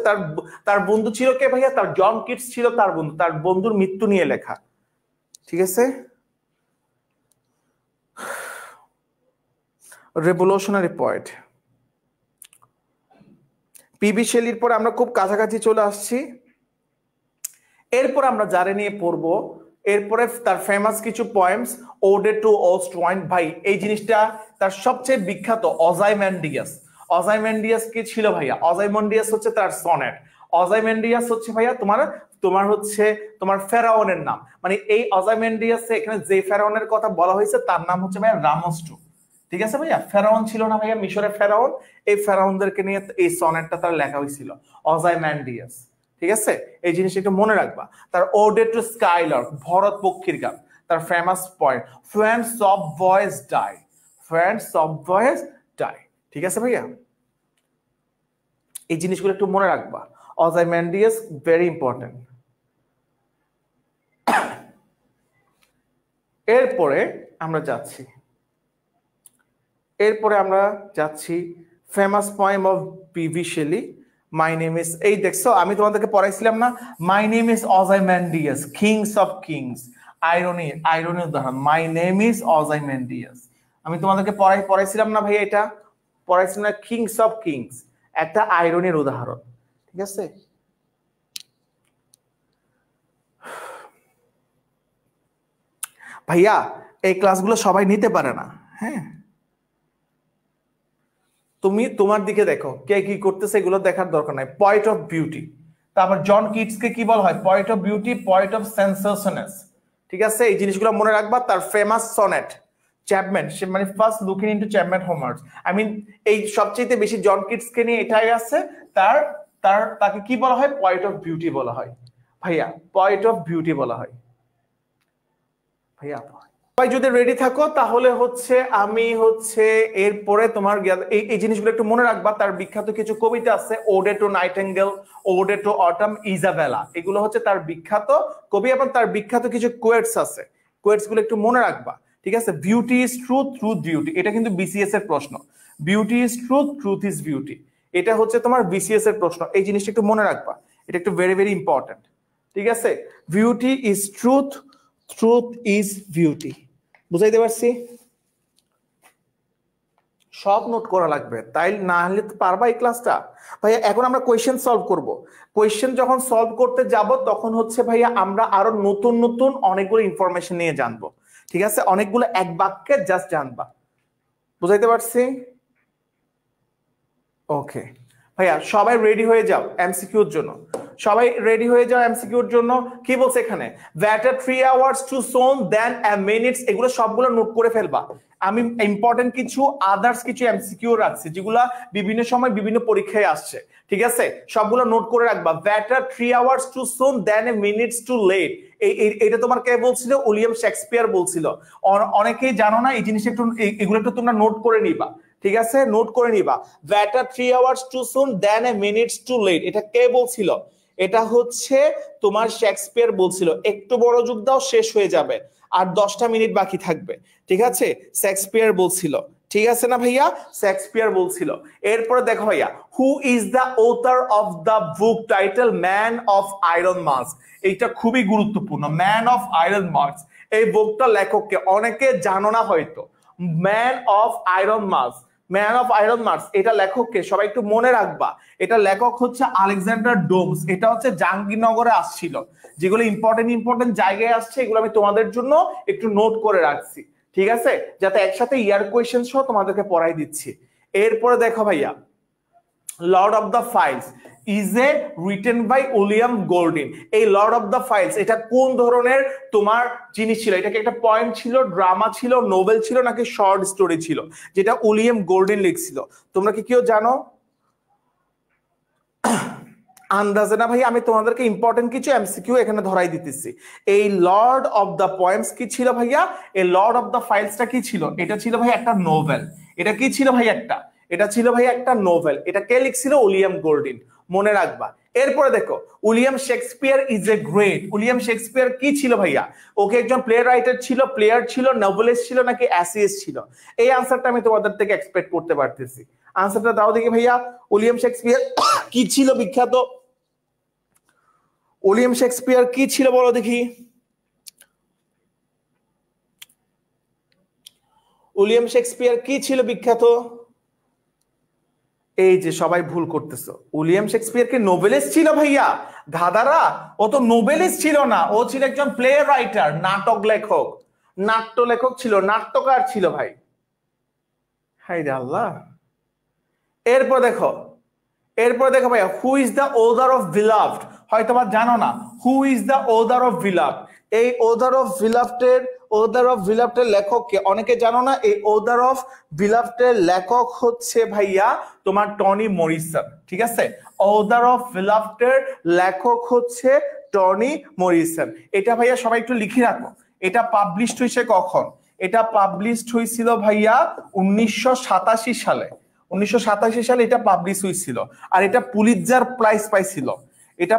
তার বন্ধু ছিল কে ভাইয়া? তার জন কিটস ছিল তার বন্ধু, তার বন্ধুর মৃত্যু নিয়ে লেখা। ঠিক আছে, রেভলিউশনারি পয়েট পিবি শেলির পর আমরা খুব কাছাকাছি চলে আসছি। এরপর আমরা যারে নিয়ে পড়বো, এরপরে তার ফেমাস কিছু পয়েমস, ওডে টু ওস্টওয়াইন। ভাই এই জিনিসটা তার সবচেয়ে বিখ্যাত, অজাইমেন্ডিয়াস। অজাইমেন্ডিয়াস কি ছিল ভাইয়া? অজাইমেন্ডিয়াস হচ্ছে তার সনেট। অজাইমেন্ডিয়াস হচ্ছে ভাইয়া তোমার হচ্ছে তোমার ফেরাউনের নাম। মানে এই অজাইমেন্ডিয়াসে এখানে যে ফেরাউনের কথা বলা হয়েছে তার নাম হচ্ছে ভাইয়া রামস্টু। ঠিক আছে ভাইয়া, ফেরাউন ছিল না ভাইয়া মিশরের ফেরাউন? এই ফেরাউনদেরকে নিয়ে এই সনেটটা তার লেখা হয়েছিল, অজাইমেন্ডিয়াস। ঠিক আছে, এই জিনিসটা একটু মনে রাখবা। তার ওডে টু স্কাইলার্ক, ভরত পক্ষীর গান, তার famous poem. Friends of voice die, friends of voice die. ঠিক আছে ভাইয়া, এই জিনিসগুলো একটু মনে রাখবা। Ozymandias very important. এরপরে আমরা যাচ্ছি famous poem of P B Shelley, my name is. এই দেখছো, আমি তোমাদেরকে পড়াইছিলাম না, my name is Ozymandias, kings of kings. Irony উদাহরণ, মাই নেম ইজ অজাইমেন্ডিয়াস। আমি তোমাদেরকে পড়াইছিলাম না ভাই, এটা পড়াইছিলাম না, কিংস অফ কিংস, একটা আইরনির উদাহরণ। ঠিক আছে, ভাইয়া এই ক্লাসগুলো সবাই নিতে পারে না। হ্যাঁ, তুমি তোমার দিকে দেখো কে কি করতেছে, এগুলো দেখার দরকার নাই। পয়েন্ট অফ বিউটি, তারপর জন কিটসকে কি বলা হয়? Poet of beauty, poet of sensations. ঠিক আছে, এই জিনিসগুলো মনে রাখবা। তার ফেমাস সনেট চ্যাপম্যান, সে মানে first looking into Chapman Homer's. I mean এই সবচেয়ে বেশি জন কিটসকে নিয়ে এটাই আছে। তাকে কি বলা হয়? পয়েন্ট অফ বিউটি বলা হয় ভাইয়া, পয়েন্ট অফ বিউটি বলা হয় ভাইয়া। সবাই যদি রেডি থাকো তাহলে আমি এরপরে তোমার এই জিনিসগুলো একটু মনে রাখবা। তার বিখ্যাত কিছু কবিতা আছে, ওডে two Nightingale, ওডে two autumn, Isabella, এগুলো হচ্ছে তার বিখ্যাত কবি। এবং তার বিখ্যাত কিছু কোয়েটস আছে, কোয়েটস গুলো একটু মনে রাখবা। ঠিক আছে, beauty is truth, truth beauty, এটা কিন্তু বিসিএস এর প্রশ্ন। Beauty is truth, truth is beauty, এটা হচ্ছে তোমার বিসিএস এর প্রশ্ন। এই জিনিসটা একটু মনে রাখবা, এটা একটু ভেরি ভেরি ইম্পর্টেন্ট। ঠিক আছে, beauty is truth, truth is beauty. বুঝাইতে পারছি? সব নোট করা লাগবে, তাই না হলে পারবা এই ক্লাসটা? ভাইয়া এখন আমরা কোয়েশ্চেন সলভ করব। কোয়েশ্চেন যখন সলভ করতে যাব তখন হচ্ছে ভাইয়া আমরা আরো নতুন নতুন অনেকগুলো ইনফরমেশন নিয়ে জানবো। ঠিক আছে, অনেকগুলো এক বাক্যে জাস্ট জানবা। বুঝাইতে পারছি? ওকে ভাইয়া, সবাই রেডি হয়ে যাও এমসিকিউর জন্য। সবাই রেডি হয়ে যাও এমসিকিউর জন্য। কি বলছে এখানে? Better 3 hours too soon than a minutes। এগুলো সবগুলো নোট করে ফেলবা। আমি ইম্পর্টেন্ট কিছু আদার্স কিছু এমসিকিউ রাখছি যেগুলা বিভিন্ন সময় বিভিন্ন পরীক্ষায় আসছে। ঠিক আছে, সবগুলো নোট করে রাখবা। Better 3 hours too soon than a minutes too late. এটা তোমার কে বলছিল? উইলিয়াম শেক্সপিয়ার বলছিল। অনেকেই জানো না এই জিনিসটা, একটু এগুলো একটু তোমরা নোট করে নিবা। ঠিক আছে, নোট করে নিবা। Better 3 hours too soon than a minutes too late. এটা কে বলছিল? এটা হচ্ছে তোমার শেক্সপিয়ার বলছিল। একটু বড় যুগ দাও, শেষ হয়ে যাবে, আর 10টা মিনিট বাকি থাকবে। ঠিক আছে, শেক্সপিয়ার বলছিল। ঠিক আছে না ভাইয়া? শেক্সপিয়ার বলছিল। এরপরে দেখো ভাইয়া, who is the author of the book title man of iron mask. এইটা খুবই গুরুত্বপূর্ণ, ম্যান অফ আয়রন মাস্ক। এই বুকটা লেখককে অনেকে জানো না হয়তো। Man of iron mask, man of iron marks, এটা লেখককে সবাই একটু মনে রাখবা। এটা লেখক হচ্ছে আলেকজান্ডার ডোমস। এটা হচ্ছে জাহাঙ্গীরনগরে আসছিল। যেগুলো ইম্পর্টেন্ট ইম্পর্টেন্ট জায়গায় আসছে এগুলো আমি তোমাদের জন্য একটু নোট করে রাখছি। ঠিক আছে, যাতে একসাথে ইয়ার কোয়েশ্চেন সহ তোমাদেরকে পড়াই দিচ্ছি। এরপরে দেখো ভাইয়া, Lord of the Flies is a written by William Golding. এই লর্ড অফ দ্য ফাইলস এটা কোন ধরনের তোমার জিনিস ছিল? এটা কি একটা পয়েন্ট ছিল, ড্রামা ছিল, নোবেল ছিল, নাকি শর্ট স্টোরি ছিল যেটা উইলিয়াম গোল্ডিন লিখছিল? তোমরা কি কেউ জানো? আন্দাজে না ভাই, আমি তোমাদেরকে ইম্পর্টেন্ট কিছু এমসিকিউ এখানে ধরাই দিতেছি। এই লর্ড অফ দ্য পয়েমস কি ছিল ভাইয়া? এই লর্ড অফ দ্য ফাইলসটা কি ছিল? এটা ছিল ভাই একটা নোভেল। এটা কি ছিল ভাই? এটা ছিল ভাই একটা নোভেল। এটা কে লিখছিল? William golden. মনে রাখবা। এরপরে দেখো, William Shakespeare is a great. William Shakespeare কি ছিল ভাইয়া? ওকে একজন প্লে রাইটার ছিল, প্লেয়ার ছিল, নোভেলিস্ট ছিল, নাকি অ্যাসিস্ট ছিল? এই আনসারটা আমি তোমাদের থেকে এক্সপেক্ট করতে পারতেছি। আনসারটা দাও দেখি ভাইয়া। উইলিয়াম শেক্সপিয়ার কি ছিল বিখ্যাত? উইলিয়াম শেক্সপিয়ার কি ছিল বলো দেখি। উইলিয়াম শেক্সপিয়ার কি ছিল বিখ্যাত? এই যে সবাই ভুল করতেছো। উইলিয়াম শেক্সপিয়ার কি নোবেলিস্ট ছিল ভাইয়া? ধাঁধারা, ও তো নোবেলিস্ট ছিল না, ও ছিল একজন প্লে রাইটার, নাটক লেখক। নাট্য লেখক ছিল, নাট্যকার ছিল ভাই। হাই রে আল্লাহ। এরপর দেখো, ভাইয়া, who is the author of beloved? হয়তো বা জানো না হু is the author of beloved. এই অথর অফ বিলাভডের লেখককে অনেকে জানো না। এই অথর অফ বিলাভডের লেখক হচ্ছে ভাইয়া তোমার টনি মরিসন। ঠিক আছে, অথর অফ বিলাভডের লেখক হচ্ছে টনি মরিসন। এটা ভাইয়া সবাই একটু লিখে রাখো। এটা পাবলিশড হয়েছে কখন? এটা পাবলিশড হয়েছিল ভাইয়া 1987 সালে। 1987 সালে এটা পাবলিশ হয়েছিল। আর এটা পুলিৎজার প্রাইজ পাইছিল। এটা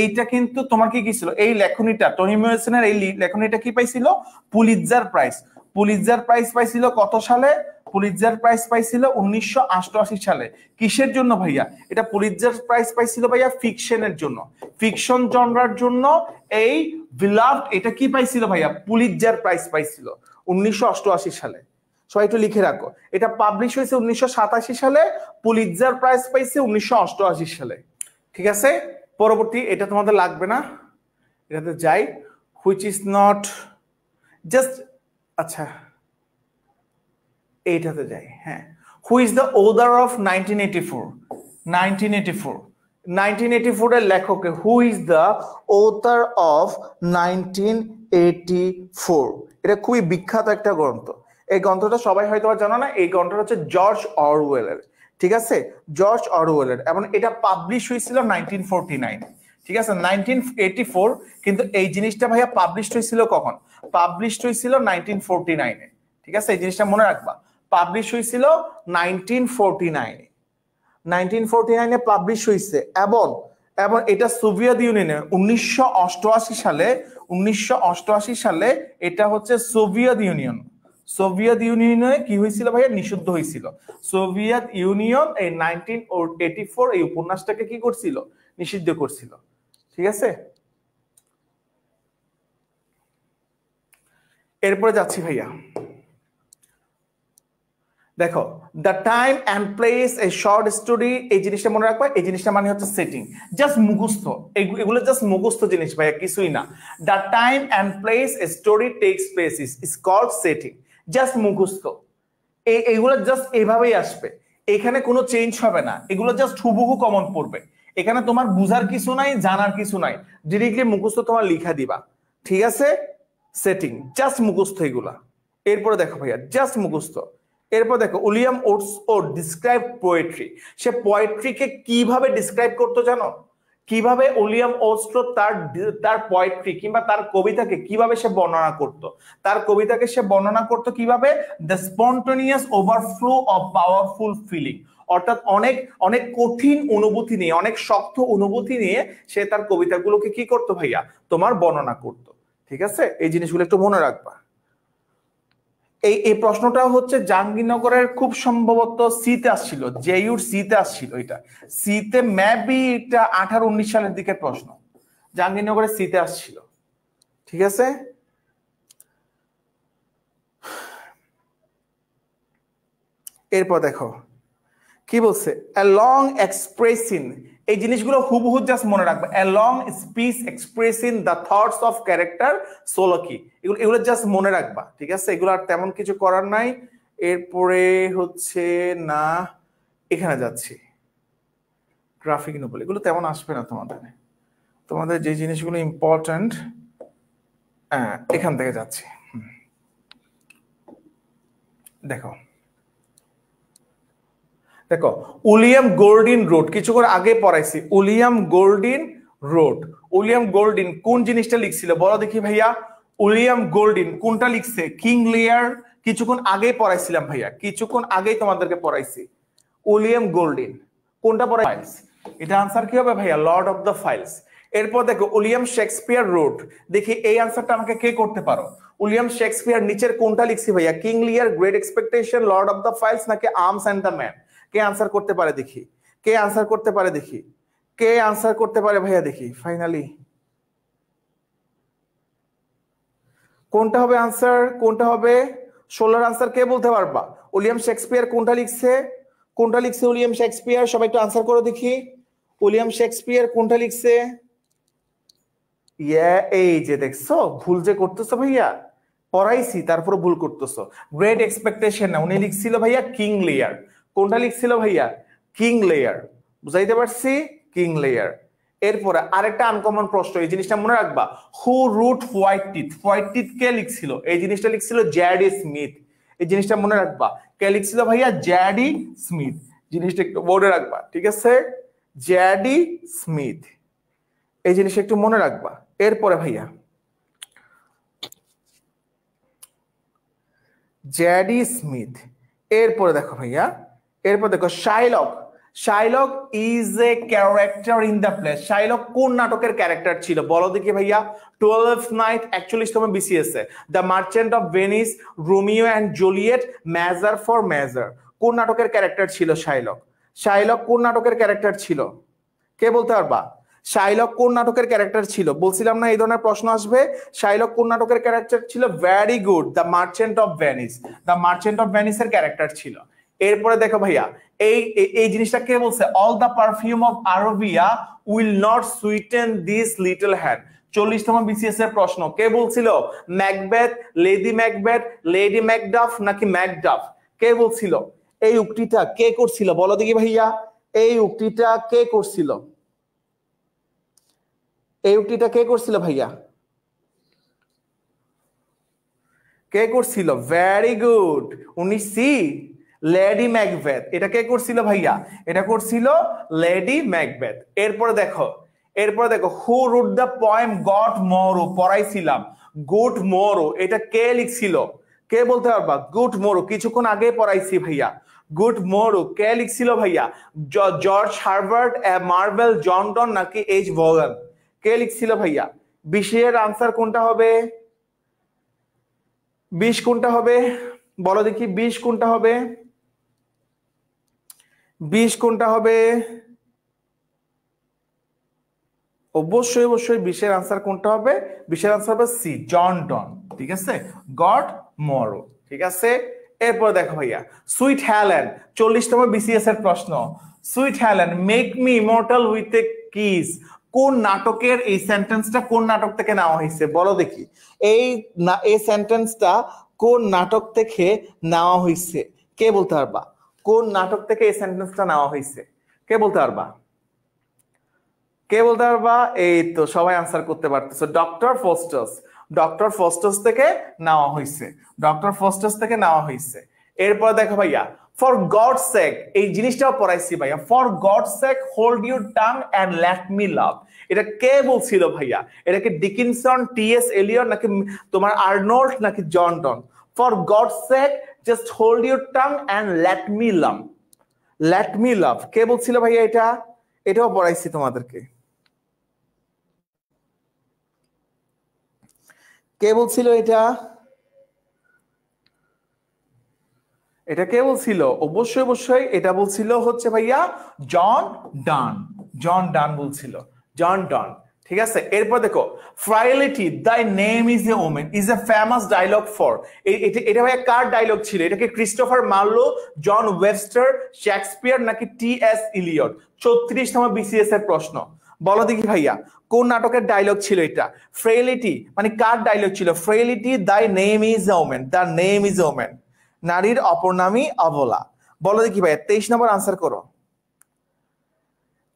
এইটা কিন্তু তোমার কি ছিল? এই লেখনীটা, টনি মরিসনের এই লেখনীটা কি পাইছিল? Pulitzer prize. পুলিৎজার প্রাইজ পাইছিল কত সালে? পুলিৎজার প্রাইজ পাইছিল 1988 সালে। কিসের জন্য ভাইয়া? এটা পুলিৎজার প্রাইজ পাইছিল ভাইয়া ফিকশনের জন্য, ফিকশন জনরার জন্য। এই বিলাভড এটা কি পাইছিল ভাইয়া? পুলিৎজার প্রাইজ পাইছিল 1988 সালে। সবাই একটু লিখে রাখো। এটা পাবলিশ হয়েছে 1987 সালে, পুলিৎজার প্রাইজ পাইছে 1988 সালে। ঠিক আছে, পরবর্তী এটা তোমাদের লাগবে না, এটাতে যাই। হুইচ ইজ নট জাস্ট, আচ্ছা এইটাতে যাই। হ্যাঁ, হু ইজ দ্য অথর অফ 1984 এর লেখক? হু ইজ দ্য অথর অফ 1984? এটা খুবই বিখ্যাত একটা গ্রন্থ। এই গ্রন্থটা সবাই হয়তো জানো না। এই গ্রন্থটা হচ্ছে জর্জ অরওয়েলের। ঠিক আছে, জর্জ অরওয়েলের। এবং এটা পাবলিশ হয়েছিল 1949। ঠিক আছে, 1984, কিন্তু এই জিনিসটা ভাইয়া পাবলিশ হয়েছিল কখন? পাবলিশ হয়েছিল 1949-এ। ঠিক আছে, এই জিনিসটা মনে রাখবা। পাবলিশ হয়েছিল 1949-এ পাবলিশ হয়েছে। এবং এটা সোভিয়েত ইউনিয়নে 1988 সালে এটা হচ্ছে সোভিয়েত ইউনিয়নে কি হয়েছিল ভাইয়া? নিষিদ্ধ হয়েছিল। সোভিয়েত ইউনিয়ন এই 1984 এই উপন্যাসটাকে কি করছিল? নিষিদ্ধ করছিল। ঠিক আছে, এরপরে যাচ্ছি ভাইয়া। দেখো, the time and place a short story, এই জিনিসটা মনে রাখবা। এই জিনিসটা মানে হচ্ছে সেটিং, জাস্ট মুখস্থ। এগুলো জাস্ট মুখস্থ জিনিস ভাইয়া, কিছুই না। The time and place a story takes place is called setting, just মুখস্থ। এইগুলো জাস্ট এইভাবেই আসবে, এখানে কোনো চেঞ্জ হবে না, এগুলো জাস্ট হুবহু কমন পড়বে। এখানে তোমার বুঝার কিছু নাই, জানার কিছু নাই, ডিরেক্টলি মুখস্থ তোমার লিখা দিবা। ঠিক আছে, সেটিং জাস্ট মুখস্থ এগুলা। এরপরে দেখো ভাইয়া, জাস্ট মুখস্থ। এরপর দেখো, উইলিয়াম ওর্ডসওয়ার্থ ডিসক্রাইব পোয়েট্রি। সে পোয়েট্রিকে কিভাবে ডিসক্রাইব করতো জানো? কিভাবে উইলিয়াম ওর্ডসওয়ার্থ তার তার পোয়েট্রি কিংবা তার কবিতাকে কিভাবে সে বর্ণনা করত? তার কবিতাকে সে বর্ণনা করত কিভাবে? The spontaneous overflow of powerful feeling. অর্থাৎ অনেক অনেক কঠিন অনুভূতি নিয়ে, অনেক শক্ত অনুভূতি নিয়ে সে তার কবিতাগুলোকে কি করতো ভাইয়া? তোমার বর্ণনা করতো। ঠিক আছে, এই জিনিসগুলো একটু মনে রাখবা। এই প্রশ্নটা হচ্ছে জাহাঙ্গীরনগরের খুব সম্ভবত সিতে আসছিল, জেইউর সিতে আসছিল। এটা সিতে মেবি এটা 18-19 সালের দিকের প্রশ্ন, জাহাঙ্গীরনগরের সিতে আসছিল। ঠিক আছে, এরপর দেখো কি বলছে, a long expressing, এই জিনিসগুলো হুবহু জাস্ট মনে রাখবে। a long speech expressing the thoughts of character Soloki, এগুলো জাস্ট মনে রাখবা। ঠিক আছে, এগুলো আর তেমন কিছু করার নাই। এরপরে হচ্ছে না, এখানে যাচ্ছি, গ্রাফিক নোবেল, এগুলো তেমন আসবে না তোমাদের। তোমাদের যে জিনিসগুলো ইম্পর্টেন্ট এখান থেকে যাচ্ছি। দেখো দেখো, উইলিয়াম গোল্ডিন রোড, কিছুক্ষণ আগে পড়াইছি। William Golding road, William Golding কোন জিনিসটা লিখছিল বলো দেখি ভাইয়া? উইলিয়াম গোল্ডিন কোনটা লিখছে? কিং লিয়ার, কিছুক্ষণ আগেই পড়াইছিলাম ভাইয়া, কিছুক্ষণ আগেই তোমাদেরকে পড়াইছি। উইলিয়াম গোল্ডিন কোনটা পড়াইস? এটা আনসার কি হবে ভাইয়া? Lord of the files. এরপর দেখো, উইলিয়াম শেক্সপিয়ার রোড, দেখি এই আনসারটা আমাকে কে করতে পারো? উইলিয়াম শেক্সপিয়ার নিচের কোনটা লিখছি ভাইয়া? King Lear, great expectation, lord of the flies নাকি আর্মস এন্ড দ্য ম্যান? কে আনসার করতে পারে দেখি? কে আনসার করতে পারে দেখি? কে আনসার করতে পারে ভাইয়া দেখি? ফাইনালি কোনটা হবে আনসার? কোনটা হবে 16 আনসার? কে বলতে পারবা? উইলিয়াম শেক্সপিয়ার কোনটা লিখছে? কোনটা লিখছে উইলিয়াম শেক্সপিয়ার? সবাই একটু আনসার করো দেখি। উইলিয়াম শেক্সপিয়ার কোনটা লিখছে? ইয়া, এই যে দেখছো ভুল যে করতেছো ভাইয়া, পড়াইছি তারপর ভুল করতেছো। গ্রেট এক্সপেকটেশন না, উনি লিখছিল ভাইয়া কিং লিয়ার। কোনটা লিখছিল ভাইয়া? কিং লিয়ার। বুঝাইতে পারছি? কিং লিয়ার। এরপরে আরেকটা আনকমন প্রশ্ন, এই জিনিসটা মনে রাখবা। Who wrote white teeth, white teeth কে লিখছিল? এই জিনিসটা লিখছিল জ্যাডি স্মিথ। এই জিনিসটা মনে রাখবা, কে লিখছিল ভাইয়া? জ্যাডি স্মিথ। জিনিসটা একটু মনে রাখবা, ঠিক আছে? জ্যাডি স্মিথ, এই জিনিসটা একটু মনে রাখবা। এরপরে ভাইয়া, জ্যাডি স্মিথ। এরপরে দেখো ভাইয়া, এরপর দেখো Shylock. Shylock is a character in the play. Shylock কোন নাটকের ক্যারেক্টার ছিল বলো দেখি ভাইয়া? 12th নাইট, 41তম বিসিএস এ, the merchant of Venice, Romeo and Juliet, measure for measure. কোন নাটকের ক্যারেক্টার ছিল শাইলক? শাইলক কোন নাটকের ক্যারেক্টার ছিল? কে বলতে পারবা? শাইলক কোন নাটকের ক্যারেক্টার ছিল? বলছিলাম না এই ধরনের প্রশ্ন আসবে। শাইলক কোন নাটকের ক্যারেক্টার ছিল? Very good, the merchant of Venice. The merchant of ভেনিসের ক্যারেক্টার ছিল। এরপরে দেখো ভাইয়া, এই এই জিনিসটা কে বলছে? All the perfume of Arabia will not sweeten this little hand. 40তম বিসিএস এর প্রশ্ন, কে বলছিল? Macbeth, lady Macbeth, lady Macduff নাকি ম্যাকডাফ? কে বলছিল? এই উক্তিটা কে করছিল বলো দেখি ভাইয়া? এই উক্তিটা কে করছিল? এই উক্তিটা কে করছিল ভাইয়া? কে করছিল? ভেরি গুড, উনি সি, লেডি ম্যাকবেথ। এটা কে করছিল ভাইয়া? এটা করছিল লেডি ম্যাকবেথ। এরপরে দেখো, এরপরে দেখো, who wrote the poem good morrow, পড়াইছিলাম। গুড মোরো, এটা কে লিখছিল? কে বলতে পারবা? গুড মোরো, কিছুক্ষণ আগে পড়াইছি ভাইয়া। গুড মোরো কে লিখছিল ভাইয়া? জর্জ হার্বার্ট, মার্ভেল জনটন নাকি এইচ ভগান? কে লিখছিল ভাইয়া? 20 আনসার কোনটা হবে? 20 কোনটা হবে বলো দেখি? 20 কোনটা হবে? 20 কোনটা হবে? অবশ্যই অবশ্যই 20-এর আনসার কোনটা হবে? 20-এর আনসার হবে সি, জন ডন। ঠিক আছে, গড মরো। ঠিক আছে, এরপর দেখো ভাইয়া, সুইট হ্যালেন, 40তম বিসিএস এর প্রশ্ন। Sweet Helen, make me immortal with a kiss, কোন নাটকের এই সেন্টেন্সটা কোন নাটক থেকে নেওয়া হয়েছে বলো দেখি। এই সেন্টেন্সটা কোন নাটক থেকে নেওয়া হয়েছে? কে বলতে পারবা কোন নাটক থেকে এই সেন্টেন্সটা নেওয়া হয়েছে? কে বলতে পারবা? কে বলতে পারবা? এই তো সবাই আনসার করতে পারতেছো, ডক্টর ফস্টাস। ডক্টর ফস্টাস থেকে নেওয়া হয়েছে, ডক্টর ফস্টাস থেকে নেওয়া হয়েছে। এরপর দেখো ভাইয়া, ফর গড সেক, এই জিনিসটাও পড়াইছি ভাইয়া, for God sake hold your tongue and let me লাভ। এটা কে বলছিল ভাইয়া? এটাকে ডিকিনসন, টি.এস. এলিয়ট, নাকি তোমার আর্নল্ড, নাকি John Donne? For God sake just hold your tongue and let me love, let me love, কে বলছিল ভাইয়া এটা? এটাও পড়াইছি তোমাদেরকে। কে বলছিল এটা? এটা কে বলছিল? অবশ্যই অবশ্যই এটা বলছিল হচ্ছে ভাইয়া জন ডান। জন ডান বলছিল, জন ডন। ঠিক আছে, এরপর দেখো, frailty thy name is a woman is a famous dialogue for, এটা ভাইয়া কার ডায়লগ ছিল? এটাকে Christopher Marlowe, John Webster, Shakespeare, নাকি টি.এস. ইলিয়ট? 34তম বিসিএস এর প্রশ্ন। বলো দেখি ভাইয়া, কোন নাটকের ডায়লগ ছিল এটা? ফ্রেলিটি মানে কার ডায়লগ ছিল? ফ্রেলিটি দাই name is a women, the name is a women, নারীর অপর নামই অবলা। বলো দেখি ভাইয়া, 23 নম্বর আনসার করো,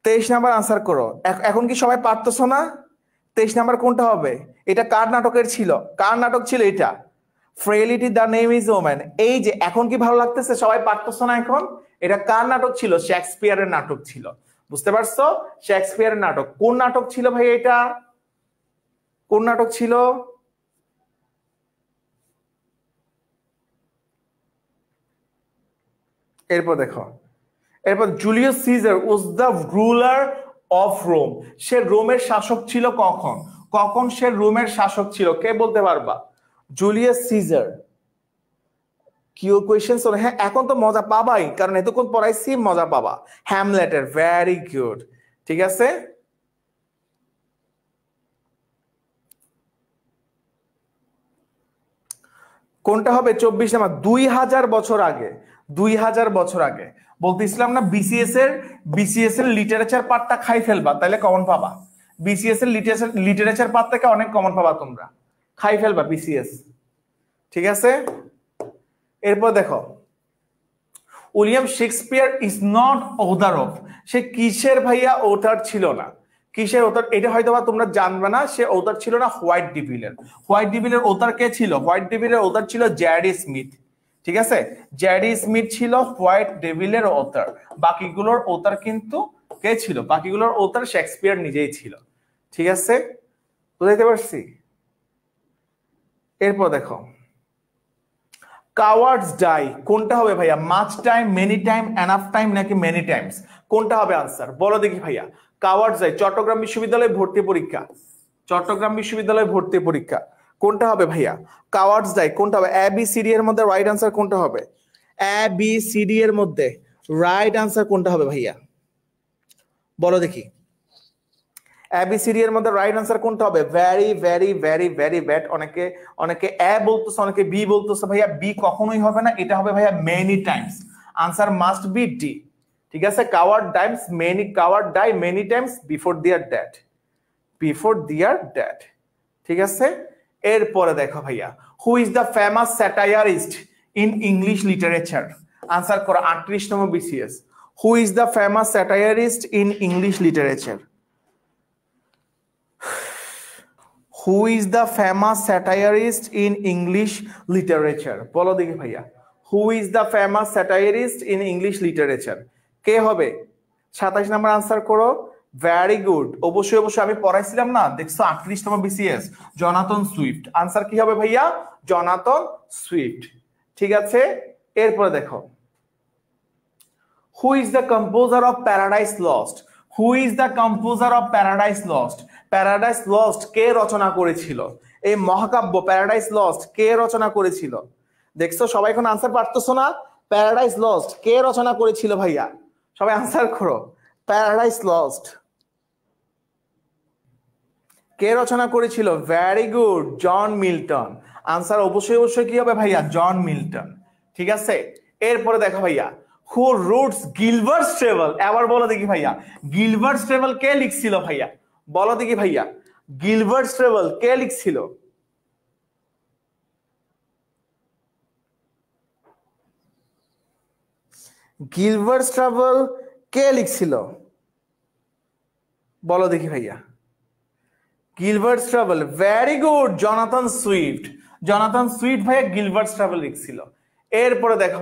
23 নাম্বার আনসার করো। এখন কি সবাই পারতেছো না? 23 নাম্বার কোনটা হবে? এটা কার নাটকের ছিল? কার নাটক ছিল এটা? ফ্রেলিটি দ্য নেম ইজ ওম্যান। এই যে এখন কি ভালো লাগতেছে? সবাই পারতেছো না এখন? এটা কার নাটক ছিল? শেক্সপিয়ারের নাটক ছিল। বুঝতে পারছো? শেক্সপিয়ারের নাটক। কোন নাটক ছিল ভাই এটা? কোন নাটক ছিল? এরপর দেখো, এরপর Julius Caesar was the ruler of Rome, সে রোমের শাসক ছিল কখন? কখন সে রোমের শাসক ছিল? কে বলতে পারবা? Julius caesar. কিউ কোয়েশ্চেন, হ্যাঁ এখন তো মজা পাবাই, কারণ এতক্ষণ পড়াইছি, মজা পাবা। হ্যামলেটের, ভেরি গুড। ঠিক আছে, কোনটা হবে? 24 নাম্বার। 2000 বছর আগে, 2000 বছর আগে বলতেছিলাম না বিসিএস এর লিটারেচার পার্টটা খাই ফেলবা, তাহলে কমন পাবা। বিসিএস এর লিটারেচার পার্ট থেকে অনেক কমন পাবা তোমরা, খাই ফেলবা বিসিএস। ঠিক আছে, এরপর দেখো, William Shakespeare is not author of, সে কিসের ভাইয়া অথার ছিল না? কিসের অথার? এটা হয়তো বা তোমরা জানবে না, সে অথার ছিল না হোয়াইট ডেভিলের। হোয়াইট ডেভিলের অথার কে ছিল? হোয়াইট ডেভিলের অথার ছিল জ্যারি স্মিথ। ঠিক আছে, জ্যারি স্মিথ ছিল হোয়াইট ডেভিলের অথার। বাকিগুলোর অথার কিন্তু কে ছিল? বাকিগুলোর অথার শেক্সপিয়ার নিজেই ছিল। ঠিক আছে, বুঝাইতে পারছি? এরপর দেখো, কাওয়ার্ডস ডাই কোনটা হবে ভাইয়া? Much time, many time, enough time, নাকি মেনি টাইমস? কোনটা হবে আনসার? বলো দেখি ভাইয়া। কাওয়ার্ডস ডাই, চট্টগ্রাম বিশ্ববিদ্যালয়ে ভর্তি পরীক্ষা, চট্টগ্রাম বিশ্ববিদ্যালয়ে ভর্তি পরীক্ষা। কোনটা হবে ভাইয়া? কাওয়ার্ডস ডাই কোনটা হবে? এ বি সি ডি এর মধ্যে রাইট আনসার কোনটা হবে? এ বি সি ডি এর মধ্যে রাইট আনসার কোনটা হবে ভাইয়া? বলো দেখি, এবিসিডি এর মধ্যে রাইট আনসার কোনটা হবে? Very very very very bad. অনেকে অনেকে এ বলতেছে, অনেকে বি বলতেছে। ভাইয়া বি কখনোই হবে না, এটা হবে ভাইয়া many times. Answer must be D. ঠিক আছে, coward times many, coward die many times before their death, before their death. ঠিক আছে, এরপরে দেখো ভাইয়া, who is the famous satirist in English literature? Answer করো 38তম BCS. Who is the famous satirist in English literature? Who is the famous satirist in English literature? বলো দেখি ভাইয়া, who is the famous satirist in English literature? কে হবে? 27 নম্বর answer করো। Very good, অবশ্যই অবশ্যই আমি পড়াইছিলাম না, দেখছো 38তম বিসিএস, জনাথন সুইফট। আনসার কি হবে ভাইয়া? Jonathan Swift. ঠিক আছে, এরপরে দেখো, who is the composer of Paradise Lost? Who is the composer of Paradise Lost? Paradise Lost কে রচনা করেছিল? এই মহাকাব্য প্যারাডাইস লস্ট কে রচনা করেছিল? দেখছো সবাই এখন আনসার পারতেছো না? প্যারাডাইস লস্ট কে রচনা করেছিল ভাইয়া? সবাই আনসার করো, প্যারাডাইস লস্ট। কে রচনা করেছিল? Very good, John Milton. Answer অবশ্যই অবশ্যই কি হবে ভাইয়া? John Milton. ঠিক আছে, এরপরে দেখো ভাইয়া, হু রুটস গিলবার্টস ট্রেভেল। এবার বলো দেখি ভাইয়া, গিলবার্টস ট্রেভেল কে লিখছিল ভাইয়া? বলো দেখি ভাইয়া, গিলবার্টস ট্রেভেল কে লিখছিল? গিলবার্টস ট্রেভেল কে লিখছিল? বলো দেখি ভাইয়া। Gilbert's travel, very good, Jonathan Swift. Jonathan Swift ভাইয়া গিলবার্টস ট্রাভেল লিখছিল। এরপরে দেখো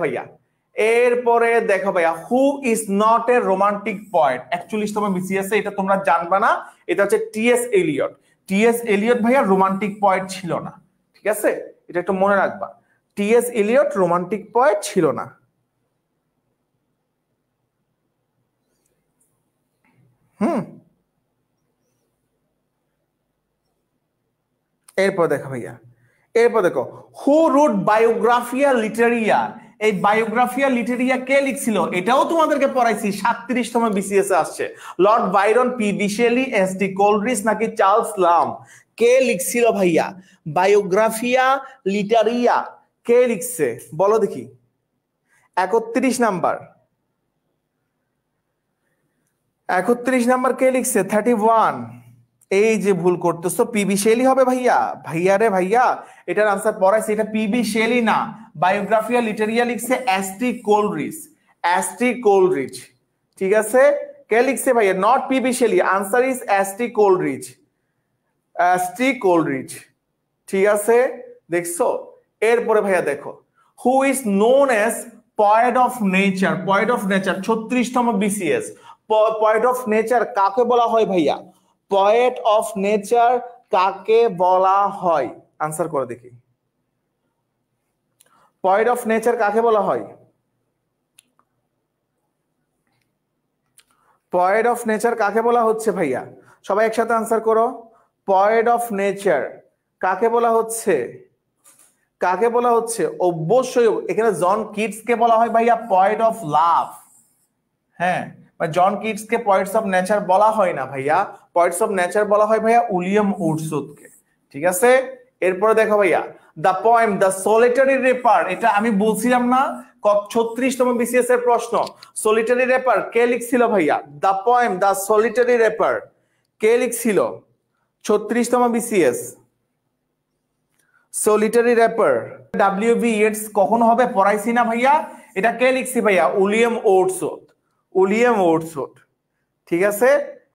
ভাইয়া, who is not a romantic poet. 41তম বিসিএস এটা তোমরা জানবা না, এটা হচ্ছে টিএস এলিয়ট। টিএস এলিয়ট ভাইয়া রোমান্টিক পয়েট ছিল না, ঠিক আছে, এটা একটু মনে রাখবা। টিএস এলিয়ট রোমান্টিক পয়েট ছিল না। এরপর দেখো ভাইয়া, এরপর দেখো, হু রুট বায়োগ্রাফিয়া লিটারিয়া। এই বায়োগ্রাফিয়া লিটারিয়া কে লিখছিল? এটাও তোমাদেরকে পড়াইছি, 37তম বিসিএস আসছে। Lord Byron, P B Shelley, S D Coleridge নাকি চার্লস লাম? কে লিখছিল ভাইয়া বায়োগ্রাফিয়া লিটারিয়া? কে লিখছে বলো দেখি। 31 নাম্বার, 31 নাম্বার কে লিখছে? 31। এই যে ভুল করতেছো, পিবি শেলি হবে ভাইয়া। ভাইয়া রে ভাইয়া, এটার আনসার পড়াইছে, এটা পিবি শেলি না, বায়োগ্রাফিয়া লিটারিয়া লিখছে এসটি কোলরিজ। এসটি কোলরিজ, ঠিক আছে, কে লিখছে ভাইয়া? Not P B Shelley, answer is S T Coleridge. S T Coleridge, ঠিক আছে, দেখছো। এরপরে ভাইয়া দেখো, who is known as poet of nature. Poet of nature 36তম বিসিএস। পয়েট অফ নেচার কাকে বলা হয় ভাইয়া? পয়েট অফ নেচার কাকে বলা হয়? আনসার করে দেখি, পয়েট অফ নেচার কাকে বলা হয়? পয়েট অফ নেচার কাকে বলা হচ্ছে ভাইয়া? সবাই একসাথে আনসার করো। পয়েট অফ নেচার কাকে বলা হচ্ছে? কাকে বলা হচ্ছে? অবশ্যই এখানে জন কিটস কে বলা হয় ভাইয়া পয়েট অফ লাভ। হ্যাঁ, জন কিটস কে পয়েটস অফ নেচার বলা হয় না ভাইয়া, পয়েটস অফ নেচার বলা হয় ভাইয়া উইলিয়াম উডসুথকে, ঠিক আছে। এরপরে দেখো ভাইয়া, the poem the solitary rapper, এটা আমি বলছিলাম না 36তম বিসিএস এর প্রশ্ন। সলিটারি রেপার কে লিখছিল ভাইয়া? The poem the solitary reaper কে লিখছিল? 36তম BCS. Solitary reaper W B. Yeats কখন হবে পড়াইছি না ভাইয়া? এটা কে লিখছি ভাইয়া? উইলিয়াম উডসুথ। উইলিয়াম উডসুথ, ঠিক আছে।